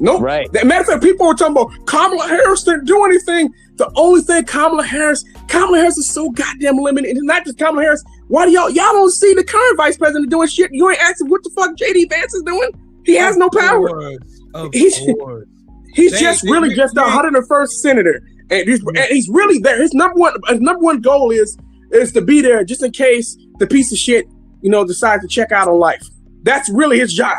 Nope. Right. Matter of fact, people were talking about Kamala Harris didn't do anything. The only thing Kamala Harris is so goddamn limited. And not just Kamala Harris. Why do y'all don't see the current vice president doing shit? You ain't asking what the fuck JD Vance is doing. He has no power. He's just a 101st senator. And he's really there. His number one goal is to be there just in case the piece of shit, decides to check out on life. That's really his job.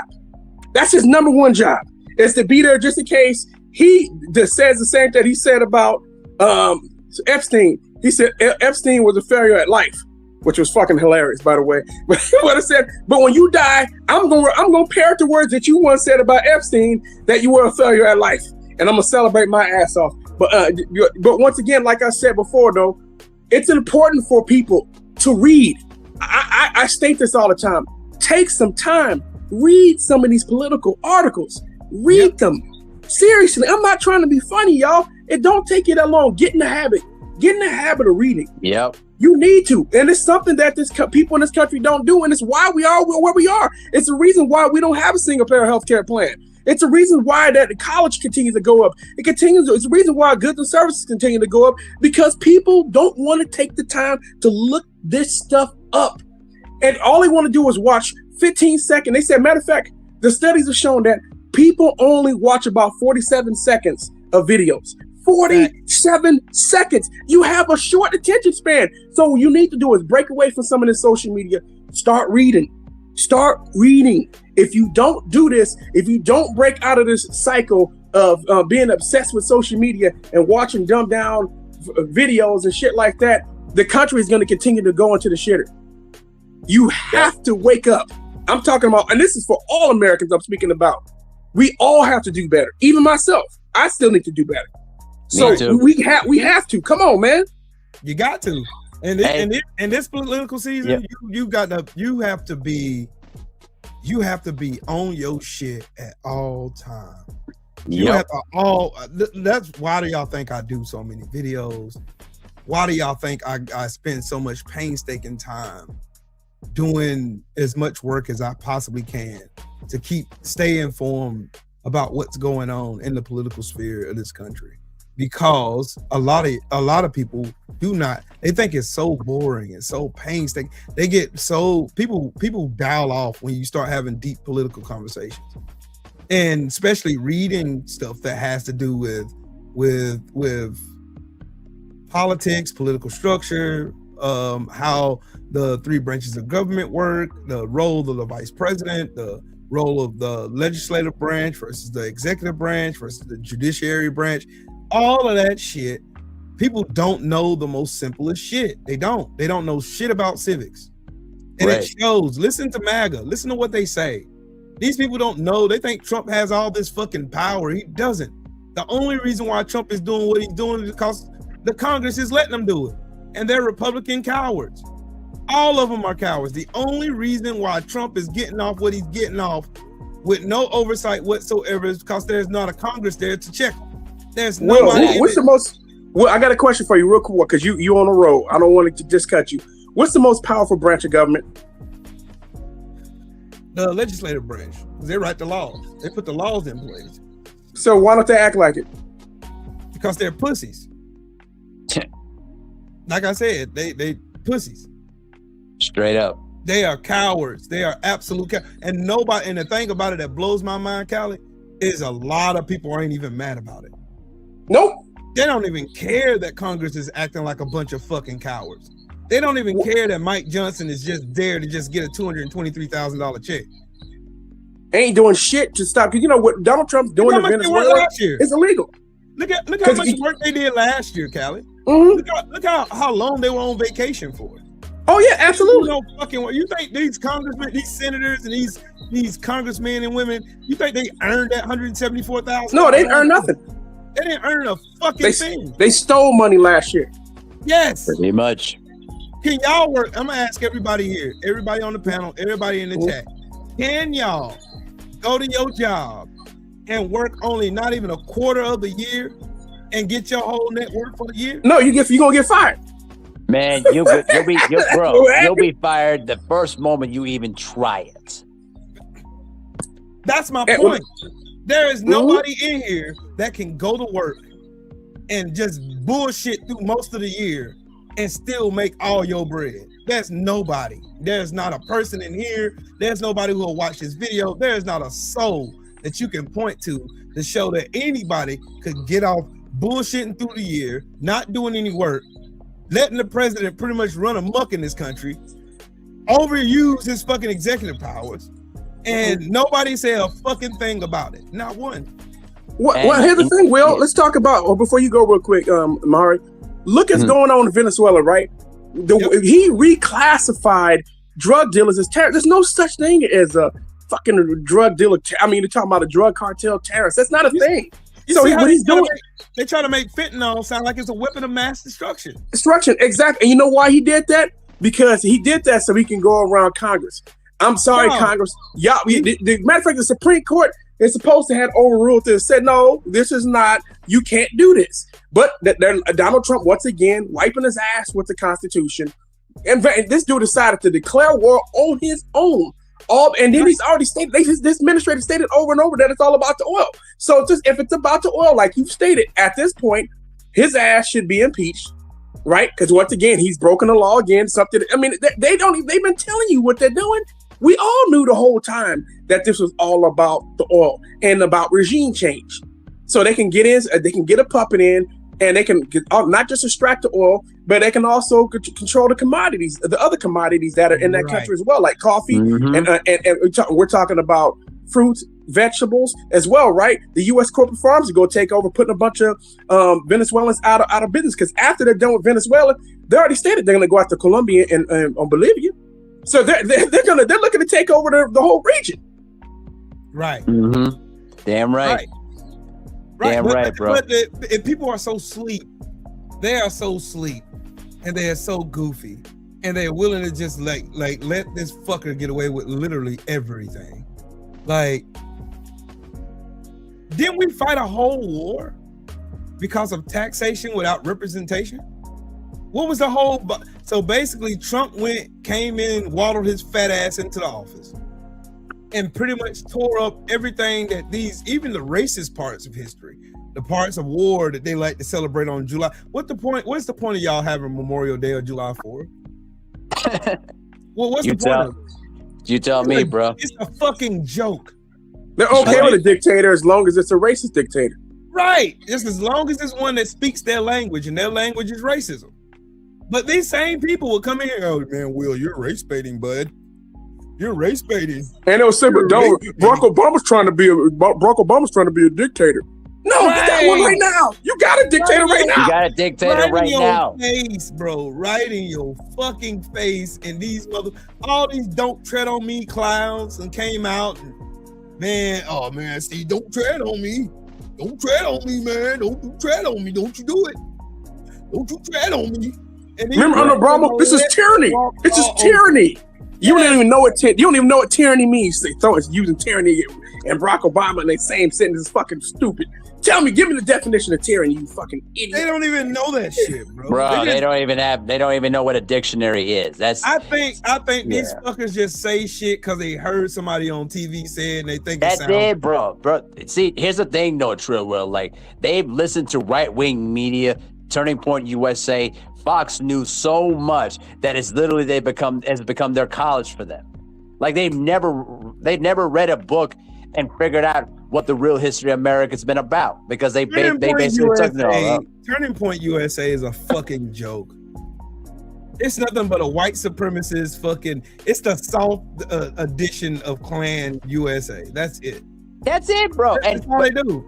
That's his number one job, is to be there just in case he just says the same thing he said about Epstein. He said Epstein was a failure at life, which was fucking hilarious, by the way. But what I said, but when you die, I'm gonna parrot the words that you once said about Epstein, that you were a failure at life, and I'm gonna celebrate my ass off. But once again, like I said before, though, it's important for people to read. I state this all the time. Take some time, read some of these political articles. Read them. Seriously, I'm not trying to be funny, y'all. It don't take you that long. Get in the habit. Get in the habit of reading. Yep. You need to. And it's something that people in this country don't do. And it's why we are where we are. It's the reason why we don't have a single payer healthcare plan. It's the reason why that the college continues to go up. It's the reason why goods and services continue to go up, because people don't want to take the time to look this stuff up. And all they want to do is watch 15 seconds. They said, matter of fact, the studies have shown that People only watch about 47 seconds of videos. 47 seconds. You have a short attention span. So what you need to do is break away from some of this social media. Start reading. Start reading. If you don't do this, if you don't break out of this cycle of being obsessed with social media and watching dumbed down videos and shit like that, the country is going to continue to go into the shitter. You have to wake up. I'm talking about, and this is for all Americans I'm speaking about. We all have to do better. Even myself, I still need to do better. So we have to. Come on, man. You got to. And in this political season, you have to be on your shit at all times. You have to that's why do y'all think I do so many videos? Why do y'all think I spend so much painstaking time doing as much work as I possibly can to stay informed about what's going on in the political sphere of this country? Because a lot of people they think it's so boring and so painstaking. They get so people dial off when you start having deep political conversations, and especially reading stuff that has to do with politics, political structure, how the three branches of government work, the role of the vice president, the role of the legislative branch versus the executive branch versus the judiciary branch. All of that shit, people don't know the most simplest shit. They don't know shit about civics. And it shows. Listen to MAGA. Listen to what they say. These people don't know. They think Trump has all this fucking power. He doesn't. The only reason why Trump is doing what he's doing is because the Congress is letting them do it. And they're Republican cowards. All of them are cowards. The only reason why Trump is getting off what he's getting off with no oversight whatsoever is because there's not a Congress there to check him. There's nobody. What's the most? Well, I got a question for you, real quick, because you on the road. I don't want to just cut you. What's the most powerful branch of government? The legislative branch. They write the laws. They put the laws in place. So why don't they act like it? Because they're pussies. Like I said, they pussies. Straight up. They are cowards. They are absolute cowards. And nobody. And the thing about it that blows my mind, Callie, is a lot of people ain't even mad about it. Nope. They don't even care that Congress is acting like a bunch of fucking cowards. They don't even care that Mike Johnson is just there to just get a $223,000 check. Ain't doing shit to stop. Because you know what Donald Trump's doing in Venezuela is illegal. Look how much work they did last year, Callie. Mm-hmm. Look how long they were on vacation for. Oh yeah, absolutely. You think these congressmen, these senators, and these congressmen and women, you think they earned that $174,000? No, they didn't earn nothing. They didn't earn a fucking thing. They stole money last year. Yes. Pretty much. Can y'all work? I'm gonna ask everybody here, everybody on the panel, everybody in the chat. Can y'all go to your job and work only not even a quarter of the year and get your whole net worth for the year? No, you're gonna get fired. Man, you'll be fired the first moment you even try it. That's my point. There is nobody in here that can go to work and just bullshit through most of the year and still make all your bread. There's nobody. There's not a person in here. There's nobody who will watch this video. There's not a soul that you can point to show that anybody could get off bullshitting through the year, not doing any work, letting the president pretty much run amok in this country, overuse his fucking executive powers, and nobody said a fucking thing about it. Not one. Well, here's the thing, Will. Let's talk about, before you go real quick, Mari, look what's going on in Venezuela, right? He reclassified drug dealers as terrorists. There's no such thing as a fucking drug dealer. I mean, they're talking about a drug cartel terrorist. That's not a thing. So what he's doing, they try to make fentanyl sound like it's a weapon of mass destruction. Exactly. And you know why he did that? Because he did that so he can go around Congress. I'm sorry, Congress. Y'all, the matter of fact, the Supreme Court is supposed to have overruled this. Said no, this is not. You can't do this. But Donald Trump once again wiping his ass with the Constitution, and this dude decided to declare war on his own. And then he's already stated. This administrator stated over and over that it's all about the oil. So if it's about the oil, like you've stated, at this point, his ass should be impeached, right? Because once again, he's broken the law again. Something. I mean, they've been telling you what they're doing. We all knew the whole time that this was all about the oil and about regime change. So they can get in, they can get a puppet in, and they can get, not just extract the oil, but they can also control the commodities, the other commodities that are in that country as well, like coffee, and we're talking about fruits, vegetables as well, right? The U.S. corporate farms are going to take over, putting a bunch of Venezuelans out of business, because after they're done with Venezuela, they already stated they're going to go after Colombia and Bolivia. So they're looking to take over the whole region. Right. Damn right. Damn right, bro. But if people are so sleep, they are so sleep, and they are so goofy, and they're willing to just like let this fucker get away with literally everything. Like, didn't we fight a whole war because of taxation without representation? What was the whole? So basically, Trump came in, waddled his fat ass into the office, and pretty much tore up everything that even the racist parts of history, the parts of war that they like to celebrate on July. What's the point of y'all having Memorial Day or July 4th? Well, what's the point of it? You tell me, bro. It's a fucking joke. They're okay with a dictator as long as it's a racist dictator. Right. Just as long as it's one that speaks their language, and their language is racism. But these same people will come in here and go, man, Will, you're race baiting, bud. You're race baiting. And they'll say, but Barack Obama's trying to be a dictator. No, get that one right now. You got a dictator right now. You got a dictator right now. Face, bro. Right in your fucking face. And all these don't tread on me clowns and came out. And, man, Steve, don't tread on me. Don't tread on me, man. Don't tread on me. Don't you do it. Don't you tread on me. Remember under Obama? This is tyranny. This is tyranny. You don't even know what tyranny means. They throw us using tyranny and Barack Obama in the same sentence is fucking stupid. Tell me, give me the definition of tyranny, you fucking idiot. They don't even know that shit, bro. Bro, they don't even know what a dictionary is. I think these fuckers just say shit because they heard somebody on TV say it and they think that's it, bro. See, here's the thing though, Trill Will. Like, they've listened to right-wing media, Turning Point USA, Fox News so much that it's literally has become their college for them. Like, they've never read a book and figured out what the real history of America's been about, because they basically took it all up. Turning Point USA is a fucking joke. It's nothing but a white supremacist fucking. It's the soft edition of Klan USA. That's it. That's it, bro. That's all they do.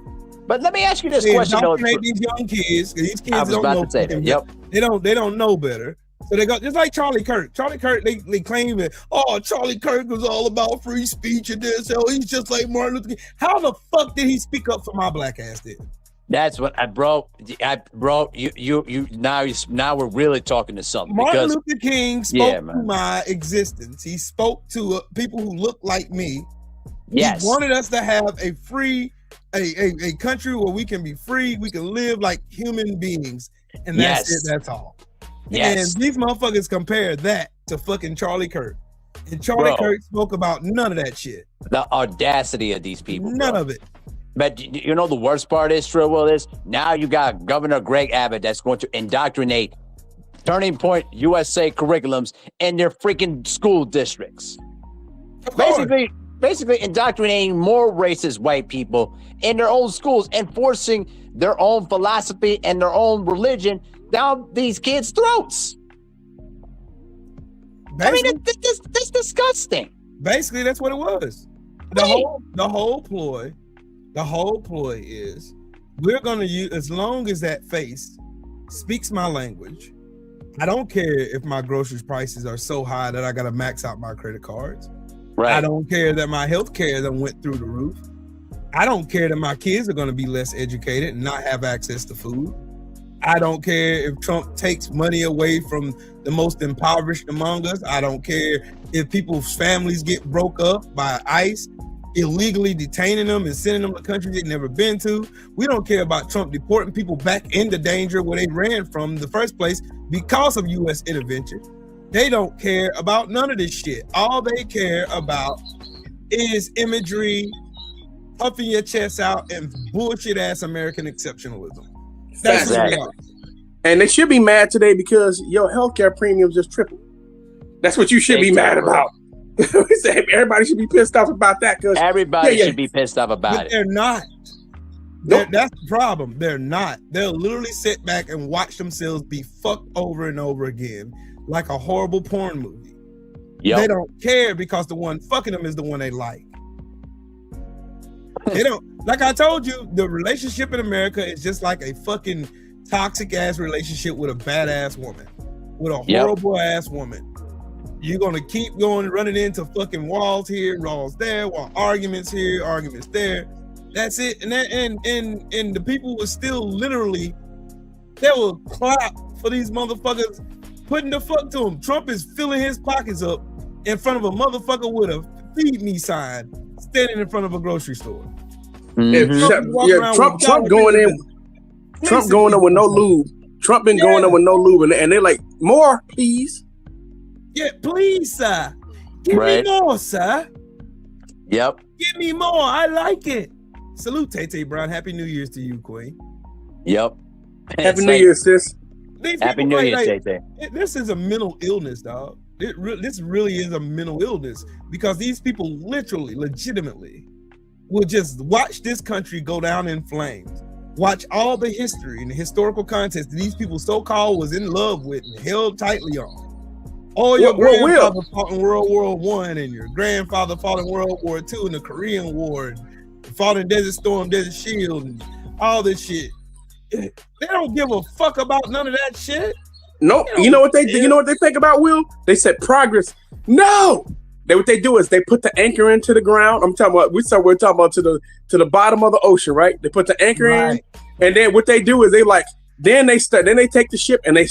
But let me ask you this question: these young kids, these kids I was don't about know. to say that. Yep. They don't know better. So they go just like Charlie Kirk. Charlie Kirk, they claim that, Charlie Kirk was all about free speech and this. Hell, he's just like Martin Luther King. How the fuck did he speak up for my black ass then? That's what you now we're really talking to something. Martin Luther King spoke to my existence. He spoke to people who look like me. Yes. He wanted us to have a free, a country where we can be free, we can live like human beings. And that's it, that's all. Yes. And these motherfuckers compare that to fucking Charlie Kirk. And Charlie Kirk spoke about none of that shit. The audacity of these people. None of it. But you know the worst part is, Trill, is now you got Governor Greg Abbott that's going to indoctrinate Turning Point USA curriculums in their freaking school districts. Basically indoctrinating more racist white people in their own schools and forcing their own philosophy and their own religion down these kids' throats. Basically, I mean, that's disgusting. Basically, that's what it was. The whole ploy is we're gonna use, as long as that face speaks my language. I don't care if my groceries prices are so high that I gotta max out my credit cards. Right. I don't care that my health care done went through the roof. I don't care that my kids are gonna be less educated and not have access to food. I don't care if Trump takes money away from the most impoverished among us. I don't care if people's families get broke up by ICE, illegally detaining them and sending them to countries they've never been to. We don't care about Trump deporting people back into danger where they ran from in the first place because of U.S. intervention. They don't care about none of this shit. All they care about is imagery, puffing your chest out, and bullshit ass American exceptionalism. That's what they are. And they should be mad today because your healthcare premiums just tripled. That's what you should be mad about. We say everybody should be pissed off about that because everybody should be pissed off about But it. they're not. That's the problem. They're not. They'll literally sit back and watch themselves be fucked over and over again, like a horrible porn movie. Yep. They don't care because the one fucking them is the one they like. They don't. Like I told you, the relationship in America is just like a fucking toxic ass relationship with a badass woman, with a horrible ass woman. You're gonna keep going, running into fucking walls here, walls there, arguments here, arguments there. That's it. And the people will still literally, they will clap for these motherfuckers putting the fuck to them. Trump is filling his pockets up in front of a motherfucker with a feed me sign standing in front of a grocery store. Trump going in. Trump going in with no lube. Trump been going in with no lube, and they're like, more, please. Yeah, please, sir. Give me more, sir. Yep. Give me more. I like it. Salute, Tay Brown. Happy New Year's to you, Queen. Yep. Happy New Year, sis. Happy New Year, Tay. This is a mental illness, dog. This really is a mental illness because these people literally, legitimately will just watch this country go down in flames. Watch all the history and the historical context that these people so-called was in love with and held tightly on. Oh, your grandfather fought in World War I, and your grandfather fought in World War II and the Korean War, and fought in Desert Storm, Desert Shield, and all this shit. They don't give a fuck about none of that shit. Nope. You know what they think about, Will? They said progress. No. What they do is they put the anchor into the ground. I'm talking about we're talking about to the bottom of the ocean, right? They put the anchor in, and then what they do is they take the ship and they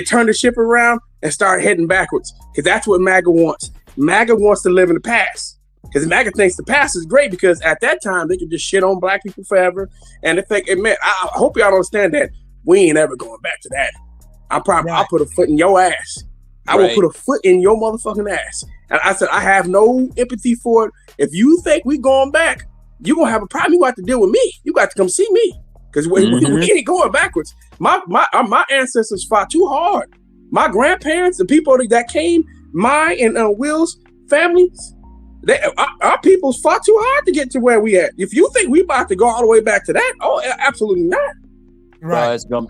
turn the ship around and start heading backwards. Because that's what MAGA wants. MAGA wants to live in the past. Because MAGA thinks the past is great because at that time they could just shit on black people forever. And they think, man, I hope y'all understand that we ain't ever going back to that. I'll put a foot in your ass. I will put a foot in your motherfucking ass. And I said, I have no empathy for it. If you think we going back, you're going to have a problem. You got to deal with me. You got to come see me. Because we ain't going backwards. My ancestors fought too hard. My grandparents, the people that came, my and Will's families, our people fought too hard to get to where we at. If you think we about to go all the way back to that, oh, absolutely not. Right. It's gonna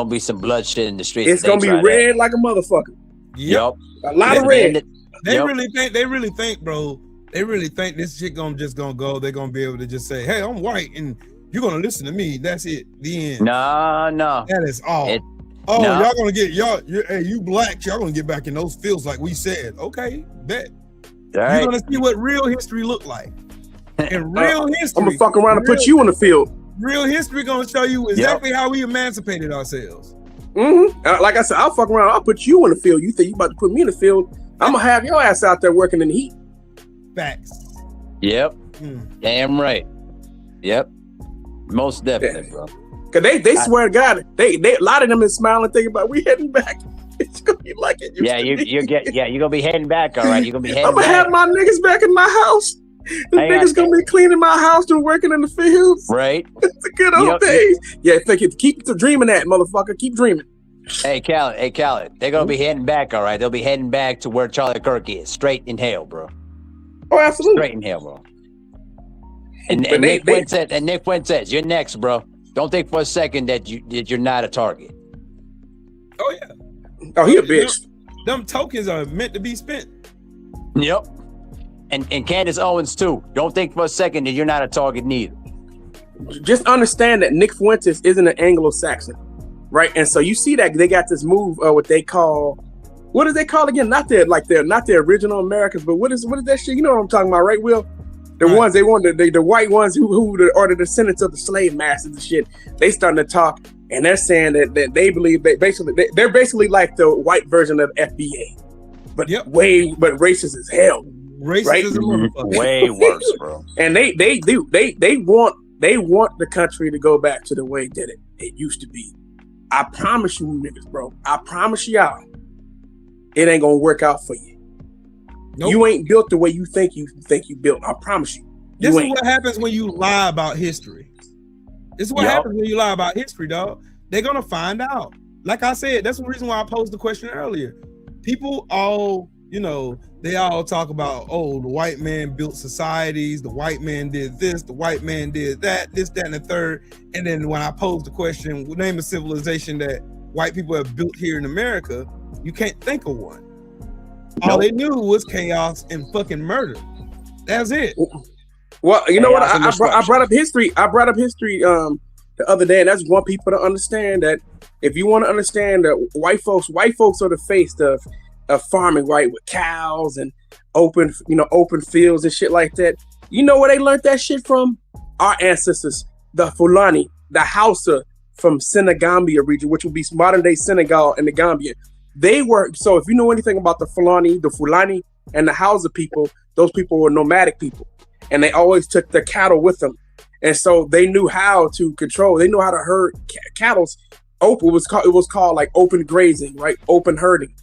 be some bloodshed in the streets. It's gonna be red like a motherfucker. Yep. A lot of red. They really think, bro. They really think this shit just gonna go. They're gonna be able to just say, "Hey, I'm white, and you're gonna listen to me." That's it. The end. No. That is all. Y'all gonna get hey, you blacks, y'all gonna get back in those fields like we said. Okay, bet. You're gonna see what real history look like. And real history. I'm gonna fuck around and put you in the field. Real history gonna show you exactly how we emancipated ourselves. Like I said, I'll fuck around. I'll put you in the field. You think you about to put me in the field? I'm gonna have your ass out there working in the heat. Facts. Yep. Damn right. Yep. Most definitely, bro. Cause they swear to God, they a lot of them is smiling, thinking about we heading back. It's gonna be like it. You're gonna be heading back, all right. You're gonna be heading. I'm gonna have my niggas back in my house. The niggas gonna be cleaning my house and working in the fields. Right. It's a good old days. Yeah, keep dreaming that, motherfucker. Keep dreaming. Hey, Khaled. They're gonna be heading back, all right. They'll be heading back to where Charlie Kirk is, straight in hell, bro. Oh, absolutely. Straight in hell, bro. And Nick Fuentes, you're next, bro. Don't think for a second that you're not a target. Oh yeah. Oh, he a bitch. Them tokens are meant to be spent. Yep. And Candace Owens too. Don't think for a second that you're not a target neither. Just understand that Nick Fuentes isn't an Anglo-Saxon, right? And so you see that they got this move, what they call, what is they call again? Not their original Americans, but what is that shit? You know what I'm talking about, right, Will? The ones they want, the white ones who are the descendants of the slave masters and shit. They starting to talk, and they're saying that they believe they're basically like the white version of FBA, but but racist as hell. Racism, way worse, bro. And they want the country to go back to the way that it used to be. I promise you, niggas, bro. I promise y'all, it ain't gonna work out for you. Nope. You ain't built the way you think you built. I promise you. This is what happens when you lie about history. This is what happens when you lie about history, dog. They're gonna find out. Like I said, that's the reason why I posed the question earlier. People all you know, they all talk about, oh, the white man built societies, the white man did this, the white man did that, this, that, and the third. And then when I pose the question, name a civilization that white people have built here in America, you can't think of one. All they knew was chaos and fucking murder. That's it. Well, you know what? I brought up history. I brought up history the other day, and I just want people to understand that if you want to understand that white folks are the face of farming, right, with cows and open fields and shit like that. You know where they learned that shit from? Our ancestors, the Fulani, the Hausa from Senegambia region, which would be modern day Senegal and the Gambia. They were, so if you know anything about the Fulani and the Hausa people, those people were nomadic people, and they always took their cattle with them. And so they knew how to control, they knew how to herd cattle. Open, it was called like open grazing, right? Open herding.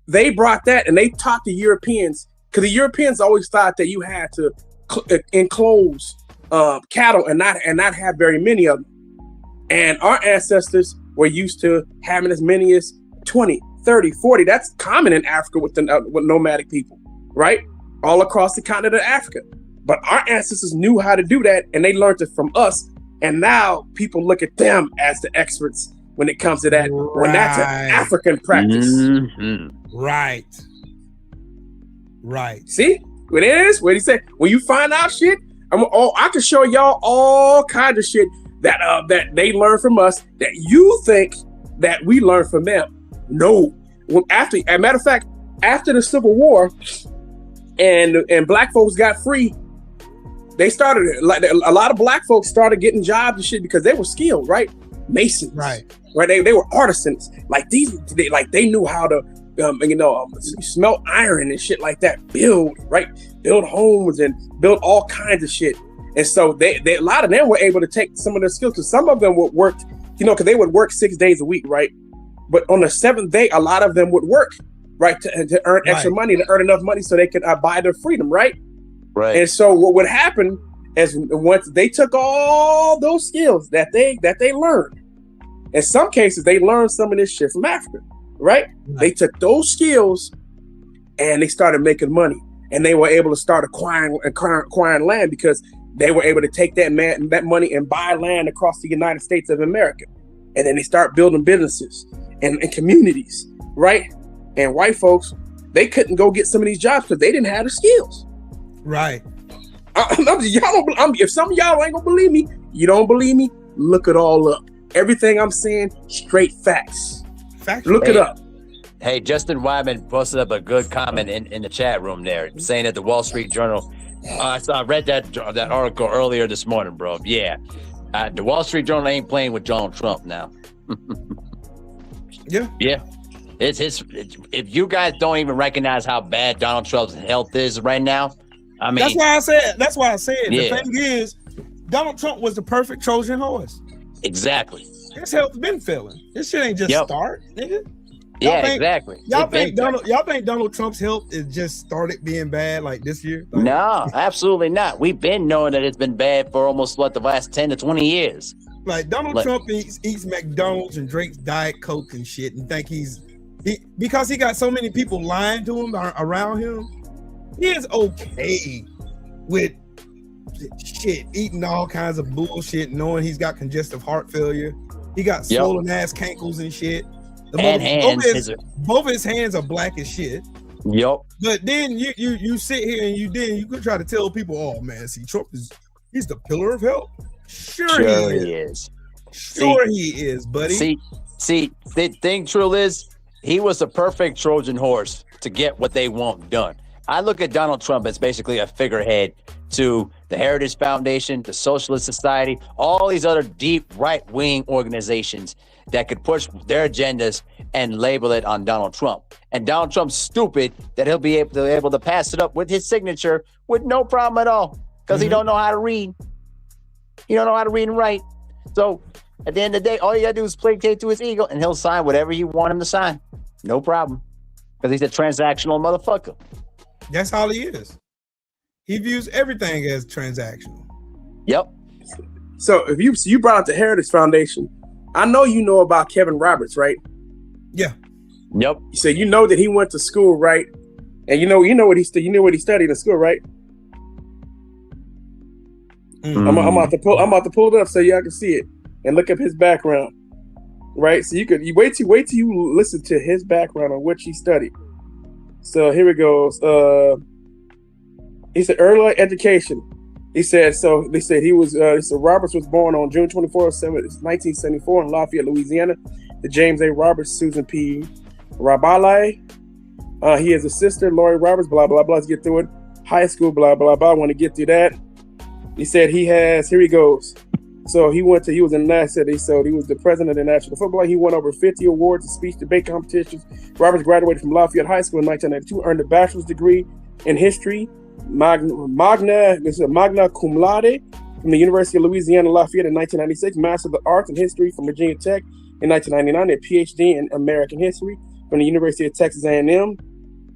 They brought that and they taught the Europeans, because the Europeans always thought that you had to enclose cattle and not have very many of them. And our ancestors were used to having as many as 20, 30, 40. That's common in Africa with nomadic people, right? All across the continent of Africa. But our ancestors knew how to do that, and they learned it from us. And now people look at them as the experts when it comes to that, when that's an African practice. Mm-hmm. Right. See what it is? What he said? When you find out shit, I can show y'all all kinds of shit that they learn from us that you think that we learn from them. No. As a matter of fact, after the Civil War and black folks got free, they started, like a lot of black folks started getting jobs and shit because they were skilled, right? Masons, right? They were artisans. They knew how to, smelt iron and shit like that. Build homes and build all kinds of shit. And so they a lot of them were able to take some of their skills, because some of them would work, because they would work 6 days a week, right? But on the 7th day, a lot of them would work, right, to earn extra money, to earn enough money so they could buy their freedom, right? Right. And so what would happen is once they took all those skills that they learned, in some cases they learned some of this shit from Africa, right? They took those skills and they started making money, and they were able to start acquiring land, because they were able to take that money and buy land across the United States of America. And then they start building businesses and communities, right? And white folks, they couldn't go get some of these jobs because they didn't have the skills. Right. If some of y'all ain't gonna believe me, you don't believe me, look it all up. Everything I'm saying, straight facts. Look it up. Hey, Justin Wyman posted up a good comment in the chat room there, saying that the Wall Street Journal, I read that article earlier this morning, bro. Yeah. The Wall Street Journal ain't playing with Donald Trump now. Yeah. If you guys don't even recognize how bad Donald Trump's health is right now, I mean, that's why I said the thing is, Donald Trump was the perfect Trojan horse. Exactly. His health's been failing. This shit ain't just start, nigga. Exactly. Y'all think Donald Trump's health is just started being bad like this year? Like, no, absolutely not. We've been knowing that it's been bad for almost the last 10 to 20 years. Like Donald Trump eats McDonald's and drinks Diet Coke and shit, and think because he got so many people lying to him around him, he is okay with shit, eating all kinds of bullshit, knowing he's got congestive heart failure. He got swollen ass cankles and shit. Both his hands are black as shit. Yep. But then you sit here and you could try to tell people, oh man, see, Trump he's the pillar of health. Sure he is. Sure he is, buddy. See, the thing true is, he was the perfect Trojan horse to get what they want done. I look at Donald Trump as basically a figurehead to the Heritage Foundation, the Socialist Society, all these other deep right-wing organizations that could push their agendas and label it on Donald Trump. And Donald Trump's stupid that he'll be able to pass it up with his signature with no problem at all, because he don't know how to read. He don't know how to read and write. So at the end of the day, all you gotta do is placate to his ego, and he'll sign whatever you want him to sign. No problem, because he's a transactional motherfucker. That's all he is. He views everything as transactional. Yep. So if you brought up the Heritage Foundation, I know you know about Kevin Roberts, right? Yeah. Yep. So you know that he went to school, right, And you know what he studied in school, right? I'm about to pull it up so y'all can see it and look up his background, right? So you wait till you listen to his background on what he studied. So here it goes. He said early education. He said Roberts was born on June 24, 1974 in Lafayette, Louisiana, to James A. Roberts, Susan P. Rabelais. He has a sister, Lori Roberts, blah, blah, blah. Let's get through it. High school, blah, blah, blah. I want to get through that. He said here he goes. So he was in he was the president of the National Football League. He won over 50 awards and speech debate competitions. Roberts graduated from Lafayette High School in 1992, earned a bachelor's degree in history, magna cum laude from the University of Louisiana Lafayette in 1996, Master of the Arts in History from Virginia Tech in 1999, a PhD in American History from the University of Texas A&M.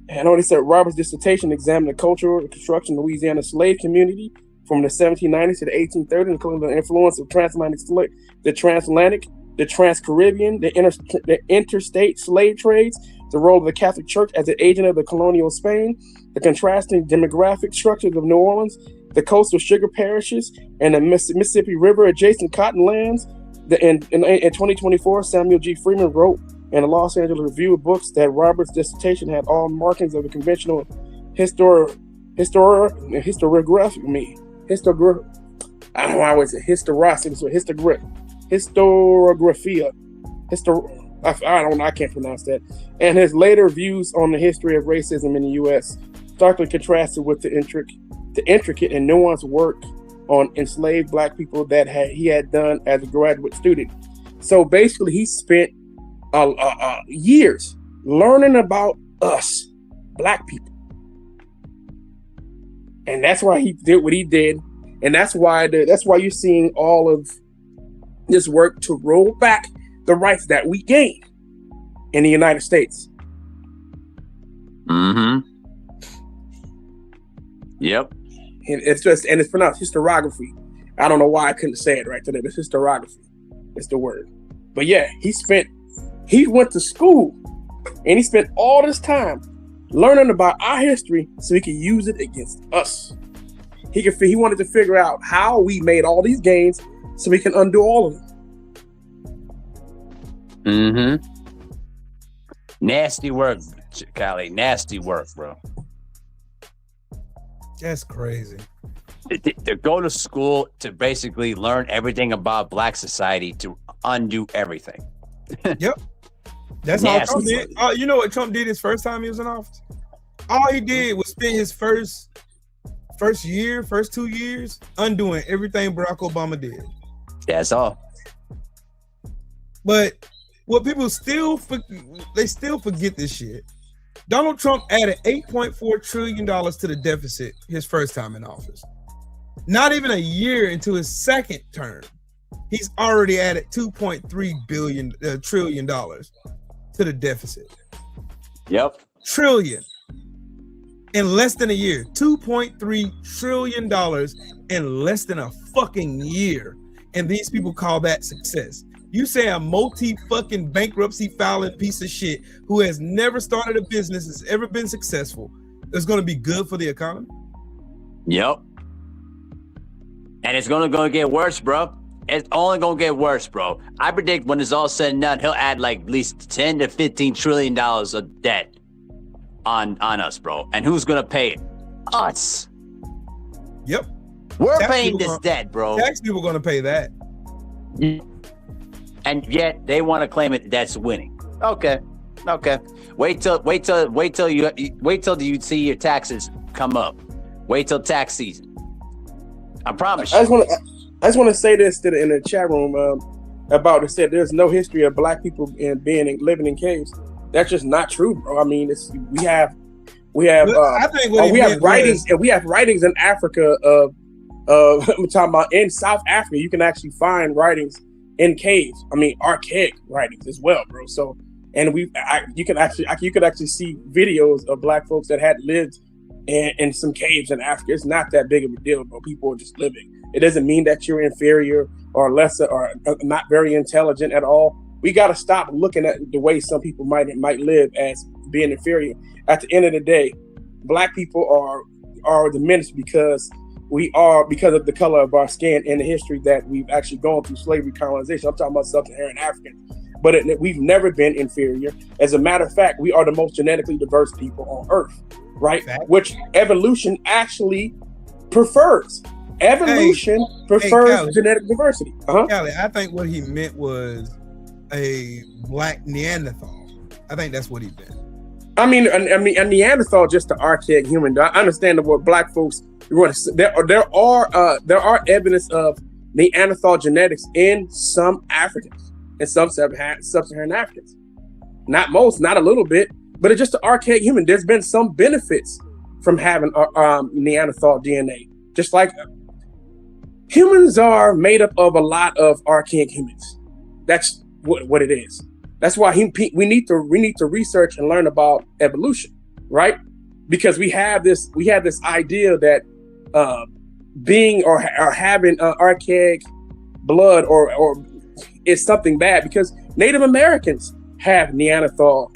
And on he said Roberts' dissertation examined the cultural and construction of Louisiana slave community from the 1790s to the 1830s, including the influence of the transatlantic, the trans-Caribbean, the interstate slave trades, the role of the Catholic Church as an agent of the colonial Spain, the contrasting demographic structures of New Orleans, the coastal sugar parishes, and the Mississippi River adjacent cotton lands. In 2024, Samuel G. Freeman wrote in the Los Angeles Review of Books that Roberts' dissertation had all markings of a conventional historiography. I don't know why I would say historicity, so historiographia. I don't know, I can't pronounce that. And his later views on the history of racism in the U.S. starkly contrasted with the intricate and nuanced work on enslaved Black people that he had done as a graduate student. So basically, he spent years learning about us, Black people. And that's why he did what he did. And that's why you're seeing all of this work to roll back the rights that we gained in the United States. Mm-hmm. Yep. And it's pronounced historiography. I don't know why I couldn't say it right today, but historiography is the word. But yeah, he went to school and he spent all this time learning about our history so he could use it against us. He wanted to figure out how we made all these gains so we can undo all of them. Mm-hmm. Nasty work, Callie. Nasty work, bro. That's crazy. To go to school to basically learn everything about Black society to undo everything. Yep. That's all Trump did. You know what Trump did his first time he was in office? All he did was spend his first 2 years undoing everything Barack Obama did. That's all. But what people still forget this shit. Donald Trump added $8.4 trillion to the deficit his first time in office. Not even a year into his second term, he's already added $2.3 trillion to the deficit. Yep. Trillion. In less than a year. $2.3 trillion in less than a fucking year. And these people call that success. You say a multi-fucking bankruptcy filing piece of shit who has never started a business, has ever been successful, is going to be good for the economy? Yep. And it's going to get worse, bro. It's only going to get worse, bro. I predict when it's all said and done, he'll add like at least 10 to 15 trillion dollars of debt on us, bro. And who's going to pay it? Us. Yep. We're paying this debt, bro. Tax people are going to pay that. And yet they want to claim it that's winning. Okay. Wait till you see your taxes come up. Wait till tax season. I promise you. I just want to say this in the chat room about it. Said there's no history of Black people living in caves. That's just not true, bro. I mean, we have writings in Africa I'm talking about in South Africa. You can actually find writings in caves. I mean, archaic writings as well, bro. So, and you could actually see videos of Black folks that had lived in some caves in Africa. It's not that big of a deal, bro. People are just living. It doesn't mean that you're inferior or lesser or not very intelligent at all. We got to stop looking at the way some people might live as being inferior. At the end of the day, Black people are diminished because of the color of our skin and the history that we've actually gone through slavery, colonization. I'm talking about sub-Saharan Africans. But we've never been inferior. As a matter of fact, we are the most genetically diverse people on Earth, right? Which evolution actually prefers. Evolution prefers genetic diversity. Callie, I think what he meant was a black Neanderthal. I think that's what he meant. I mean, a Neanderthal just an archaic human. I understand what black folks. There are evidence of Neanderthal genetics in some Africans, in some sub-Saharan Africans. Not most, not a little bit, but it's just an archaic human. There's been some benefits from having Neanderthal DNA. Just like humans are made up of a lot of archaic humans. That's what it is. That's why we need to research and learn about evolution, right? Because we have this idea that being or having archaic blood or is something bad, because Native Americans have Neanderthal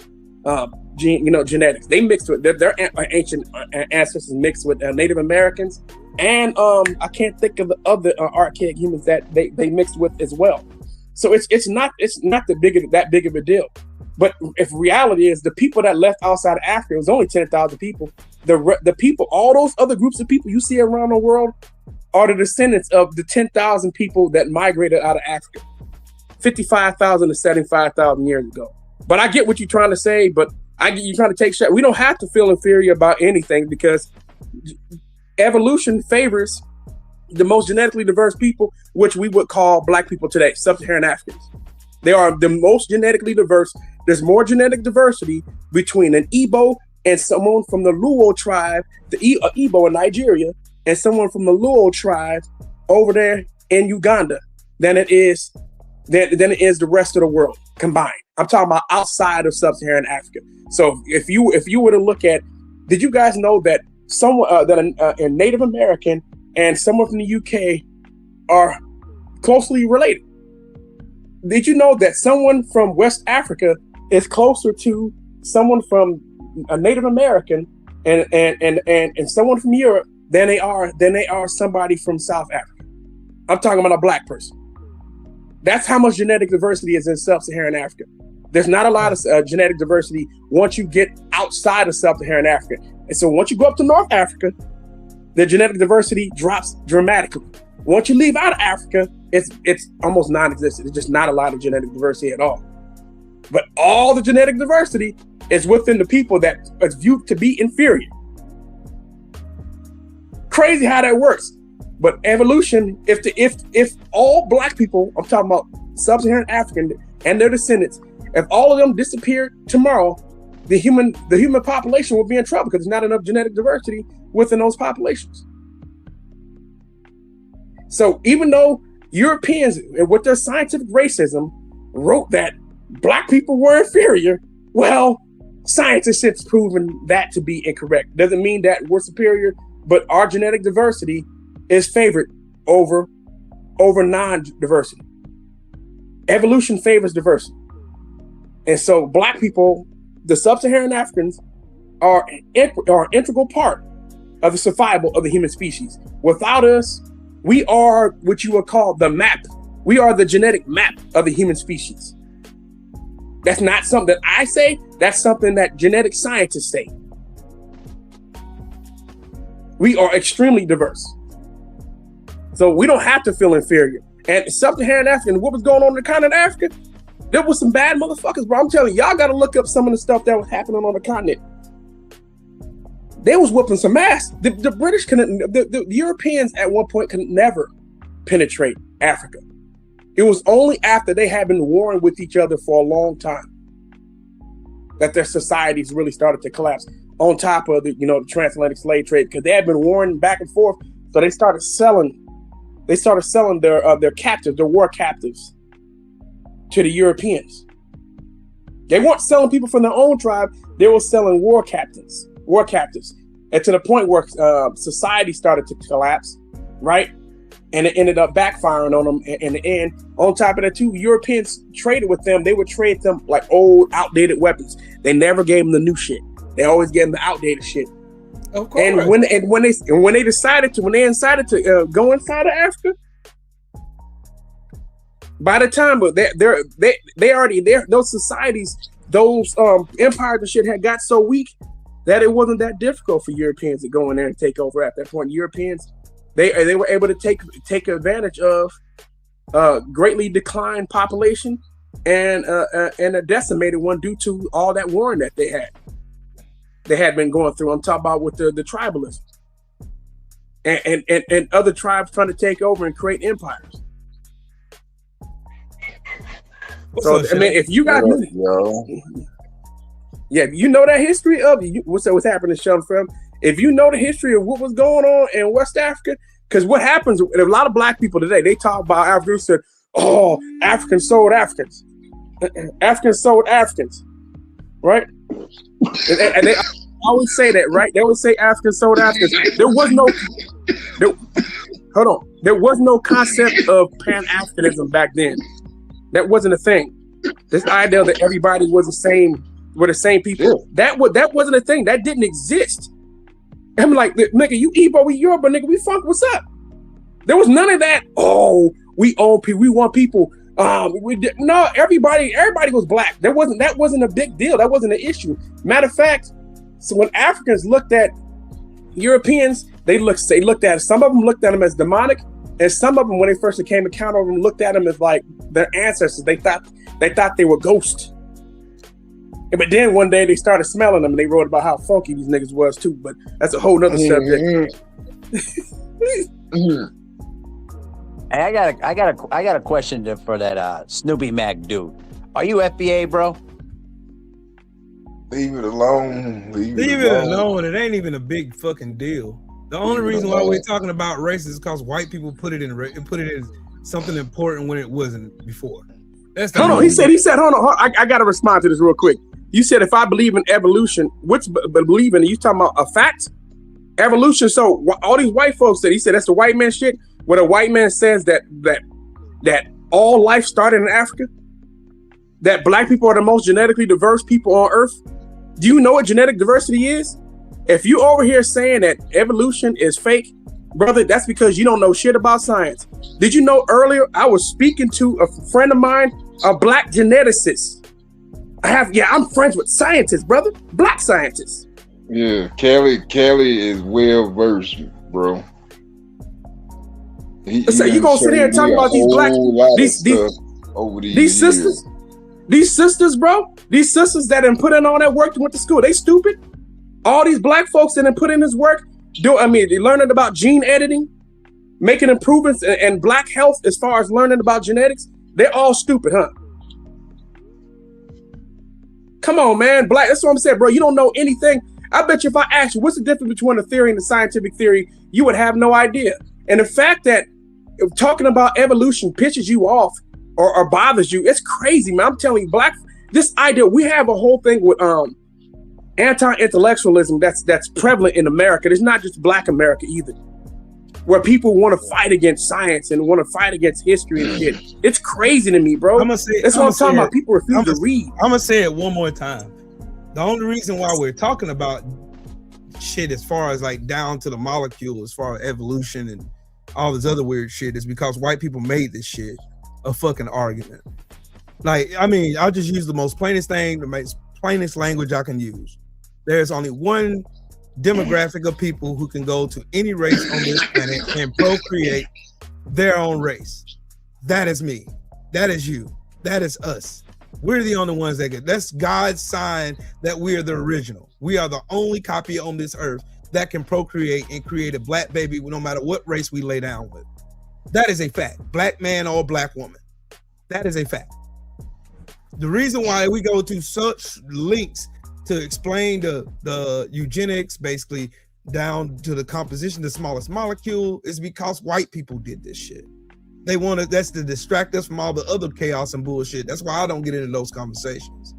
genetics. They mixed with their ancient ancestors mixed with Native Americans, and I can't think of the other archaic humans that they mixed with as well. So it's not that big of a deal. But if reality is the people that left outside of Africa, it was only 10,000 people. The people, all those other groups of people you see around the world are the descendants of the 10,000 people that migrated out of Africa 55,000 to 75,000 years ago. But I get what you're trying to say, but you're trying to take shit. We don't have to feel inferior about anything because evolution favors the most genetically diverse people, which we would call black people today, sub-Saharan Africans. They are the most genetically diverse. There's more genetic diversity between an Igbo and someone from the Luo tribe, the Igbo in Nigeria, and someone from the Luo tribe over there in Uganda than it is the rest of the world combined. I'm talking about outside of sub-Saharan Africa. So if you were to look at, did you guys know that someone a Native American and someone from the UK are closely related? Did you know that someone from West Africa is closer to someone from a Native American and someone from Europe than they are somebody from South Africa? I'm talking about a black person. That's how much genetic diversity is in sub-Saharan Africa. There's not a lot of genetic diversity once you get outside of sub-Saharan Africa. And so once you go up to North Africa, the genetic diversity drops dramatically. Once you leave out of Africa, it's almost non-existent. It's just not a lot of genetic diversity at all. But all the genetic diversity is within the people that is viewed to be inferior. Crazy how that works. But evolution, if all black people, I'm talking about sub-Saharan African and their descendants, if all of them disappeared tomorrow, the human population will be in trouble because there's not enough genetic diversity within those populations. So even though Europeans, with their scientific racism, wrote that black people were inferior, well, science has since proven that to be incorrect. Doesn't mean that we're superior, but our genetic diversity is favored over non-diversity. Evolution favors diversity. And so black people, the sub-Saharan Africans, are an integral part of the survival of the human species. Without us, we are what you would call the map. We are the genetic map of the human species. That's not something that I say, that's something that genetic scientists say. We are extremely diverse. So we don't have to feel inferior. And sub-Saharan African, what was going on in the continent of Africa? There was some bad motherfuckers, bro. I'm telling you, y'all got to look up some of the stuff that was happening on the continent. They was whooping some ass. The British the Europeans at one point could never penetrate Africa. It was only after they had been warring with each other for a long time that their societies really started to collapse. On top of the transatlantic slave trade, because they had been warring back and forth, so they started selling their captives, their war captives, to the Europeans. They weren't selling people from their own tribe; they were selling war captives, and to the point where society started to collapse, right? And it ended up backfiring on them in the end. On top of that, too, Europeans traded with them. They would trade them like old, outdated weapons. They never gave them the new shit. They always gave them the outdated shit. Of course. And when they decided to go inside of Africa, by the time they already there, those societies, those empires and shit had got so weak that it wasn't that difficult for Europeans to go in there and take over at that point. Europeans, they were able to take advantage of greatly declined population and a decimated one due to all that warring that they had been going through. I'm talking about with the tribalism and other tribes trying to take over and create empires. So I mean, if you got you know that history of what's happening, Sheldon Film. If you know the history of what was going on in West Africa, because what happens, and a lot of black people today, they talk about Africans said, "Oh, Africans sold Africans, Africans sold Africans," right? And they always say that, right? They always say Africans sold Africans. There was no concept of Pan-Africanism back then. That wasn't a thing. This idea that everybody was the same, were the same people. Yeah. That wasn't a thing. That didn't exist. I'm like, nigga, you Igbo, we Yoruba, nigga, we funk. What's up? There was none of that. Oh, we own people. We want people. No, everybody was black. That wasn't a big deal. That wasn't an issue. Matter of fact, so when Africans looked at Europeans, they looked at some of them looked at them as demonic, and some of them, when they first came to encounter them, looked at them as like their ancestors. They thought they were ghosts. But then one day they started smelling them, and they wrote about how funky these niggas was too. But that's a whole nother subject. Hey, I got a question for that Snoopy Mac dude. Are you FBA, bro? Leave it alone. Leave it alone. It ain't even a big fucking deal. The only reason why we're talking about race is because white people put it in something important when it wasn't before. That's hold on. He said. Hold on. I got to respond to this real quick. You said if I believe in evolution, what's believing? You talking about a fact? Evolution. So all these white folks said. He said that's the white man shit. Where a white man says that all life started in Africa. That black people are the most genetically diverse people on Earth. Do you know what genetic diversity is? If you over here saying that evolution is fake, brother, that's because you don't know shit about science. Did you know earlier I was speaking to a friend of mine, a black geneticist? I'm friends with scientists, brother, black scientists. Yeah, Kelly is well versed, bro. So you gonna sit here and talk about these sisters? These sisters, bro, these sisters that done put in all that work and went to school, they stupid. All these black folks that done put in this work, they learning about gene editing, making improvements in black health as far as learning about genetics. They're all stupid, huh? Come on, man, black. That's what I'm saying, bro. You don't know anything. I bet you if I asked you what's the difference between a theory and the scientific theory, you would have no idea. And the fact that talking about evolution pisses you off or bothers you, it's crazy, man. I'm telling you, this idea, we have a whole thing with anti-intellectualism that's prevalent in America. It's not just black America either, where people want to fight against science and want to fight against history and shit. It's crazy to me, bro. That's what I'm talking about. People refuse to read. I'm gonna say it one more time. The only reason why we're talking about shit as far as like down to the molecule, as far as evolution and all this other weird shit, is because white people made this shit a fucking argument. Like, I mean, I'll just use the most plainest language I can use. There's only one demographic of people who can go to any race on this planet and procreate their own race. That is me. That is you. That is us. We're the only ones that that's God's sign that we are the original. We are the only copy on this earth that can procreate and create a black baby no matter what race we lay down with. That is a fact. Black man or black woman. That is a fact. The reason why we go to such links to explain the eugenics, basically down to the composition, the smallest molecule, is because white people did this shit. They that's to distract us from all the other chaos and bullshit. That's why I don't get into those conversations.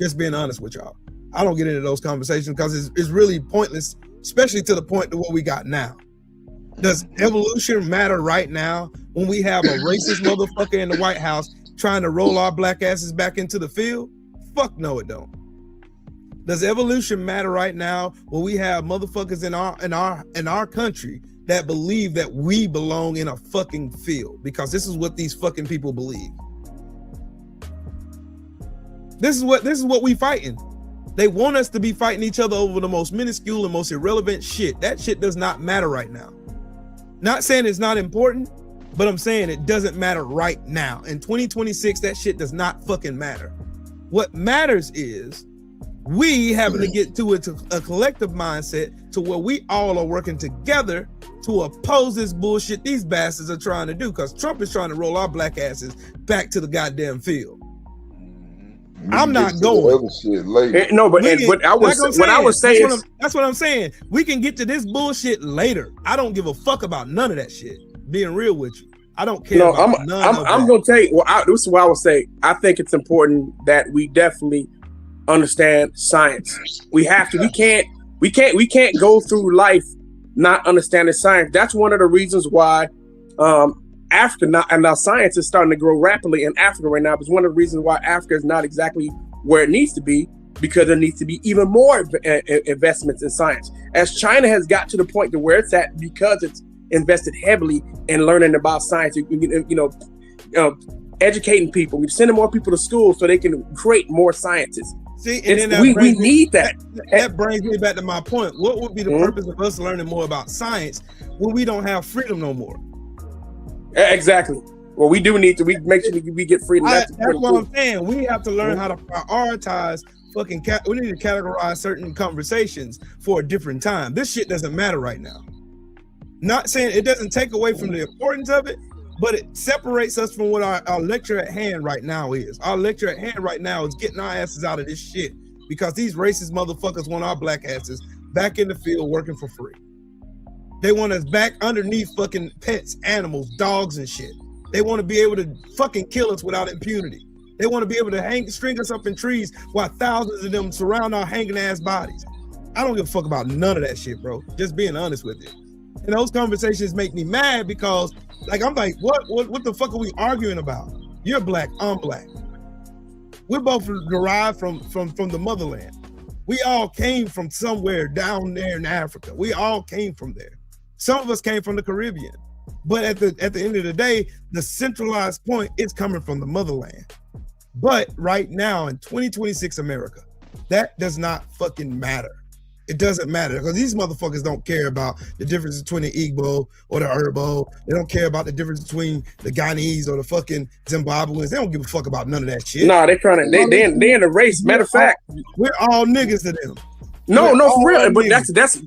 Just being honest with y'all. I don't get into those conversations because it's really pointless, especially to the point to what we got now. Does evolution matter right now when we have a racist motherfucker in the White House trying to roll our black asses back into the field? Fuck no, it don't. Does evolution matter right now when we have motherfuckers in our country that believe that we belong in a fucking field? Because this is what these fucking people believe. This is what we fighting. They want us to be fighting each other over the most minuscule and most irrelevant shit. That shit does not matter right now. Not saying it's not important, but I'm saying it doesn't matter right now. In 2026, that shit does not fucking matter. What matters is we having to get to a collective mindset to where we all are working together to oppose this bullshit these bastards are trying to do, because Trump is trying to roll our black asses back to the goddamn field. I'm not going. No, but what I was saying is, that's what I'm saying. We can get to this bullshit later. I don't give a fuck about none of that shit. Being real with you, I don't care. No, I'm gonna tell you. Well, this is what I would say. I think it's important that we definitely understand science. We have to. We can't go through life not understanding science. That's one of the reasons why Africa now science is starting to grow rapidly in Africa right now. It's one of the reasons why Africa is not exactly where it needs to be, because there needs to be even more investments in science. As China has got to the point to where it's at, because it's invested heavily in learning about science, educating people. We're sending more people to school so they can create more scientists. See, and then we need that. That brings me back to my point. What would be the purpose of us learning more about science when we don't have freedom no more? Exactly. Well, we do need to. We make sure we get freedom. That's what I'm saying. We have to learn how to prioritize. We need to categorize certain conversations for a different time. This shit doesn't matter right now. Not saying it doesn't take away from the importance of it, but it separates us from what our lecture at hand right now is. Our lecture at hand right now is getting our asses out of this shit, because these racist motherfuckers want our black asses back in the field working for free. They want us back underneath fucking pets, animals, dogs and shit. They want to be able to fucking kill us without impunity. They want to be able to string us up in trees while thousands of them surround our hanging ass bodies. I don't give a fuck about none of that shit, bro. Just being honest with you. And those conversations make me mad because, I'm like, what the fuck are we arguing about? You're black, I'm black. We're both derived from the motherland. We all came from somewhere down there in Africa. We all came from there. Some of us came from the Caribbean. But at the end of the day, the centralized point is coming from the motherland. But right now in 2026 America, that does not fucking matter. It doesn't matter, because these motherfuckers don't care about the difference between the Igbo or the Urbo. They don't care about the difference between the Ghanese or the fucking Zimbabweans. They don't give a fuck about none of that shit. Nah, they're trying to. They in the race. Matter of fact, we're all niggas to them. No, for real. But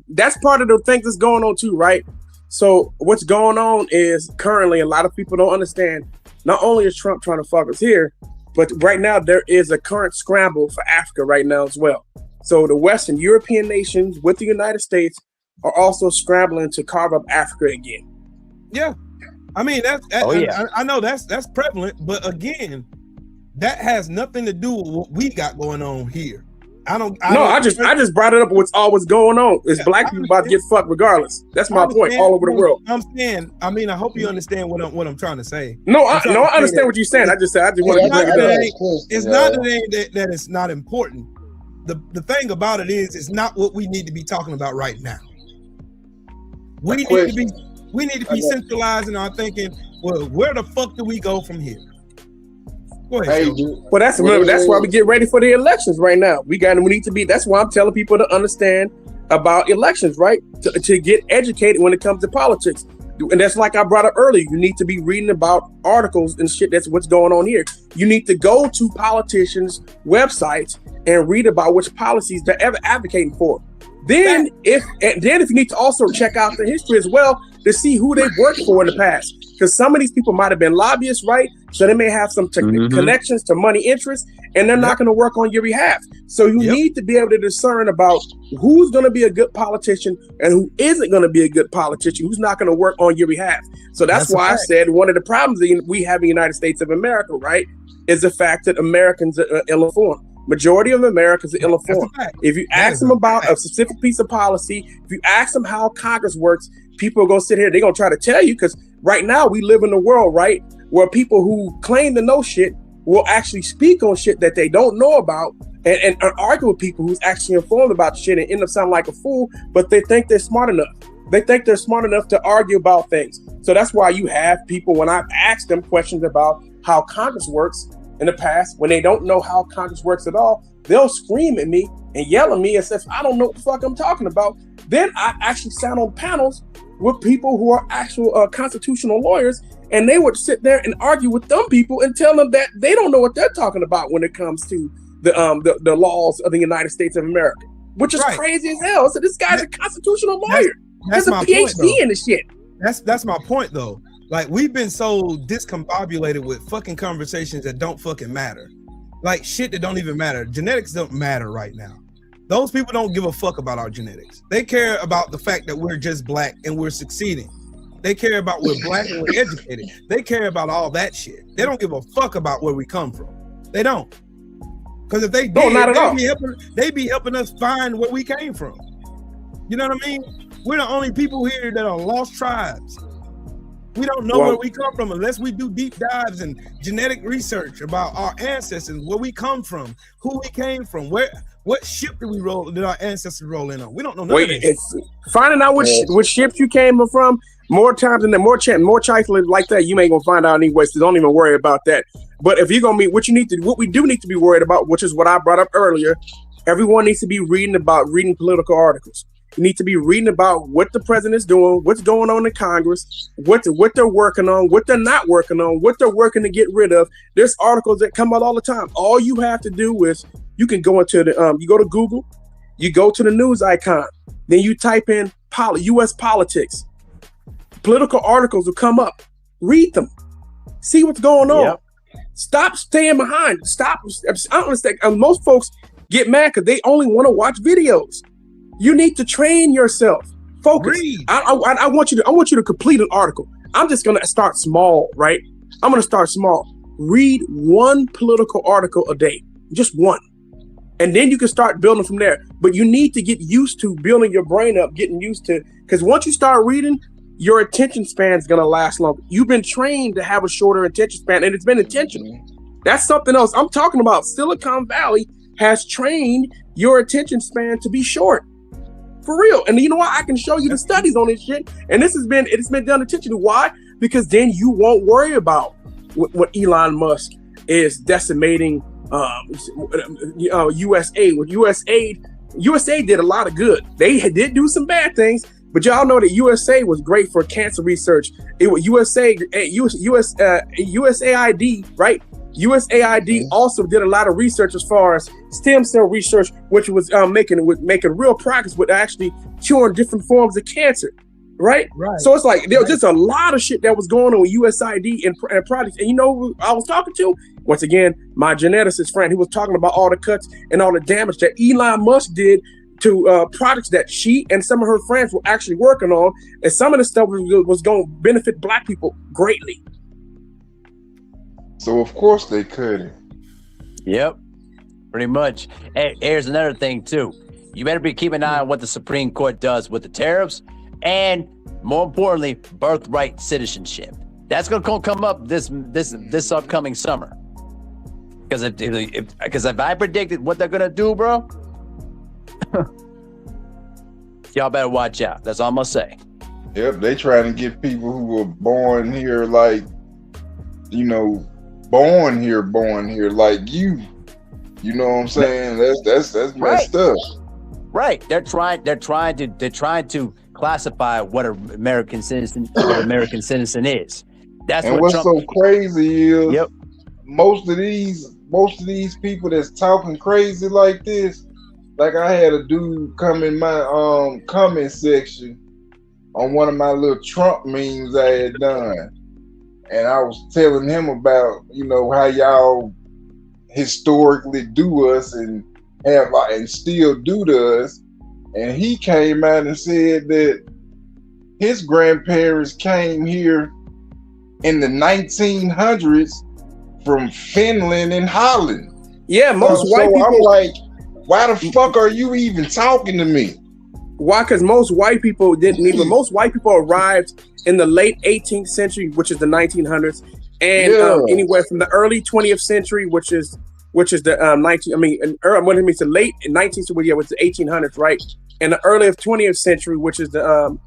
that's part of the thing that's going on too, right? So what's going on is currently a lot of people don't understand. Not only is Trump trying to fuck us here, but right now there is a current scramble for Africa right now as well. So the Western European nations with the United States are also scrambling to carve up Africa again. Yeah, I mean I know that's prevalent, but again, that has nothing to do with what we got going on here. I just brought it up. What's always going on is black people about to get fucked regardless. That's my point. All over the world. I'm saying. I mean, I hope you understand what I'm trying to say. No, I understand what you're saying. I just want to bring it up. It's not that it's not important. The thing about it is, it's not what we need to be talking about right now. We need to be centralizing our thinking. Well, where the fuck do we go from here? Go ahead, well, that's why we get ready for the elections right now. We need to be. That's why I'm telling people to understand about elections, right? To get educated when it comes to politics. And that's like I brought up earlier. You need to be reading about articles and shit. That's what's going on here. You need to go to politicians' websites and read about which policies they're ever advocating for. Then if you need to also check out the history as well to see who they've worked for in the past. Because some of these people might have been lobbyists, right? So they may have some connections to money interests, and they're not going to work on your behalf. So you need to be able to discern about who's going to be a good politician and who isn't going to be a good politician, who's not going to work on your behalf. So that's why I said one of the problems we have in the United States of America, right, is the fact that Americans are ill-informed. Majority of Americans are ill-informed. If you ask them about a specific piece of policy, if you ask them how Congress works, people are going to sit here, they're going to try to tell you, because right now we live in a world, right, where people who claim to know shit will actually speak on shit that they don't know about and argue with people who's actually informed about shit and end up sounding like a fool, but they think they're smart enough. They think they're smart enough to argue about things. So that's why you have people, when I've asked them questions about how Congress works in the past, when they don't know how Congress works at all, they'll scream at me and yell at me as if I don't know what the fuck I'm talking about. Then I actually sat on panels with people who are actual constitutional lawyers, and they would sit there and argue with them people and tell them that they don't know what they're talking about when it comes to the laws of the United States of America, which is crazy as hell. So this guy's a constitutional lawyer. Has a PhD in the shit. That's my point though. Like, we've been so discombobulated with fucking conversations that don't fucking matter. Like shit that don't even matter. Genetics don't matter right now. Those people don't give a fuck about our genetics. They care about the fact that we're just black and we're succeeding. They care about we're black and we're educated. They care about all that shit. They don't give a fuck about where we come from. They don't. Because if they did, they'd be helping us find where we came from. You know what I mean? We're the only people here that are lost tribes. We don't know where we come from unless we do deep dives and genetic research about our ancestors, where we come from, who we came from, what ship did our ancestors roll in on? We don't know none of this. It's finding out which ships you came from. More times than that, more trifling like that, you ain't gonna find out anyway. So don't even worry about that. But if you're gonna meet what we do need to be worried about, which is what I brought up earlier, everyone needs to be reading political articles. You need to be reading about what the president's doing, what's going on in Congress, what they're working on, what they're not working on, what they're working to get rid of. There's articles that come out all the time. All you have to do is you can go into you go to Google, you go to the news icon, then you type in U.S. politics. Political articles will come up. Read them. See what's going on. Yep. Stop staying behind. Stop. I understand. Most folks get mad because they only want to watch videos. You need to train yourself. Focus. I want you to complete an article. I'm just gonna start small, right? I'm gonna start small. Read one political article a day, just one, and then you can start building from there. But you need to get used to building your brain up, getting used to, because once you start reading, your attention span is gonna last longer. You've been trained to have a shorter attention span, and it's been intentional. That's something else. I'm talking about Silicon Valley has trained your attention span to be short. For real. And you know what? I can show you the studies on this shit. And it's been done intentionally. Why? Because then you won't worry about what Elon Musk is decimating USAID. With USAID did a lot of good. They did do some bad things, but y'all know that USAID was great for cancer research. It was USAID, right? USAID also did a lot of research as far as stem cell research, which was making real progress with actually curing different forms of cancer, right? So it's like there was just a lot of shit that was going on with USAID and projects. And you know who I was talking to? Once again, my geneticist friend. He was talking about all the cuts and all the damage that Elon Musk did to projects that she and some of her friends were actually working on, and some of the stuff was going to benefit Black people greatly. So of course they couldn't. Yep, pretty much. Hey, here's another thing too. You better be keeping an eye on what the Supreme Court does with the tariffs, and more importantly, birthright citizenship. That's gonna come up this upcoming summer. Because if I predicted what they're gonna do, bro, y'all better watch out. That's all I'm gonna say. Yep, they trying to get people who were born here, like, you know, born here like you know what I'm saying? That's messed up. Right. They're trying to classify what an American citizen is. That's and what's so crazy is most of these people that's talking crazy like this, like I had a dude come in my comment section on one of my little Trump memes I had done. And I was telling him about, you know, how y'all historically do us and still do to us. And he came out and said that his grandparents came here in the 1900s from Finland and Holland. Yeah, most white people. I'm like, why the fuck are you even talking to me? Why? Because most white people didn't even. Most white people arrived in the late 18th century, which is the 1900s, and anywhere from the early 20th century, which is which is the 1800s, right? And the early 20th century, which is the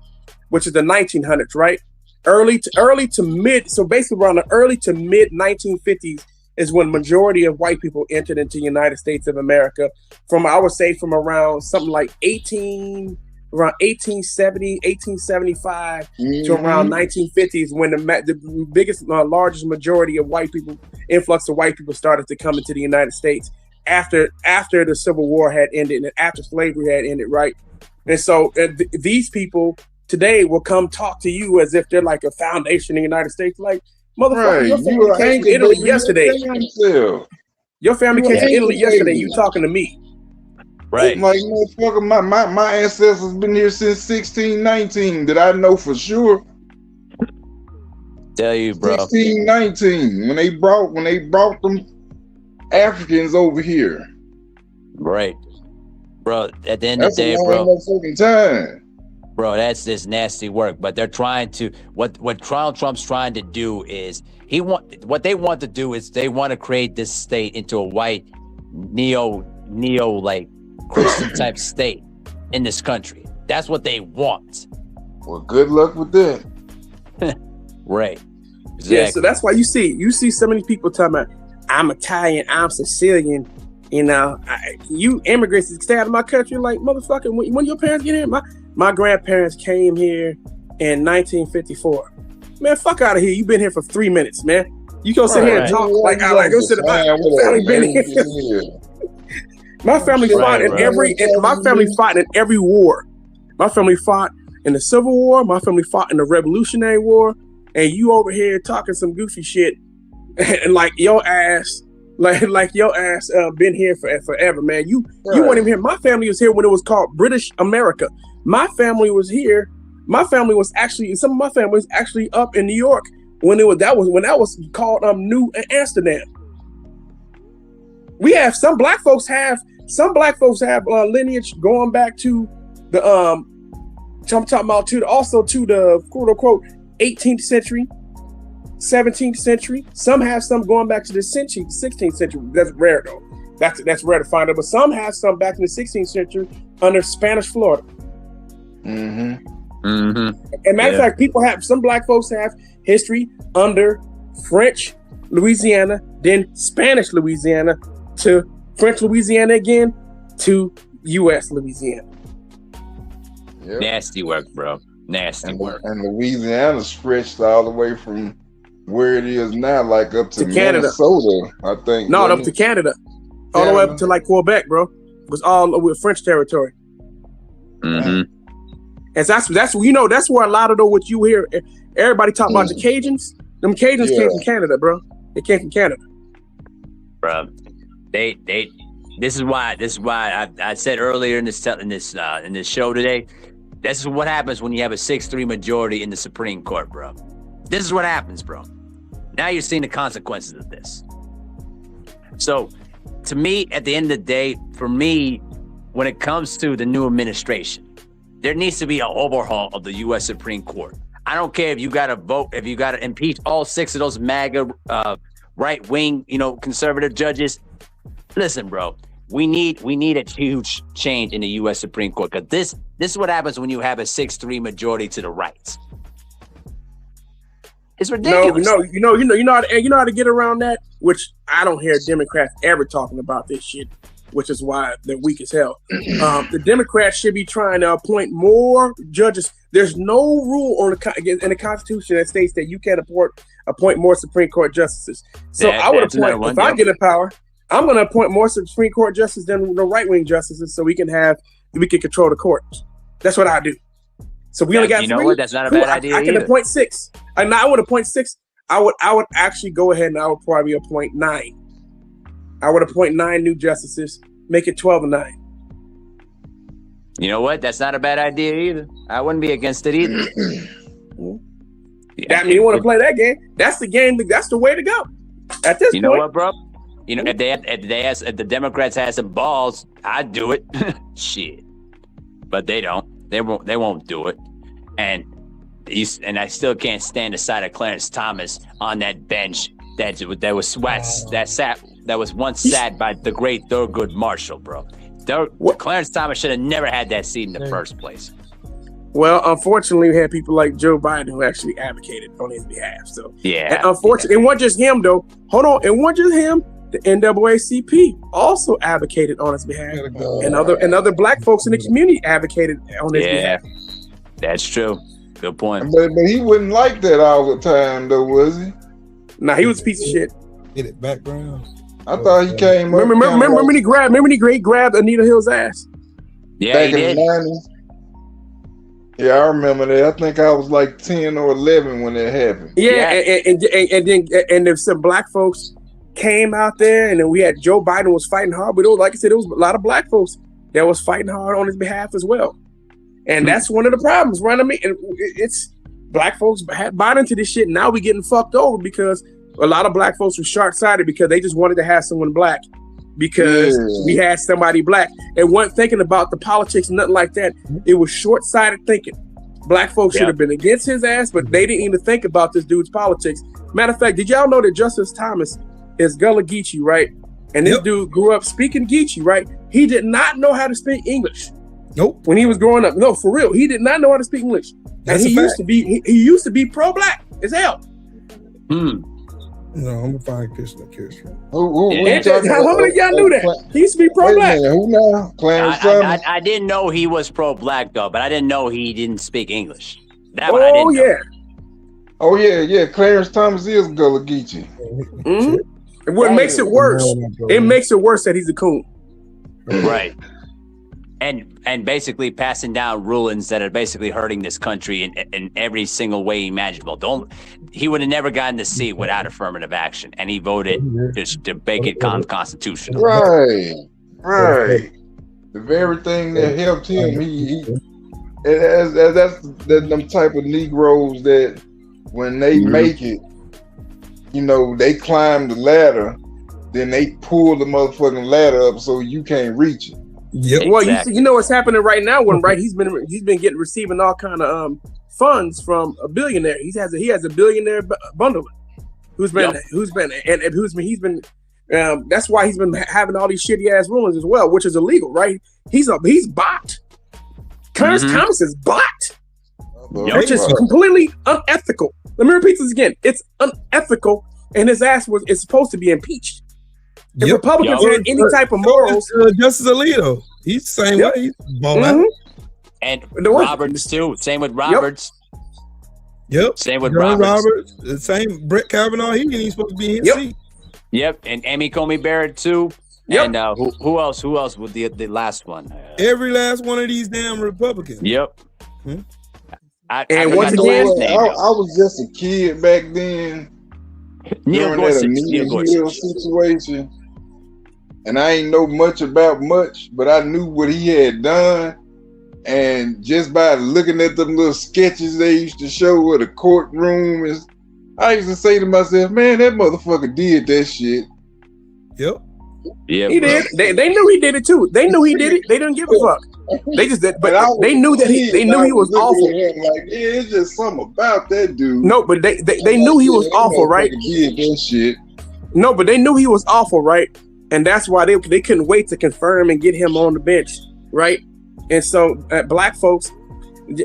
1900s, right? Early to mid. So basically, around the early to mid 1950s is when majority of white people entered into the United States of America. I would say from around something like 1870, 1875 to around 1950s, when the biggest, largest majority of white people, influx of white people started to come into the United States after the Civil War had ended and after slavery had ended, right? And so these people today will come talk to you as if they're like a foundation in the United States, like, motherfucker, your family came from Italy yesterday. Your family came from Italy yesterday. You talking to me? Right. Like, motherfucker, my ancestors been here since 1619. That I know for sure. Tell you, bro. 1619 when they brought them Africans over here. Right, bro. At the end of the day, bro. Time. Bro, that's this nasty work. But they're trying to what Donald Trump's trying to do is they want to create this state into a white neo like Christian type state in this country. That's what they want. Well, good luck with that. Right. Exactly. Yeah, so that's why you see so many people talking about, I'm Italian, I'm Sicilian. You know, you immigrants stay out of my country. Like, motherfucker, when your parents get here, my grandparents came here in 1954. Man, fuck out of here. You've been here for 3 minutes, man. You go sit here and talk like go sit at my family been here. My family fought in every war. My family fought in the Civil War. My family fought in the Revolutionary War. And you over here talking some goofy shit, and like your ass been here forever, man. You weren't even here. My family was here when it was called British America. My family was here. Some of my family was actually up in New York when that was called New Amsterdam. We have some black folks have lineage going back to the I'm talking about to the quote unquote 18th century, 17th century. Some have some going back to the 16th century. That's rare though. That's rare to find out. But some have some back in the 16th century under Spanish Florida. And matter of fact, some black folks have history under French Louisiana, then Spanish Louisiana, to French Louisiana again, to U.S. Louisiana. Yep. Nasty work, bro. Nasty work. And Louisiana stretched all the way from where it is now, like up to Canada. Minnesota, I think. No, up to Canada. All the way up to like Quebec, bro. It was all with French territory. And that's where a lot of what you hear, everybody talk about the Cajuns. Them Cajuns came from Canada, bro. They came from Canada. Bro, this is why I said earlier in this show today, this is what happens when you have a 6-3 majority in the Supreme Court, bro. This is what happens, bro. Now you're seeing the consequences of this. So, to me, at the end of the day, for me, when it comes to the new administration, there needs to be an overhaul of the U.S. Supreme Court. I don't care if you got to vote, if you got to impeach all 6 of those MAGA right-wing, conservative judges. Listen, bro, we need a huge change in the U.S. Supreme Court, because this is what happens when you have a 6-3 majority to the right. It's ridiculous. No, you know how to get around that, which I don't hear Democrats ever talking about this shit, which is why they're weak as hell. The Democrats should be trying to appoint more judges. There's no rule in the Constitution that states that you can't appoint more Supreme Court justices. So I would appoint, if I get in power, I'm going to appoint more Supreme Court justices than the right-wing justices, so we can control the courts. That's what I do. So we only got 3. You know what? That's not a bad idea. I can appoint 6. I would appoint 6. I would actually go ahead and I would probably appoint 9. I would appoint 9 new justices, make it 12 and 9. You know what? That's not a bad idea either. I wouldn't be against it either. That mean you want to play that game? That's the game. That's the way to go. At this point, you know what, bro? If the Democrats had some balls, I'd do it. Shit, but they don't. They won't do it. And I still can't stand the sight of Clarence Thomas on that bench that sat that was once sat by the great Thurgood Marshall, bro. Clarence Thomas should have never had that seat in the first place. Well, unfortunately, we had people like Joe Biden who actually advocated on his behalf. So yeah, and unfortunately, it wasn't just him though. Hold on, it wasn't just him. The NAACP also advocated on his behalf, and other black folks in the community advocated on his behalf. That's true. Good point. But he wouldn't like that all the time, though, was he? Nah, he was a piece of shit. Get it background. I thought he came. Remember when he grabbed Anita Hill's ass? Yeah, back he did. in the 90s. Yeah, I remember that. I think I was like 10 or 11 when that happened. Yeah. And if some black folks came out there, and then we had Joe Biden was fighting hard, but like I said, it was a lot of black folks that was fighting hard on his behalf as well. And that's one of the problems, right? I mean, it's black folks bought into this shit. And now we getting fucked over because a lot of black folks were short-sighted because they just wanted to have someone black because we had somebody black and weren't thinking about the politics, nothing like that. It was short-sighted thinking. Black folks should have been against his ass, but they didn't even think about this dude's politics. Matter of fact, did y'all know that Justice Thomas is Gullah Geechee, right? And this dude grew up speaking Geechee, right? He did not know how to speak English. Nope. When he was growing up, no, for real, he did not know how to speak English. That's and he used to be pro-black as hell. No, I'm gonna find Krishna. How many of y'all knew that? He used to be pro-black. Who now? Clarence Thomas? I didn't know he was pro-black though, but I didn't know he didn't speak English. That one I didn't know. Oh yeah. Clarence Thomas is Gullah Geechee. Mm-hmm. And what makes it worse? It makes it worse that he's a coon. Right. And basically passing down rulings that are basically hurting this country in every single way imaginable. He would have never gotten the seat without affirmative action, and he voted to make it constitutional. Right. The very thing that helped him, that's them type of Negroes that when they make it, they climb the ladder, then they pull the motherfucking ladder up so you can't reach it. Yep. Well, you know what's happening right now when he's been receiving all kind of funds from a billionaire. He has a billionaire bundler who's been that's why he's been having all these shitty ass rulings as well, which is illegal, right? He's bought. Clarence Thomas is bought, which is completely unethical. Let me repeat this again. It's unethical, and his ass is supposed to be impeached. If Republicans had any type of morals, Justice Alito, he's the same way. He's balled out. And Roberts too. Same with Roberts. Yep. Same with Roberts. The same. Brett Kavanaugh. He ain't supposed to be in his seat. Yep. And Amy Coney Barrett too. Yep. And who else? Who else with the last one? Every last one of these damn Republicans. Yep. I was just a kid back then. Neil Gorsuch situation. And I ain't know much about much, but I knew what he had done. And just by looking at them little sketches they used to show of the courtroom, I used to say to myself, man, that motherfucker did that shit. Yep. Yeah, he did. They knew he did it too. They knew he did it. They didn't give a fuck. They just did, but they knew that he was awful. Like, it's just something about that dude. No, but they knew he was awful, right? Did that shit. No, but they knew he was awful, right? And that's why they couldn't wait to confirm and get him on the bench, right? And so black folks,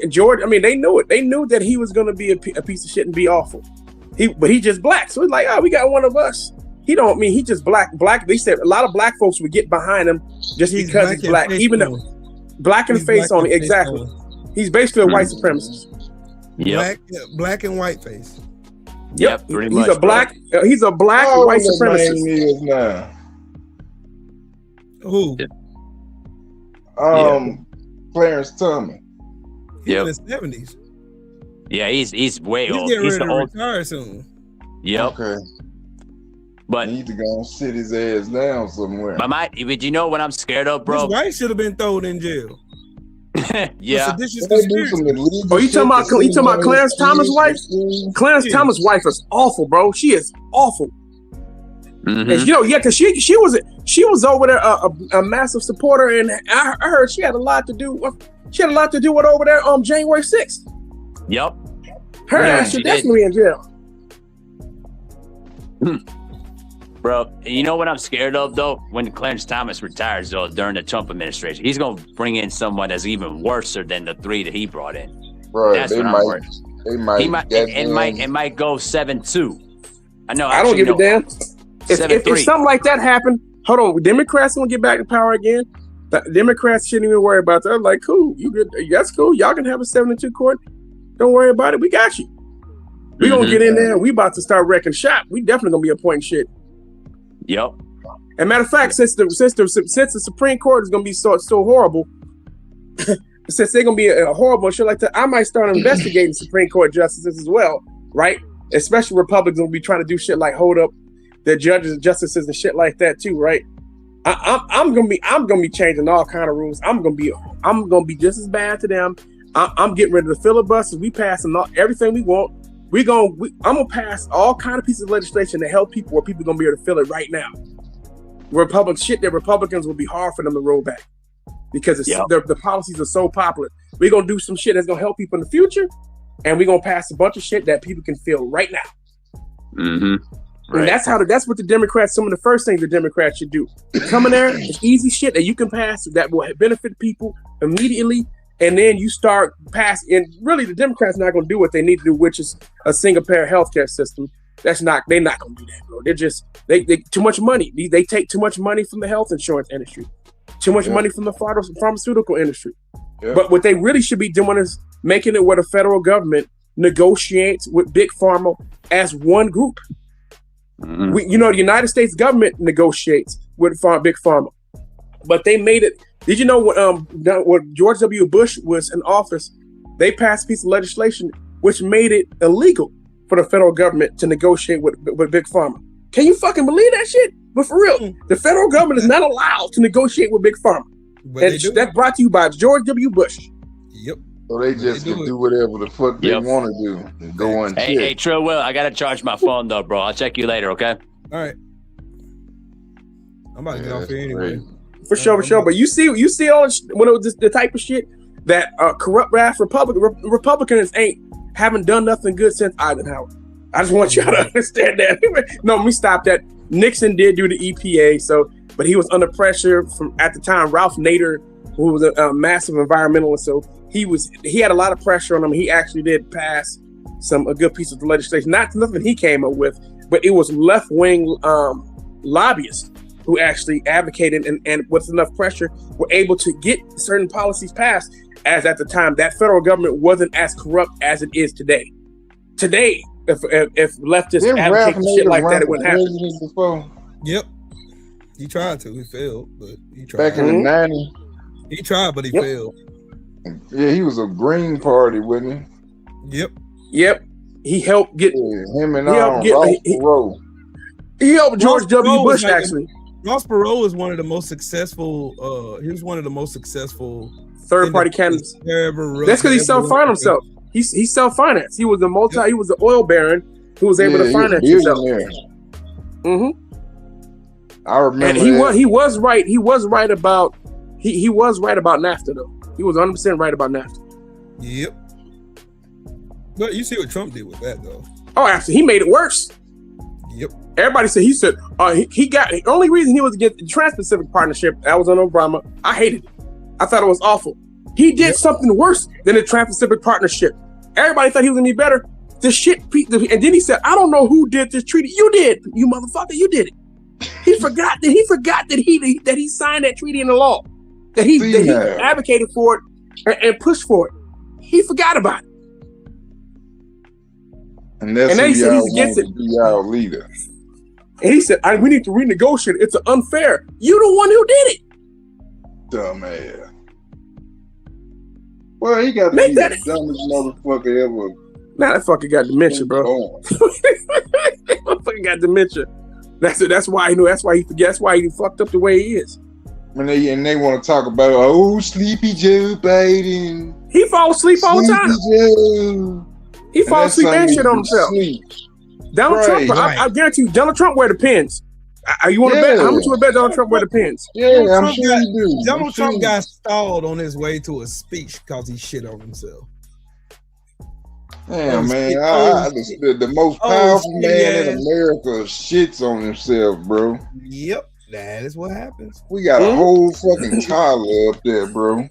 George, I mean, they knew it. They knew that he was going to be a piece of shit and be awful. But he just black. So it's like, we got one of us. He just black. They said a lot of black folks would get behind him just because he's black. Even though black in the face only. Exactly. He's basically a white supremacist. Black and white face. Yep. Pretty much. He's a black white supremacist. Now. Who? Clarence Thomas. He's in his 70s. Yeah, he's way old. He's getting ready to retire soon. Yep. Okay. But he need to go and sit his ass down somewhere. But you know what I'm scared of, bro? His wife should have been thrown in jail. Yeah. Oh, you talking about Clarence Thomas' wife? Clarence Thomas' wife is awful, bro. She is awful. Mm-hmm. And, because she was over there a massive supporter, and I heard she had a lot to do with over there on January 6th. Yep. Her ass should definitely be in jail. Bro, you know what I'm scared of, though? When Clarence Thomas retires, though, during the Trump administration, he's going to bring in someone that's even worse than the 3 that he brought in. Bro, that's what I'm worried. It might go 7-2. I know. I don't give a damn. If something like that happened, hold on. Democrats gonna get back to power again. The Democrats shouldn't even worry about that. Like, cool, you good? That's cool. Y'all can have a 7-2 court. Don't worry about it. We got you. We gonna get in there. We about to start wrecking shop. We definitely gonna be appointing shit. Yep. And matter of fact, since the Supreme Court is gonna be so horrible, since they're gonna be a horrible shit like that, I might start investigating Supreme Court justices as well, right? Especially Republicans will be trying to do shit like hold up their judges and justices and shit like that too, right? I'm gonna be changing all kind of rules. I'm gonna be just as bad to them. I'm getting rid of the filibusters. We passing everything we want. I'm gonna pass all kind of pieces of legislation to help people where people are gonna be able to feel it right now. Republicans will be hard for them to roll back because the policies are so popular. We're gonna do some shit that's gonna help people in the future, and we're gonna pass a bunch of shit that people can feel right now. Right. And that's what the Democrats. Some of the first things the Democrats should do: come in there, it's easy shit that you can pass that will benefit people immediately. And then you start passing, and really the Democrats not going to do what they need to do, which is a single payer healthcare system. They're not going to do that, bro. They're just, they too much money. They take too much money from the health insurance industry, too much money from the pharmaceutical industry. Yeah. But what they really should be doing is making it where the federal government negotiates with Big Pharma as one group. Mm-hmm. The United States government negotiates with Big Pharma, but they made it. Did you know when George W. Bush was in office, they passed a piece of legislation which made it illegal for the federal government to negotiate with Big Pharma? Can you fucking believe that shit? But for real, the federal government is not allowed to negotiate with Big Pharma. And that's brought to you by George W. Bush. Yep. So they just can do whatever the fuck they want to do and go on. Hey, Trill Will, I gotta charge my phone though, bro. I'll check you later, okay? All right. I'm about to get off here anyway. For sure. But you see all when it was the type of shit that corrupt ass Republicans haven't done nothing good since Eisenhower. I just want y'all to understand that. No, let me stop that. Nixon did do the EPA, but he was under pressure from at the time. Ralph Nader, who was a massive environmentalist, so he had a lot of pressure on him. He actually did pass a good piece of the legislation. Nothing he came up with, but it was left wing lobbyists who actually advocated and with enough pressure were able to get certain policies passed, as at the time that federal government wasn't as corrupt as it is today. Today, if leftists advocate shit like that, it wouldn't happen. Yep. He tried to. He failed, but he tried. Back in the 90s. He tried, but he failed. Yeah, he was a Green Party, wasn't he? Yep. He helped get him and Ross Perot. He helped George W. Bush actually. Ross Perot is one of the most successful. He was one of the most successful third-party candidates. That's because he self-financed himself. He self-financed. He was he was an oil baron who was able to finance himself. I remember. And he was right. He was right about NAFTA though. He was 100% right about NAFTA. Yep. But you see what Trump did with that though. Oh, actually, he made it worse. Yep. Everybody said he got the only reason he was against the Trans-Pacific Partnership. That was on Obama. I hated it. I thought it was awful. He did something worse than the Trans-Pacific Partnership. Everybody thought he was gonna be better. The shit, and then he said, "I don't know who did this treaty. You did, you motherfucker. You did it." He forgot that he signed that treaty into law. That he advocated for it and pushed for it. He forgot about it. And that's and then he said he's against it. Be our leader. And he said, we need to renegotiate. It's unfair. You the one who did it. Dumbass. Well, he got to be the dumbest motherfucker ever. Nah, that fucker got dementia, bro. That motherfucker got dementia. That's why he knew. That's why he forgets. That's why he fucked up the way he is. And they want to talk about Sleepy Joe Biden. He falls asleep all the time. Joe. He falls asleep and shit on himself. Donald Trump, I guarantee you, Donald Trump wear the pins. You want to bet? How much you would bet Donald Trump wear the pins? Yeah, I'm sure he do. Donald Trump got stalled on his way to a speech because he shit on himself. Damn, man. The most powerful man in America shits on himself, bro. Yep, that is what happens. We got a whole fucking toddler up there, bro.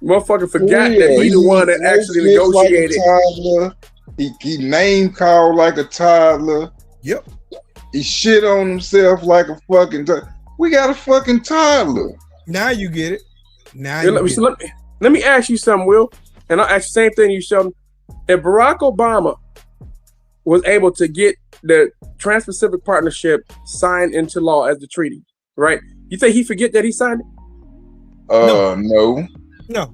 Motherfucker forgot that he the one that actually negotiated. Like he name called like a toddler. Yep. He shit on himself like a fucking toddler. We got a fucking toddler. Now you get it. Now let me ask you something, Will. And I'll ask the same thing you, Sheldon. If Barack Obama was able to get the Trans-Pacific Partnership signed into law as the treaty, right? You think he forget that he signed it? No. No.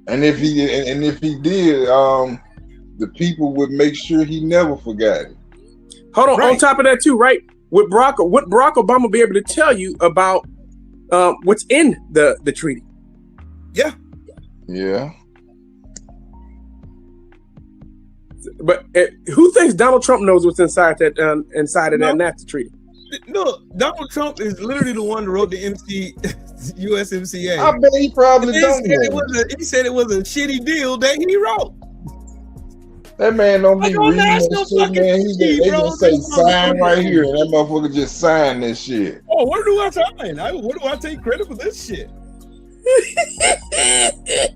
And if he did, the people would make sure he never forgot it. Hold on. Right. On top of that, too, right? Would Barack Obama be able to tell you about what's in the treaty? Yeah. Yeah. But who thinks Donald Trump knows what's inside that that NAFTA treaty? No, Donald Trump is literally the one that wrote the USMCA. I bet he probably don't know. He said it was a shitty deal that he wrote. That man don't be reading that shit, man. They just say sign right here, and that motherfucker just sign this shit. Oh, what do I sign? What do I take credit for this shit?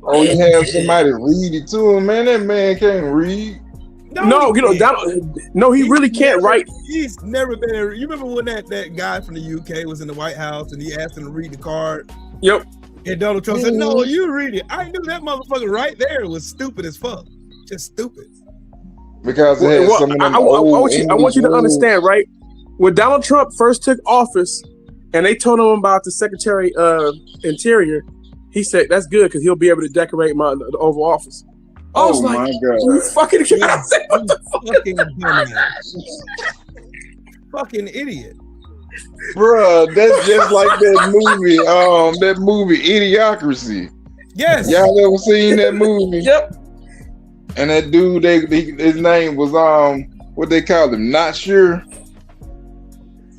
Oh, you have somebody read it to him, man. That man can't read. No, you know, Donald, he really can't write. He's never been. You remember when that guy from the UK was in the White House and he asked him to read the card? Yep. And Donald Trump said, "No, you read it." I knew that motherfucker right there was stupid as fuck. Just stupid. Because it has some of them I want you to understand, right? When Donald Trump first took office and they told him about the Secretary of Interior, he said, "That's good because he'll be able to decorate the Oval Office." I was like, my God. You fucking what the fucking idiot. Bruh, that's just like that movie Idiocracy. Yes. Y'all ever seen that movie? Yep. And that dude, his name was what they called him, Not Sure.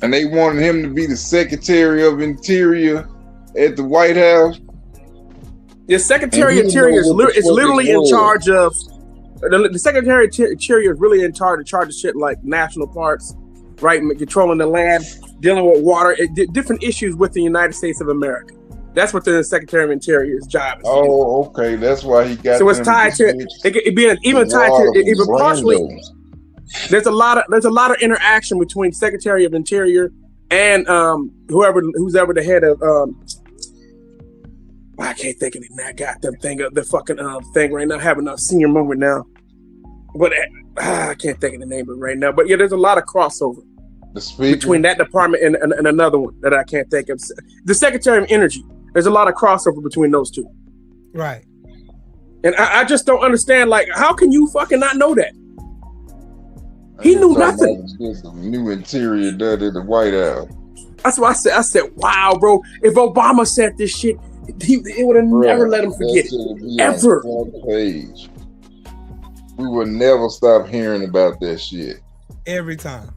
And they wanted him to be the Secretary of Interior at the White House. The Secretary of Interior is literally in charge of the Secretary of Interior is really in charge of shit like national parks, right? Controlling the land, dealing with water, different issues with the United States of America. That's what the Secretary of Interior's job is. Oh, okay. That's why he got. So it's tied to it being even tied to even partially. There's a lot of interaction between Secretary of Interior and who's ever the head of I can't think of that goddamn thing, the fucking thing right now. Having a senior moment now, but I can't think of the name of it right now. But yeah, there's a lot of crossover between that department and another one that I can't think of. The Secretary of Energy. There's a lot of crossover between those two. Right. And I just don't understand. Like, how can you fucking not know that? He knew nothing. New interior done in the White House. That's what I said. I said, wow, bro. If Obama said this shit, it would have never let him forget it. Ever. Page. We would never stop hearing about that shit. Every time.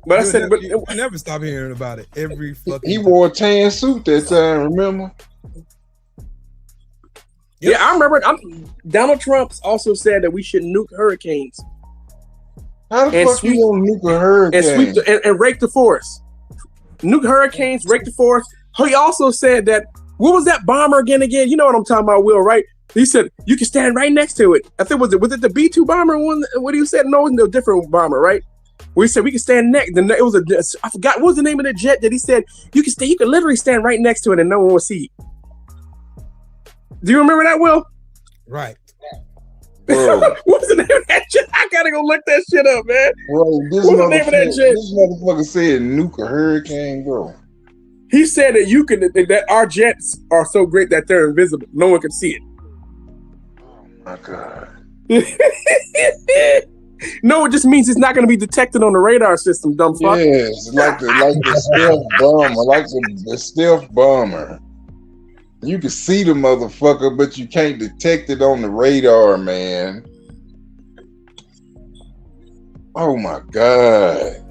But I said, you never stop hearing about it. Every fucking. He wore a tan suit that time. Remember? Yep. Yeah, I remember. Donald Trump also said that we should nuke hurricanes. How the fuck you gonna nuke a hurricane? And rake the forest. Nuke hurricanes, rake the forest. He also said that, what was that bomber again? You know what I'm talking about, Will, right? He said, you can stand right next to it. I think, was it the B-2 bomber one? What he said? No, it was no different bomber, right? We said we can stand next. It was I forgot what was the name of the jet that he said you can literally stand right next to it and no one will see you. Do you remember that, Will? Right. What's the name of that jet? I gotta go look that shit up, man. Bro, what's the name of that jet? This motherfucker said nuke a hurricane, bro. He said that that our jets are so great that they're invisible. No one can see it. Oh my God. No, it just means it's not going to be detected on the radar system, dumb fuck. Yes, like the stealth bomber, like the stealth bomber. You can see the motherfucker, but you can't detect it on the radar, man. Oh my God.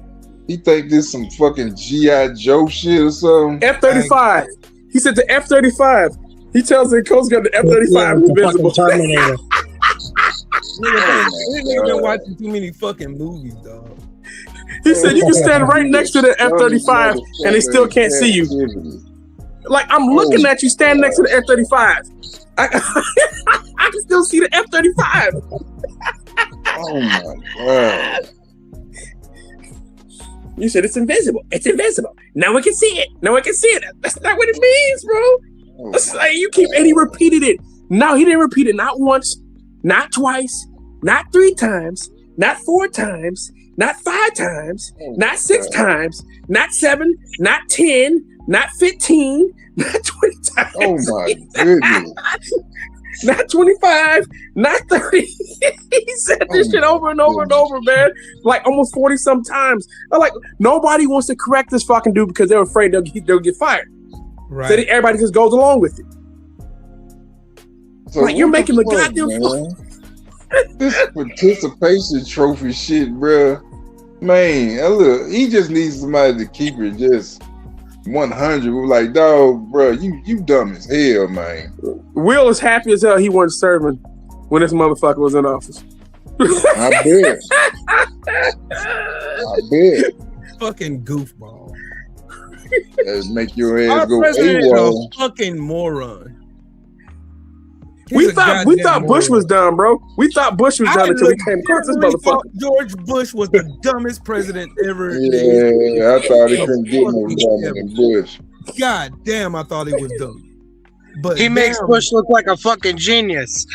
He think this some fucking G.I. Joe shit or something? F-35. He said the F-35. He tells the Coast Guard the F-35 is invisible. Terminator. Nigga been watching too many fucking movies, dog. He said you can stand right next to the F-35 and they still can't see you. Like, I'm looking at you standing next to the F-35. I can still see the F-35. Oh my God. You said it's invisible. It's invisible. No one can see it. No one can see it. That's not what it means, bro. It's like you keep, and he repeated it. No, he didn't repeat it not once, not twice, not 3 times, not 4 times, not 5 times, not 6 times, not 7, not 10, not 15, not 20 times. Oh my goodness. Not 25, not 30. He said this shit over and over and over, man. Like almost 40 some times. I'm like, nobody wants to correct this fucking dude because they're afraid they'll get fired. Right. So everybody just goes along with it. So like you're making the goddamn this participation trophy shit, bro. Man, look, he just needs somebody to keep it just 100. We're like, dog, bro, you dumb as hell, man. Will is happy as hell he wasn't serving when this motherfucker was in office. I bet. I bet. Fucking goofball. Let's make your ass Our go president AWOL. is a fucking moron. We thought Bush was done, bro. We thought Bush was done until we came across this motherfucker. George Bush was the dumbest president ever. Yeah, I thought he couldn't get no dumber than Bush. God damn, I thought he was dumb. But he makes Bush look like a fucking genius.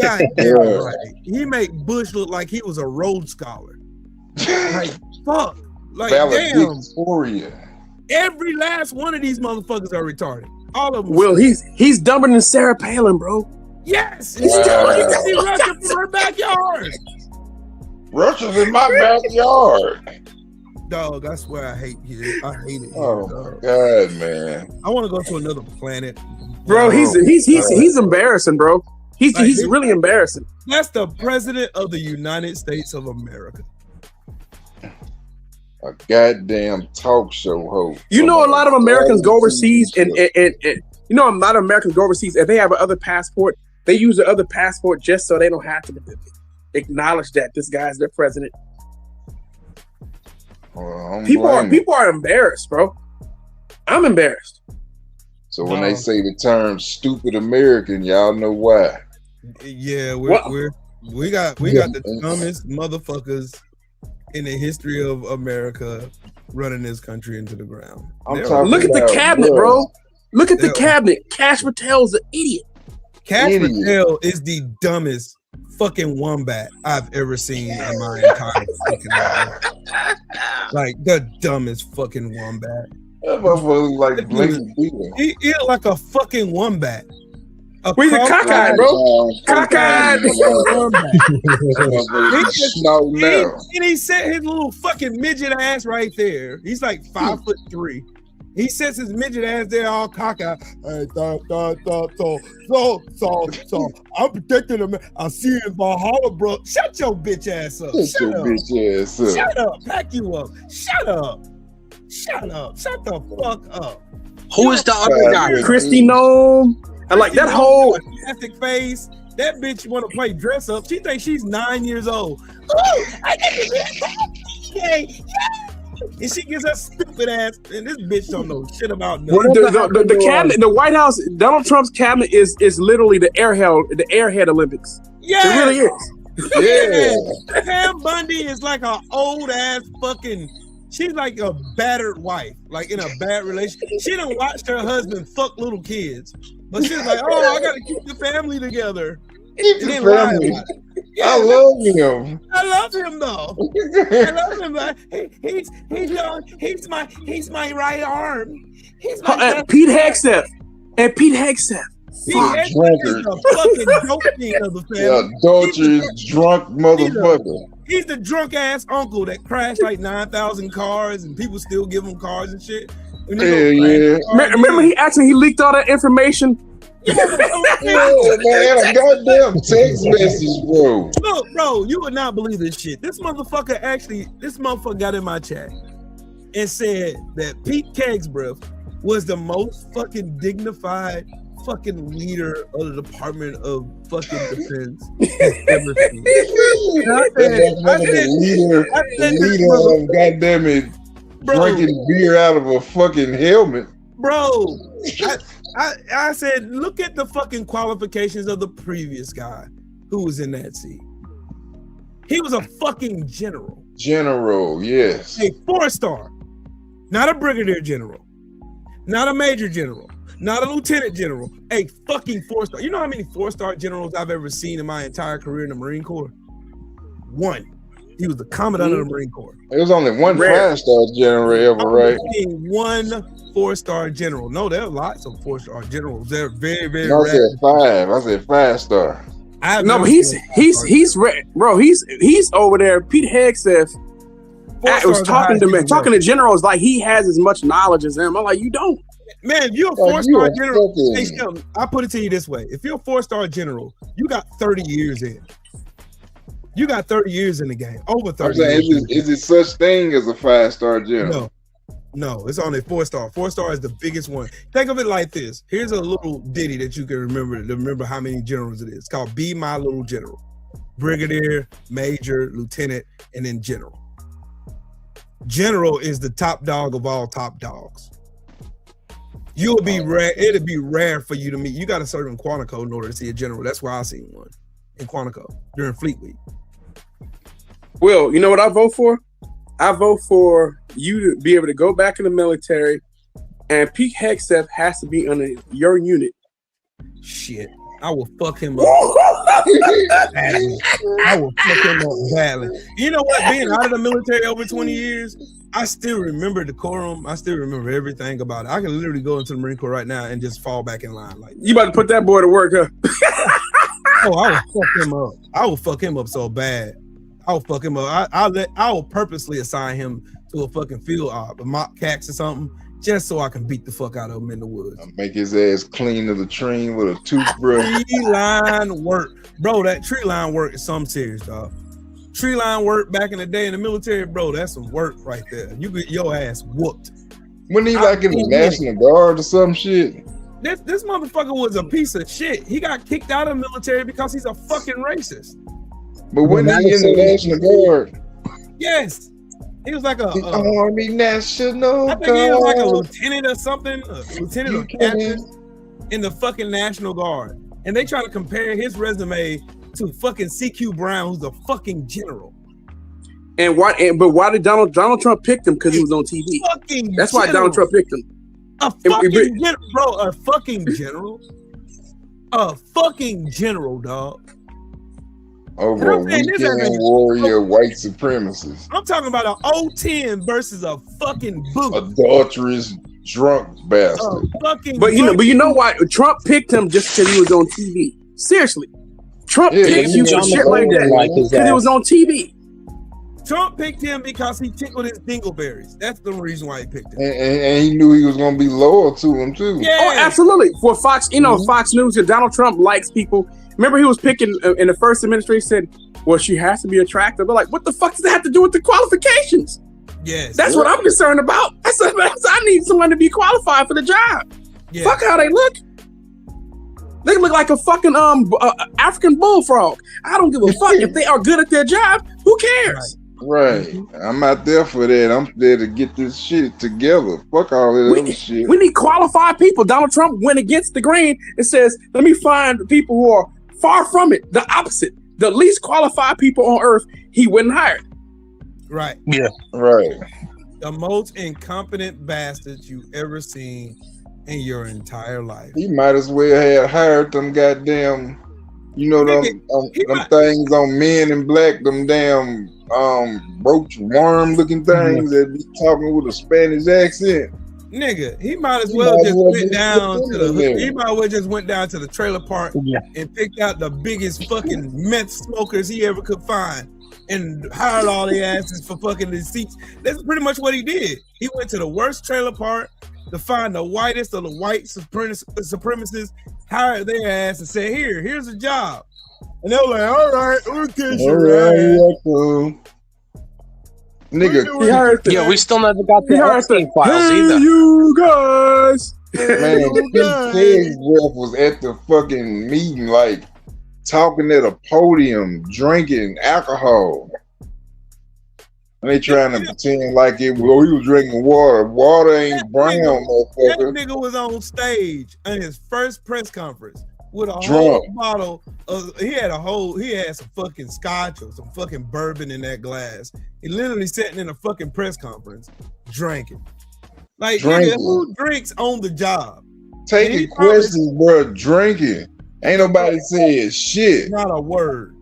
God damn right. He made Bush look like he was a Rhodes Scholar. Like fuck. Like damn. Every last one of these motherfuckers are retarded. All of them. Will, he's dumber than Sarah Palin, bro. Yes, he's still you can see Russia from her backyard. Russia's in my backyard. Dog, I swear I hate it. I hate it. Oh my God, man. I want to go to another planet. Bro, he's embarrassing, bro. He's really embarrassing. That's the president of the United States of America. A goddamn talk show host. You know, a lot of Americans go overseas and you know, a lot of Americans go overseas and they have another passport. They use the other passport just so they don't have to acknowledge that this guy's their president. Well, people are embarrassed, bro. I'm embarrassed. So when they say the term "stupid American," y'all know why. Yeah, we got the dumbest motherfuckers in the history of America running this country into the ground. Look at the cabinet, bro. Look at the cabinet. Kash Patel's an idiot. Kash Patel is the dumbest fucking wombat I've ever seen in my entire fucking life. Like the dumbest fucking wombat. That motherfucker like blatant beating. He like a fucking wombat. We're the cockeyed, bro. Cockeyed. And he set his little fucking midget ass right there. He's like 5'3". He sets his midget ass there all cockeyed. Hey, so I'm protecting him. I see him Valhalla, bro. Shut your bitch ass up. Shut your bitch ass up. Shut up. Pack you up. Shut up. Shut up. Shut the fuck up. Who is the other guy? Christy Nome. And like that whole plastic face. That bitch want to play dress up. She thinks she's 9 years old. Oh, I get and she gets her stupid ass, and this bitch don't know shit about nothing. The cabinet, the White House, Donald Trump's cabinet is literally the Airhead Olympics. Yeah, it really is. Yeah, Pam Bundy is like an old ass fucking. She's like a battered wife, like in a bad relationship. She done watched her husband fuck little kids, but she's like, "Oh, I gotta keep the family together." Keep the family. Yeah, I love him. I love him though. I love him. He's my right arm. He's my Pete Hegseth. And Pete Hegseth. Pete Hegseth is the fucking dope king of the family. Yeah, adulterous, drunk motherfucker. He's the drunk ass uncle that crashed like 9,000 cars and people still give him cars and shit. Yeah. Remember he leaked all that information? Yeah, man, a goddamn text message, bro. Look, bro, you would not believe this shit. This motherfucker got in my chat and said that Pete Kegsborough was the most fucking dignified fucking leader of the Department of fucking Defense has ever seen. Leader of goddamn it, drinking beer out of a fucking helmet. Bro, I said, look at the fucking qualifications of the previous guy who was in that seat. He was a fucking general. General, yes. A 4-star, not a brigadier general, not a major general, not a lieutenant general, a fucking 4-star. You know how many 4-star generals I've ever seen in my entire career in the Marine Corps? One. He was the commandant of the Marine Corps. There was only one 5-star general ever, right? One 4-star general. No, there are lots of 4-star generals. They're very, very No, I rare. said 5. I said 5-star. No, but he's over there. Pete Hegseth was talking to generals like he has as much knowledge as them. I'm like, you don't. Man, if you're a 4-star general, hey, Shelton, I'll put it to you this way. If you're a 4-star general, you got 30 years in. You got 30 years in the game. Over 30 I'm saying, years. is it such thing as a 5-star general? No, it's only 4-star. 4-star is the biggest one. Think of it like this. Here's a little ditty that you can remember how many generals it is. It's called Be My Little General. Brigadier, major, lieutenant, and then general. General is the top dog of all top dogs. You'll be rare. It'll be rare for you to meet. You got to serve in Quantico in order to see a general. That's why I seen one in Quantico during Fleet Week. Will, you know what I vote for? I vote for you to be able to go back in the military, and Pete Hegseth has to be under your unit. Shit, I will fuck him up. I will fuck him up badly. You know what? Being out of the military over 20 years, I still remember decorum. I still remember everything about it. I can literally go into the Marine Corps right now and just fall back in line. Like, you about to put that boy to work, huh? Oh, I will fuck him up. I will fuck him up so bad. I will fuck him up. I will purposely assign him to a fucking field op, a mock cax or something, just so I can beat the fuck out of him in the woods. Make his ass clean to the train with a toothbrush. Tree line work, bro. That tree line work is something serious, dog. Tree line work back in the day in the military, bro. That's some work right there. You get your ass whooped. When he like in the National Guard or some shit. This motherfucker was a piece of shit. He got kicked out of the military because he's a fucking racist. But when he in the National Guard, yes, he was like a Army National Guard. I think he was like a lieutenant or something, a lieutenant or captain in the fucking National Guard. And they try to compare his resume to fucking CQ Brown, who's a fucking general. And why? But why did Donald Trump pick him? Because he was on TV. That's why Donald Trump picked him. A fucking general, bro. A fucking general. A fucking general, dog. Over a weekend warrior white supremacist. I'm talking about an 010 versus a fucking boot. Adulterous drunk bastard. But you know why Trump picked him just because he was on TV. Seriously. Trump picked you for shit like that because he was on TV. Trump picked him because he tickled his dingleberries. That's the reason why he picked him. And he knew he was going to be loyal to him too. Yeah. Oh, absolutely. For Fox, Fox News, and Donald Trump likes people. Remember, he was picking in the first administration. Said, "Well, she has to be attractive." But like, what the fuck does that have to do with the qualifications? Yes, that's what I'm concerned about. I need someone to be qualified for the job. Yeah. Fuck how they look. They look like a fucking African bullfrog. I don't give a fuck if they are good at their job. Who cares? Right. I'm not there for that. I'm there to get this shit together. Fuck all that other shit. We need qualified people. Donald Trump went against the grain and says, let me find people who are far from it. The opposite. The least qualified people on earth, he wouldn't hire. Right. Yeah. Right. The most incompetent bastards you ever seen in your entire life. He might as well have hired them goddamn, them things on Men in Black, them damn roach worm looking things that be talking with a Spanish accent. Nigga, he might as well just went down to the. He might as well just went down to the trailer park and picked out the biggest fucking meth smokers he ever could find and hired all their asses for fucking the seats. That's pretty much what he did. He went to the worst trailer park to find the whitest of the white supremacists, hired their ass and said, here's a job. And they were like, all right, we'll kiss you. Cool. Nigga. Yeah, we still never got the Epstein files hey, either. You guys. Man, Pete Ted's breath was at the fucking meeting, like talking at a podium, drinking alcohol. And they trying to pretend like he was drinking water. Water ain't brown, motherfucker. That nigga was on stage in his first press conference with a Drunk. whole bottle of, he had some fucking scotch or some fucking bourbon in that glass. He literally sitting in a fucking press conference drinking. Like, nigga, who drinks on the job? Taking questions, bro, drinking. Ain't nobody saying shit. Not a word.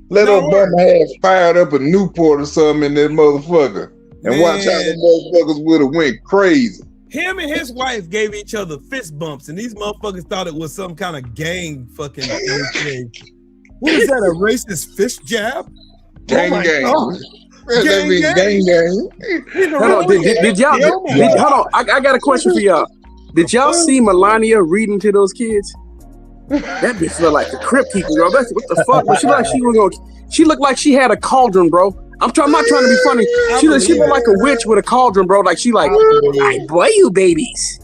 Let Obama have fired up a Newport or something in that motherfucker. And watch how the motherfuckers would have went crazy. Him and his wife gave each other fist bumps, and these motherfuckers thought it was some kind of gang fucking thing. What is that, a racist fist jab? Gang, gang. Gang, gang. Hold on, did y'all? Hold on, I got a question for y'all. Did y'all see Melania reading to those kids? That bitch felt like a crypt keeper, bro. What the fuck? But she looked like she had a cauldron, bro. I'm not trying to be funny. She looked like a witch with a cauldron, bro. Like she like, I boil you babies.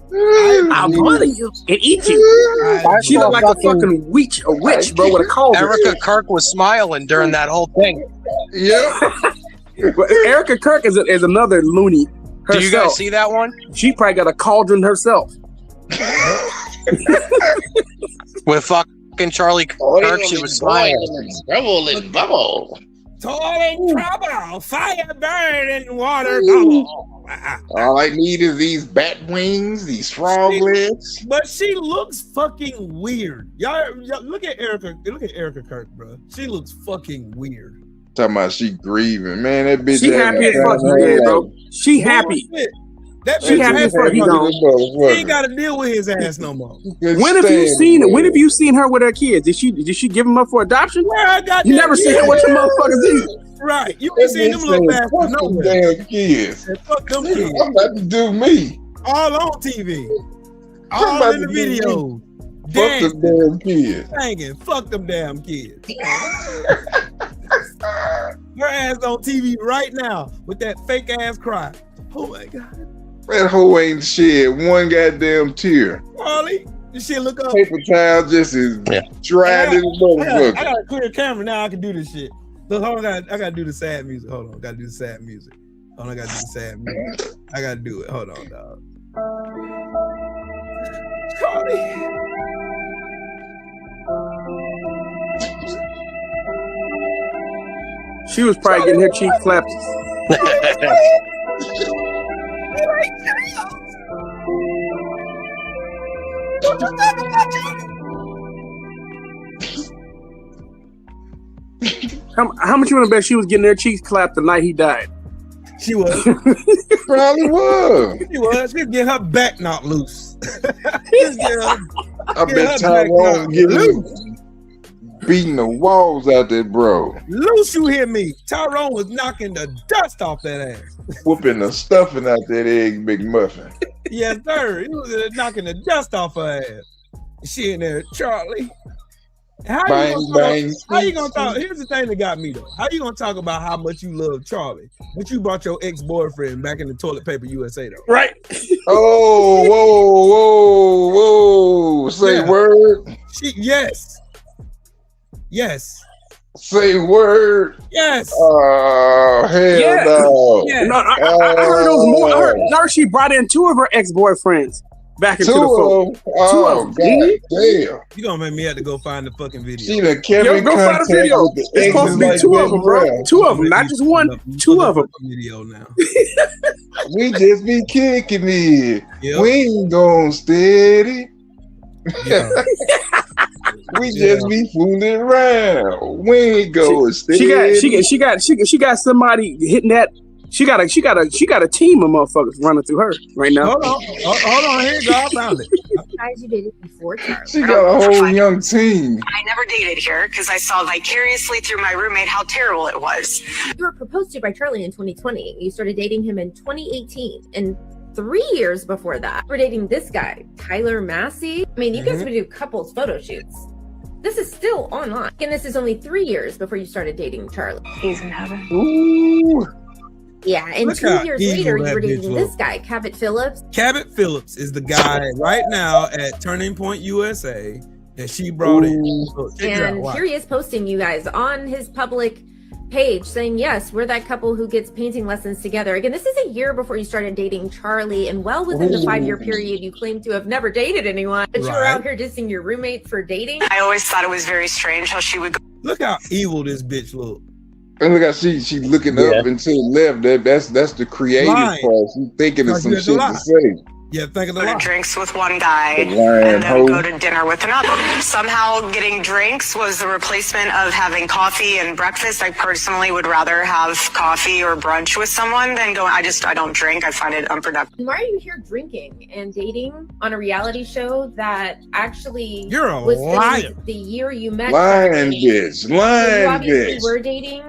I'll boil you and eat you. She looked like a fucking witch, bro, with a cauldron. Erica Kirk was smiling during that whole thing. Yeah. Erica Kirk is another loony herself. Do you guys see that one? She probably got a cauldron herself. With fucking Charlie Kirk, she was smiling. Trouble and bubble. Toilet trouble, fire burn and water bubble. All I need is these bat wings, these frog legs. But she looks fucking weird. Y'all look at Erica. Look at Erica Kirk, bro. She looks fucking weird. Talking about she grieving, man. That bitch. She happy as fuck, bro. She happy. That she happy as fuck. She ain't got to deal with his ass no more. When have you seen it? When have you seen her with her kids? Did she give them up for adoption? You never seen her with your motherfuckers do. Right. You been seeing them little bastards nowhere. Damn kids. Fuck them kids. I'm about to do me. All on TV. All in the video. Fuck them damn kids. Singing. Fuck them damn kids. Her ass on TV right now with that fake ass cry. Oh my God. That hoe ain't shed one goddamn tear. Charlie, this shit look up. Paper towel just is dry as a motherfucker. I got a clear camera now. I can do this shit. Look, hold on, I gotta do the sad music. Hold on, I gotta do the sad music. Hold on, I gotta do the sad music. I gotta do it. Hold on, dog. Charlie. She was probably getting her cheek clapped. How much you want to bet she was getting her cheeks clapped the night he died? She was. Probably was. She was. She'd get her back not loose. I bet Tyrone getting beating the walls out there, bro. Loose, you hear me? Tyrone was knocking the dust off that ass. Whooping the stuffing out that Egg McMuffin. Yes, sir. He was knocking the dust off her ass. She in there, Charlie. How you gonna talk? Here's the thing that got me though. How you gonna talk about how much you love Charlie, but you brought your ex-boyfriend back in the Toilet Paper USA though? Right. Oh, whoa. Say word. Yes. Say word. Yes. Oh, hell no. Yeah. No, I heard those more. I heard she brought in 2 of her ex-boyfriends back into the fold. Oh, God damn. You gonna make me have to go find the fucking video. See the Kevin go find a video. It's supposed to be 2 of them, bro. 2 of them, not just one. 2 of them. Video now. We just be kicking it. Yep. We ain't going steady. Yeah. We just be fooling around. We ain't going steady. She got somebody hitting that. She got a team of motherfuckers running through her right now. Hold on. Here you go. I found it. Guys, you dated before Charlie. She got a whole young team. I never dated her because I saw vicariously through my roommate how terrible it was. You were proposed to by Charlie in 2020. You started dating him in 2018. And 3 years before that, we're dating this guy, Tyler Massey. I mean, you guys would do couples photo shoots. This is still online. And this is only 3 years before you started dating Charlie. He's in heaven. Ooh. Yeah, and Look 2 how years evil later, you that were bitch dating look. this guy, Cabot Phillips. Cabot Phillips is the guy right now at Turning Point USA that she brought in. So check it out, And watch. here he is posting you guys on his public page saying, yes, we're that couple who gets painting lessons together. Again, this is a year before you started dating Charlie, and well within the 5-year period you claim to have never dated anyone, but you were out here dissing your roommates for dating. I always thought it was very strange how she would go. Look how evil this bitch look. And look how she looking up and to the left. That's the creative Lying. part. She's thinking of Because some you had to shit lie. to say. Yeah, think of the Go to lie. drinks with one guy The lying and then hoe. go to dinner with another. Somehow getting drinks was the replacement of having coffee and breakfast. I personally would rather have coffee or brunch with someone than go. I don't drink. I find it unproductive. Why are you here drinking and dating on a reality show that actually You're a was liar. filmed the year you met Lying Charlie? bitch. So you Lying obviously bitch. were dating.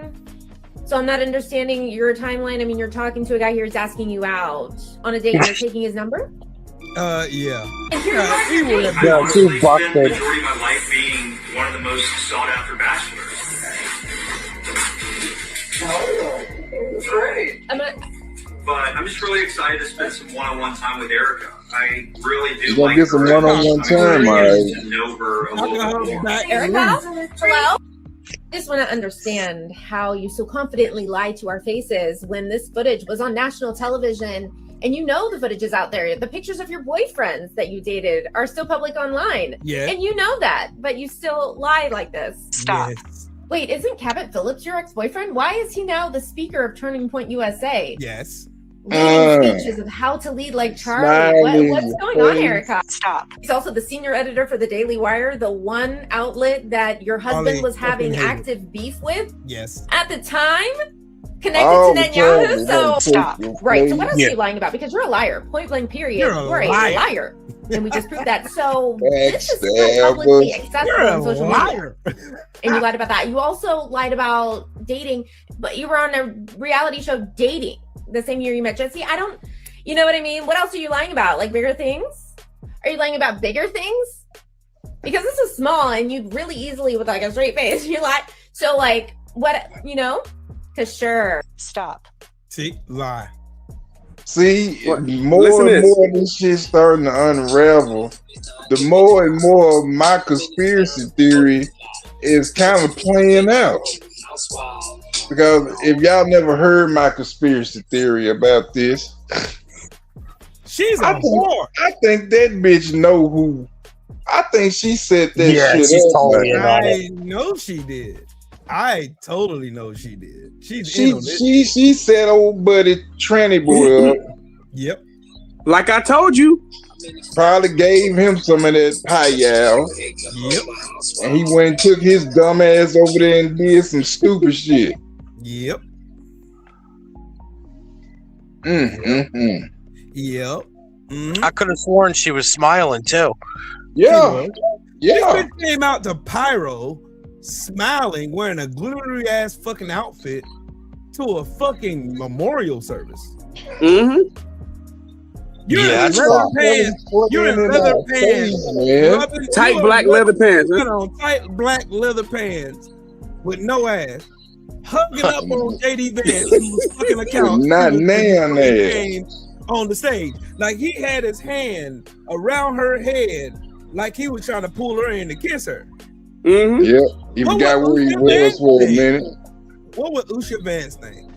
So I'm not understanding your timeline. I mean, you're talking to a guy here who's asking you out on a date and you're taking his number? Yeah. And here you are, you're evil dating. that Yeah, bitch. too busted. Majority of my life being one of the most sought after bachelors. Great. But I'm just really excited to spend some one-on-one time with Erica. I really do You gonna like get some her. one-on-one I'm time, really all getting right. to know her a little bit more. Erica, hello? I just want to understand how you so confidently lied to our faces when this footage was on national television, and you know the footage is out there. The pictures of your boyfriends that you dated are still public online. Yeah. And you know that, but you still lie like this. Stop. Yes. Wait, isn't Cabot Phillips your ex-boyfriend? Why is he now the speaker of Turning Point USA? Yes. Leading speeches of how to lead like Charlie. Smiley What's going on, face. Erica? Stop. He's also the senior editor for the Daily Wire, the one outlet that your husband Ollie was having fucking Hayward. active beef with Yes. at the time, connected All to the Netanyahu. time, So Stop. right. So what else Yeah. are you lying about? Because you're a liar. Point blank. Period. You're a a liar. liar, and we just proved that. So this is still Backstabber. publicly accessible You're on a social media. liar. And you lied about that. You also lied about dating, but you were on a reality show dating the same year you met Jesse. You know what I mean? What else are you lying about? Like bigger things? Are you lying about bigger things? Because this is small and you'd really easily, with like a straight face, you lie. So like, what, Because sure. Stop. See, lie. See, What? more Listen and to more this shit starting to unravel. The more and more of my conspiracy theory is kind of playing out. Because if y'all never heard my conspiracy theory about this, She's a I think, whore. I think that bitch know who. I think she set that Yeah, shit she's up. totally man. in on it. I know she did. I totally know she did. She's in She on this. she set old buddy Tranny boy up. Yep. Like I told you. Probably gave him some of that payal. Yep. And he went and took his dumb ass over there and did some stupid shit. Yep. Yep. I could have sworn she was smiling too. Yeah. Yeah. This bitch came out to Pyro smiling, wearing a glittery ass fucking outfit to a fucking memorial service. Mm-hmm. You're Yeah, in that's leather fine. pants. You're in leather pants. man. rubbing- Tight you black are leather pants, You huh? got on tight black leather pants with no ass, hugging up on JD Vance, who was fucking a couch. Not He was nan fucking ass. came on the stage. Like he had his hand around her head, like he was trying to pull her in to kiss her. Mm-hmm. Yeah. He What forgot was where he Usha was Vance's for a name? minute. What was Usha Vance's name?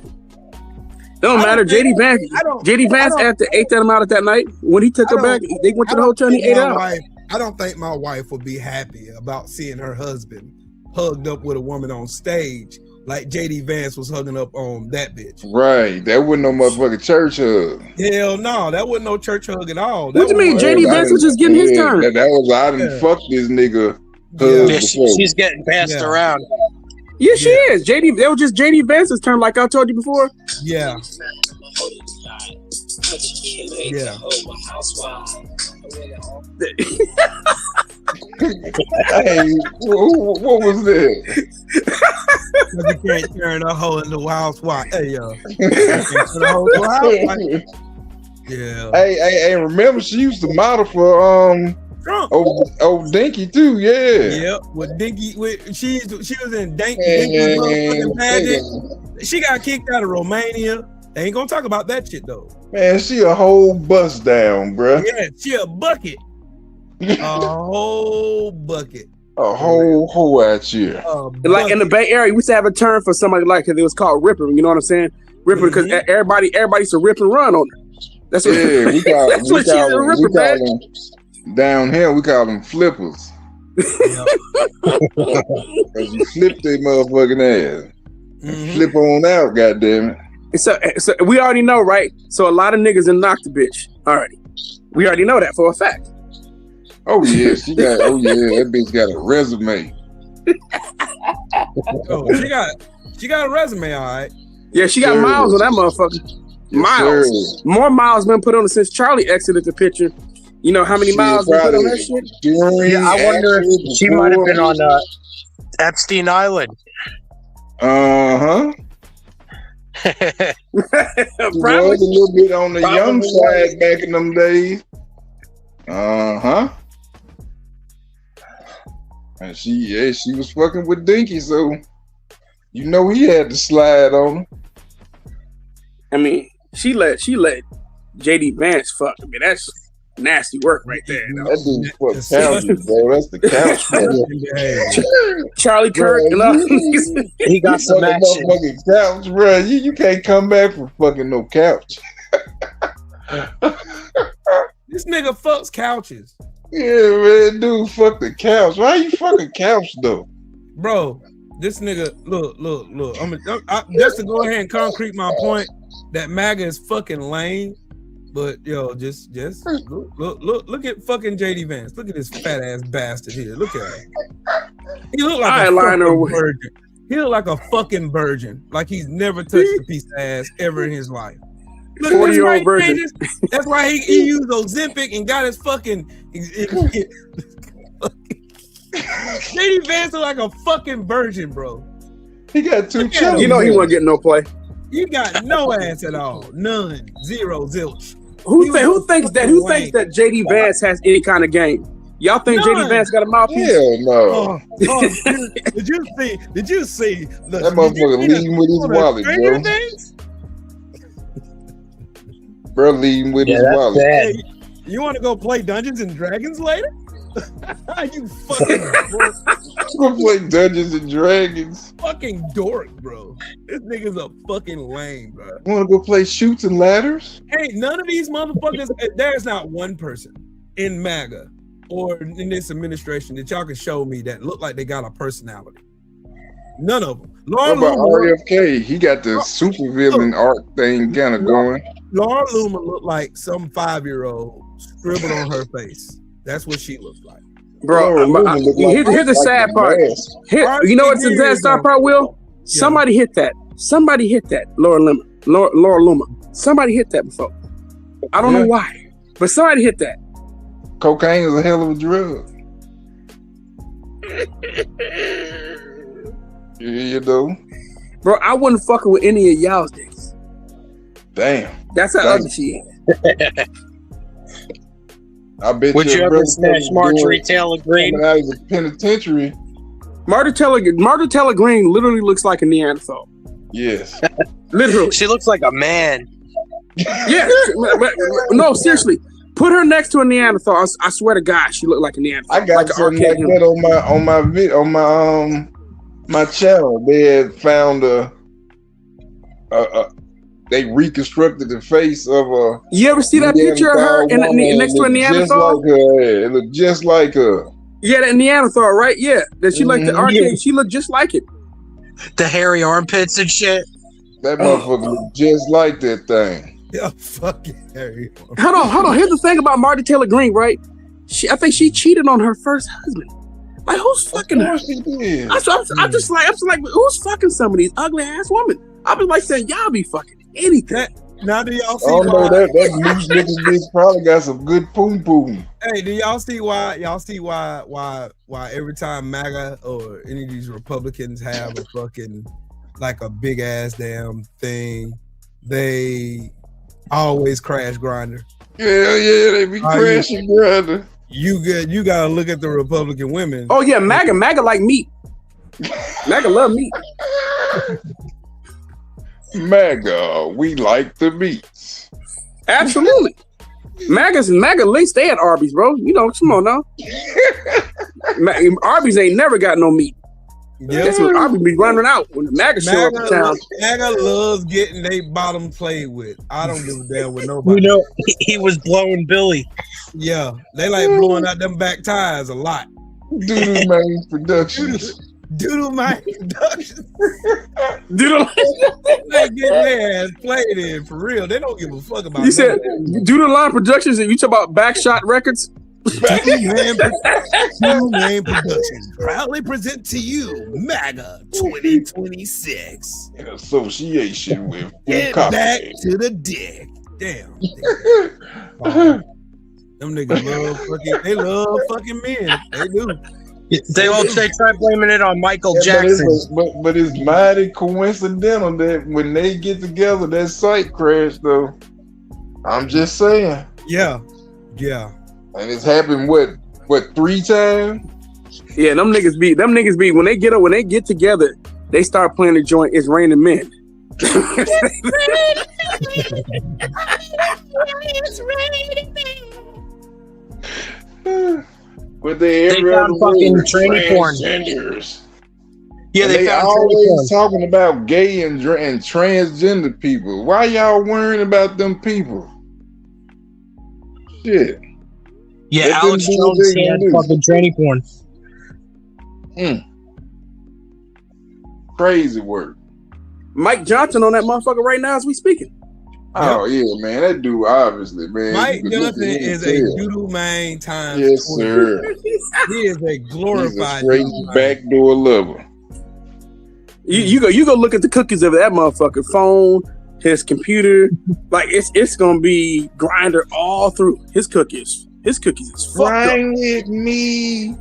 Don't I matter. don't think- JD Vance. I don't- JD Vance I don't- after ate that amount that night when he took I her back. don't- They went to the I don't hotel and he think ate my out. wife- I don't think my wife would be happy about seeing her husband hugged up with a woman on stage like JD Vance was hugging up on that bitch. Right. That wasn't no motherfucking church hug. Hell no, that wasn't no church hug at all. What That you mean? was- JD Vance was just getting his Yeah, turn. That was I didn't Yeah. fuck this nigga. Yeah. hug Yeah, before. she's getting passed Yeah. around. Yeah, she is. That was just JD Vance's turn, like I told you before. Yeah. Yeah. Hey, what was that? You can't turn a hole in the wild spot. Hey, yo. You can't turn a hole in the wild spot. Yeah. Hey, remember she used to model for Trump. old Dinky too, yeah. Yep. With Dinky, she was in Dinky And- motherfucking pageant. She got kicked out of Romania They ain't gonna talk about that shit though. Man, she a whole bust down, bruh. Yeah, she a bucket. A whole bucket. A whole hoe out here. Like in the Bay Area, we used to have a term for somebody like it. It was called ripper. You know what I'm saying? Ripper, because everybody used to rip and run on her. That's what. Yeah, we call that's what she's a ripper, man. Down here, we call them flippers. Cause you flip their motherfucking ass. Flip on out, goddamn it. So we already know, right? So a lot of niggas in knocked the bitch already. We already know that for a fact. Oh yeah, that bitch got a resume. Oh, she got a resume, all right. Yeah, she got miles on that motherfucker. Miles. More miles been put on it since Charlie exited the picture. You know how many miles been put on that shit? Yeah, I wonder if she might have been on Epstein Island. Uh-huh. Probably was a little bit on the young side back in them days. Uh-huh. And she was fucking with Dinky, so you know he had to slide on her. I mean, she let JD Vance fuck. I mean, that's nasty work right there. That dude fuck couches, bro. That's the couch. Charlie Kirk, he got some action. Fucking couch, bro. You can't come back from fucking no couch. This nigga fucks couches. Yeah, man, dude, fuck the couch. Why you fucking couch though, bro? This nigga, look. Just to go ahead and concrete my point that MAGA is fucking lame. But yo, just look at fucking JD Vance. Look at this fat ass bastard here. Look at him. He look like a fucking virgin. He look like a fucking virgin. Like he's never touched a piece of ass ever in his life. Look, 40-year-old virgin. That's why he used Ozempic and got his fucking. JD Vance look like a fucking virgin, bro. He got 2 children. You know he wasn't getting no play. You got no ass at all. None. Zero. Zilch. Who thinks that JD Vance has any kind of game? Y'all think JD Vance got a mouthpiece? Hell no. Did you see? That motherfucker leading with his wallet, bro. Bro, leading with his wallet. Hey, you want to go play Dungeons and Dragons later? You fucking dork. Go play Dungeons and Dragons. Fucking dork, bro. This nigga's a fucking lame, bro. You want to go play Shoots and Ladders? Hey, none of these motherfuckers. There's not one person in MAGA or in this administration that y'all can show me that look like they got a personality. None of them. What about RFK? He got the supervillain arc thing kind of going. Laura Loomer looked like some 5-year-old scribbled on her face. That's what she looks like. Bro, here's the sad part. You know what's the sad part, Will? Yeah. Somebody hit that. Laura Loomer. Somebody hit that before. I don't know why, but somebody hit that. Cocaine is a hell of a drug. You know? Bro, I wouldn't fucking with any of y'all's dicks. Damn. That's how ugly she is. I bet would you ever smash Marjorie Taylor Greene? Out of the penitentiary. Marjorie Taylor Greene literally looks like a Neanderthal. Yes. Literally. She looks like a man. Yeah. No, seriously. Put her next to a Neanderthal. I swear to God, she looked like a Neanderthal. I got like something like that on my channel. They had found they reconstructed the face of a. You ever see that picture of her next to a Neanderthal? It looked just like her. Yeah, that Neanderthal, right? Yeah, that she like the arcade. Yeah. She looked just like it. The hairy armpits and shit. That motherfucker looked just like that thing. Yeah, fucking hairy. Hold on. Here's the thing about Marjorie Taylor Greene, right? I think she cheated on her first husband. Like, who's fucking her? I'm just like, who's fucking some of these ugly ass women? I be like saying, y'all be fucking anything. Now do y'all see? Oh no, that loose niggas bitch probably got some good poom poom. Hey, do y'all see why? Y'all see why every time MAGA or any of these Republicans have a fucking like a big ass damn thing, they always crash Grindr. Yeah, they be crashing Grindr. You gotta look at the Republican women. Oh yeah, MAGA like meat. MAGA love meat. MAGA, we like the meats. Absolutely. MAGA at least stay at Arby's, bro. You know, come on now. Arby's ain't never got no meat. Yep. That's what Arby's be running out when the MAGA show up in town. MAGA loves getting their bottom played with. I don't give a damn with nobody. You know, he was blowing Billy. Yeah, they like blowing out them back tires a lot. Doodle Man Productions. Doodle Man Productions. Doodle. They get their ass played in for real. They don't give a fuck about. You said Doodle Line Productions, and you talk about Backshot Records. Doodle Man Productions proudly present to you MAGA 2026 in association with Get Coffee. Back to the Dick. Damn. Them niggas love fucking. They love fucking men. They do. They try blaming it on Michael Jackson. But it's mighty coincidental that when they get together, that site crashed. Though I'm just saying. Yeah. And it's happened what 3 times? Yeah, them niggas be when they get together, they start playing the joint It's Raining Men. But they found fucking tranny porn. Yeah, they always talking about gay and transgender people. Why y'all worrying about them people? Shit. Yeah, Alex Jones had fucking tranny porn. Crazy work. Mike Johnson on that motherfucker right now as we speaking. Oh yeah, man, that dude obviously, man. Mike Johnson is a doodle man times. Yes, sir. He is a glorified straight backdoor lover. You go look at the cookies of that motherfucker phone, his computer. Like it's gonna be Grindr all through his cookies. His cookies is fucked up. Grind with me.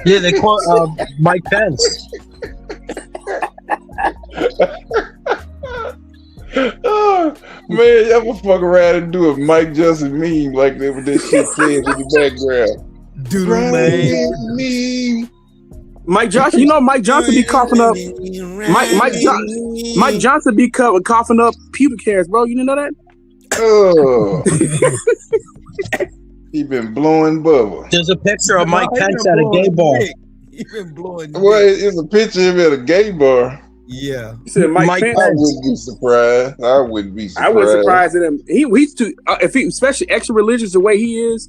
Yeah, they quote Mike Pence. Oh, man, y'all gonna fuck around and do a Mike Johnson meme like that with that shit playing in the background. Doodle me. Mike Johnson, you know Mike Johnson be coughing up. Mike Johnson be coughing up pubic hairs, bro. You didn't know that? Oh. He been blowing bubble. There's a picture of Mike Pence at a gay bar. He been blowing. Well, it's a picture of him at a gay bar. Yeah. He said Mike Pence. I wouldn't be surprised. I wouldn't surprise at him. He's too if he especially extra religious the way he is.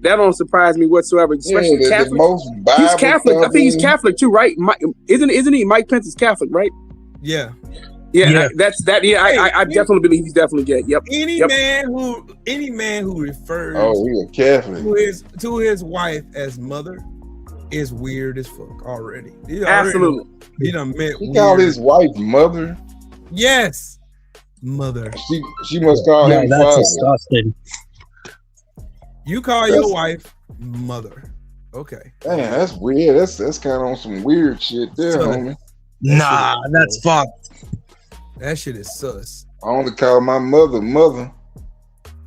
That don't surprise me whatsoever. Especially Catholic. He's Catholic. I think he's Catholic too, right? Isn't he? Mike Pence is Catholic, right? Yeah. Yeah. That's that. Yeah, I definitely believe he's definitely gay. Yep. Any man who refers he's a Catholic to his wife as mother is weird as fuck already. Absolutely. He called his wife mother. Yes, mother. She must call him that's father. disgusting. You call your wife mother. Okay. Damn, that's weird. That's kind of on some weird shit there, homie. Nah, that's fucked. That shit is sus. I only call my mother, and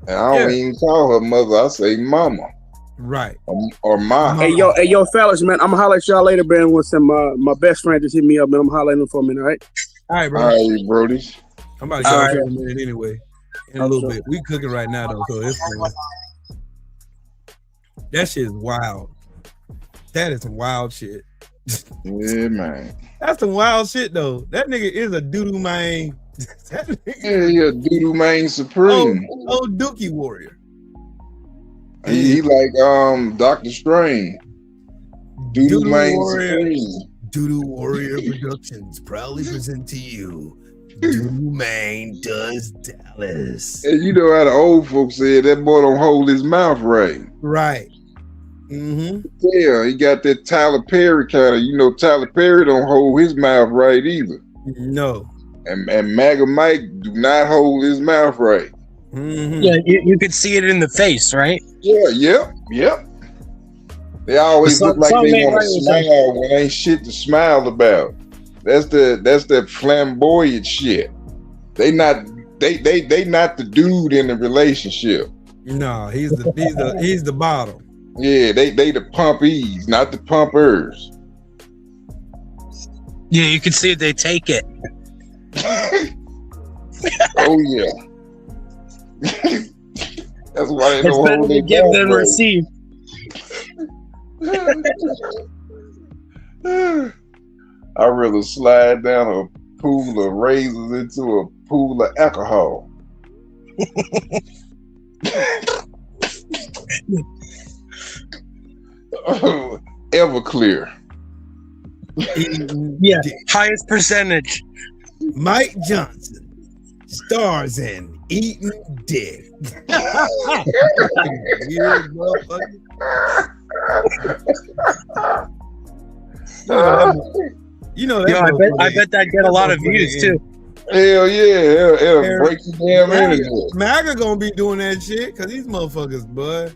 I don't even call her mother. I say mama. Right. Or ma. Hey yo, fellas, man. I'm gonna holler at y'all later, man. With some my best friend just hit me up, man. I'm hollering for a minute, all right? All right, bro. All right, Brody. I'm about to go in a minute anyway. In a little bit. We cooking right now though, so it's fun. That shit is wild. That is some wild shit. Yeah, man. That's some wild shit though. That nigga is a doodoo man. Yeah, he a doodoo man supreme. Oh, Dookie Warrior. He like Dr. Strange. Doodoo man supreme. Doodoo Warrior Productions proudly present to you Doodoo Man Does Dallas. And you know how the old folks said that boy don't hold his mouth right. Right. Mm-hmm. Yeah, he got that Tyler Perry kind of, Tyler Perry don't hold his mouth right either. No. And MAGA Mike do not hold his mouth right. Mm-hmm. Yeah, you could see it in the face, right? Yeah, yep. They always look like they want to smile when ain't shit to smile about. That's the flamboyant shit. They not the dude in the relationship. No, he's the bottom. Yeah, they the pumpies, not the pumpers. Yeah, you can see they take it. Oh yeah. That's why they It's don't better hold to their give than gun, receive. I'd rather slide down a pool of razors into a pool of alcohol. Everclear. Yeah, highest percentage. Mike Johnson stars in Eating Dick. Weird motherfucker. You know that. I bet that'd get a lot of views too. Hell yeah, it'll break your damn energy. MAGA gonna be doing that shit because these motherfuckers, bud.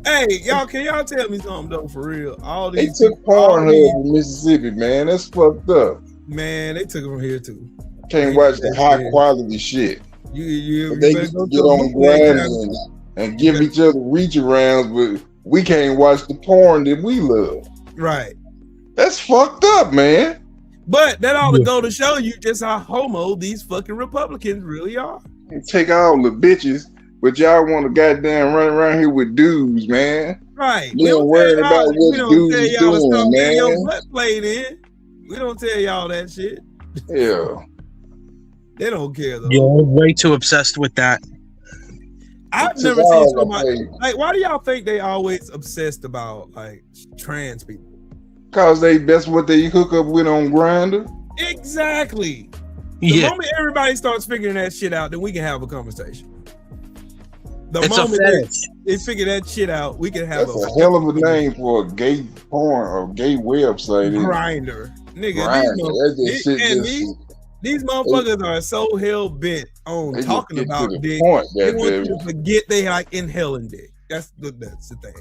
Hey, y'all, can y'all tell me something though, for real? All They these took Pornhub from Mississippi, man. That's fucked up. Man, they took it from here too. Can't watch the high quality shit. They better can go get to a on grind and give each other reach arounds, but we can't watch the porn that we love. Right. That's fucked up, man. But that ought to go to show you just how homo these fucking Republicans really are. Take all the bitches, but y'all want to goddamn run around here with dudes, man. Right. You don't worry about what dudes is doing, man. Your butt played in. We don't tell y'all that shit. Yeah. They don't care though. You're way too obsessed with that. I've never seen somebody like. Why do y'all think they always obsessed about like trans people? Cause that's what they hook up with on Grindr. Exactly. The moment everybody starts figuring that shit out, then we can have a conversation. The It's moment a fetish. they figure that shit out, we can have That's a hell of a name for a gay porn or gay website. Grinder. Nigga, these motherfuckers are so hell bent on talking about dick. They want you to forget they like inhaling dick. That's the thing.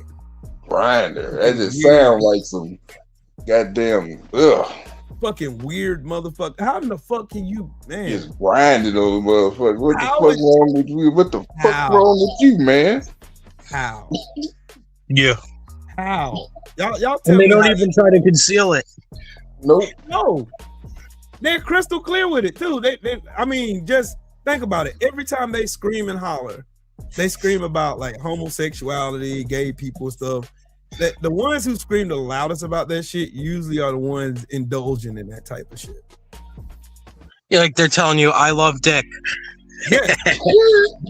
Grinder. That just sounds like some goddamn fucking weird motherfucker. How in the fuck can you, man? Just grinding on the motherfucker. What the fuck wrong with you? What the fuck wrong with you, man? How? Yeah. How? Y'all tell And they me don't how- even try to conceal it. Nope. No. They're crystal clear with it too. They I mean, just think about it. Every time they scream and holler, they scream about like homosexuality, gay people, stuff. The ones who scream the loudest about that shit usually are the ones indulging in that type of shit. Yeah, like they're telling you, I love dick. Yeah.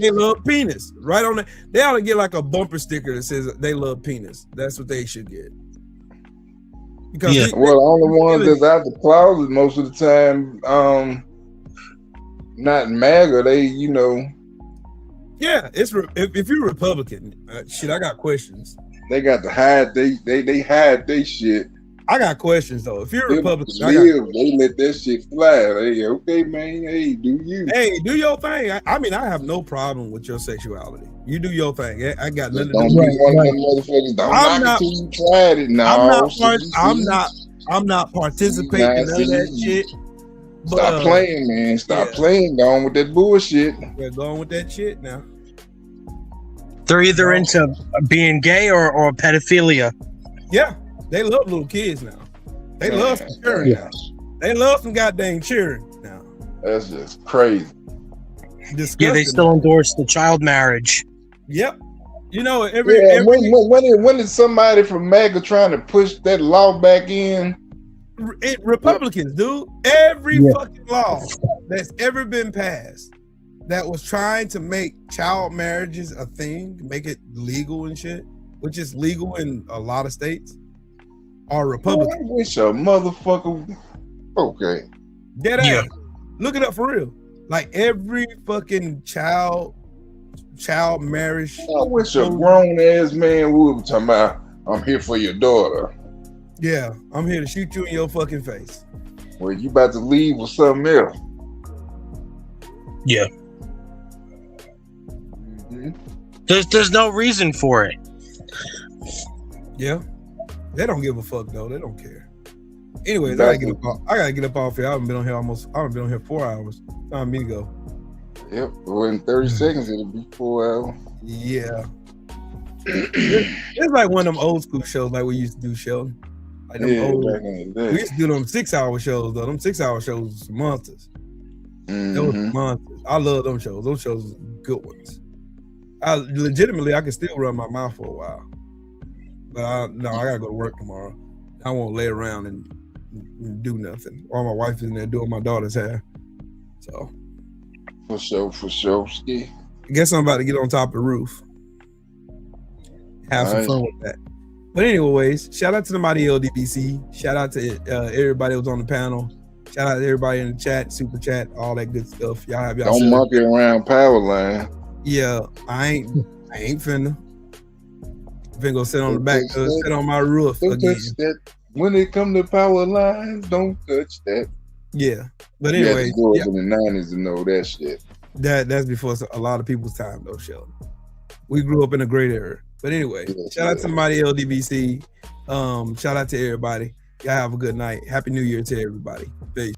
They love penis. Right on that. They ought to get like a bumper sticker that says they love penis. That's what they should get. Because Well, the only ones that's out the closet most of the time, not MAGA, they, you know. Yeah, if you're Republican, shit, I got questions. They got to hide they hide they shit. I got questions though. If you're a Republican, they let that shit fly. Hey, okay, man. Hey, do you? Hey, do your thing. I mean, I have no problem with your sexuality. You do your thing. I got nothing Don't to do be with one of them motherfuckers. Don't I'm knock not- it till you tried it. No, I'm not participating in none of that shit. But, Stop playing, man. Stop playing. Go on with that bullshit. We're going with that shit now. They're either into being gay or pedophilia. Yeah, they love little kids now. They love some cheering now. They love some goddamn cheering now. That's just crazy. Disgusting. Yeah, they still endorse the child marriage. Yep. You know, when is somebody from MAGA trying to push that law back in? Republicans, dude. Every fucking law that's ever been passed that was trying to make child marriages a thing, make it legal and shit, which is legal in a lot of states, are Republicans. I wish a motherfucker. Okay. Dead ass. Look it up for real. Like every fucking child marriage. I wish a grown ass man would be talking about, I'm here for your daughter. Yeah, I'm here to shoot you in your fucking face. Well, you about to leave with something else. Yeah. Mm-hmm. There's no reason for it. Yeah. They don't give a fuck though. They don't care. Anyways, I gotta get up off here. I haven't been on here 4 hours. Time me to go. Yep. Well, in 30 seconds it'll be 4 hours. Yeah. It's like one of them old school shows like we used to do, Sheldon. Like them Yeah, back in the day. we used to do them 6 hour shows though. Them 6 hour shows was monsters. Those monsters. I love them shows. Those shows are good ones. I can still run my mouth for a while. But I gotta go to work tomorrow. I won't lay around and do nothing. While my wife is in there doing my daughter's hair. So For sure. Yeah. I guess I'm about to get on top of the roof. Have some fun with that. But anyways, shout out to the Mighty LDBC. Shout out to everybody that was on the panel. Shout out to everybody in the chat, super chat, all that good stuff. Y'all have y'all. Don't monkey around Powerline. Yeah, I ain't finna. Go sit on the back, sit on my roof don't again. Touch that. When it come to power lines, don't touch that. Yeah, but anyway, in the 90s to know that shit. That's before a lot of people's time, though, Sheldon. We grew up in a great era. But anyway, shout out to Mighty LDBC. Shout out to everybody. Y'all have a good night. Happy New Year to everybody. Peace.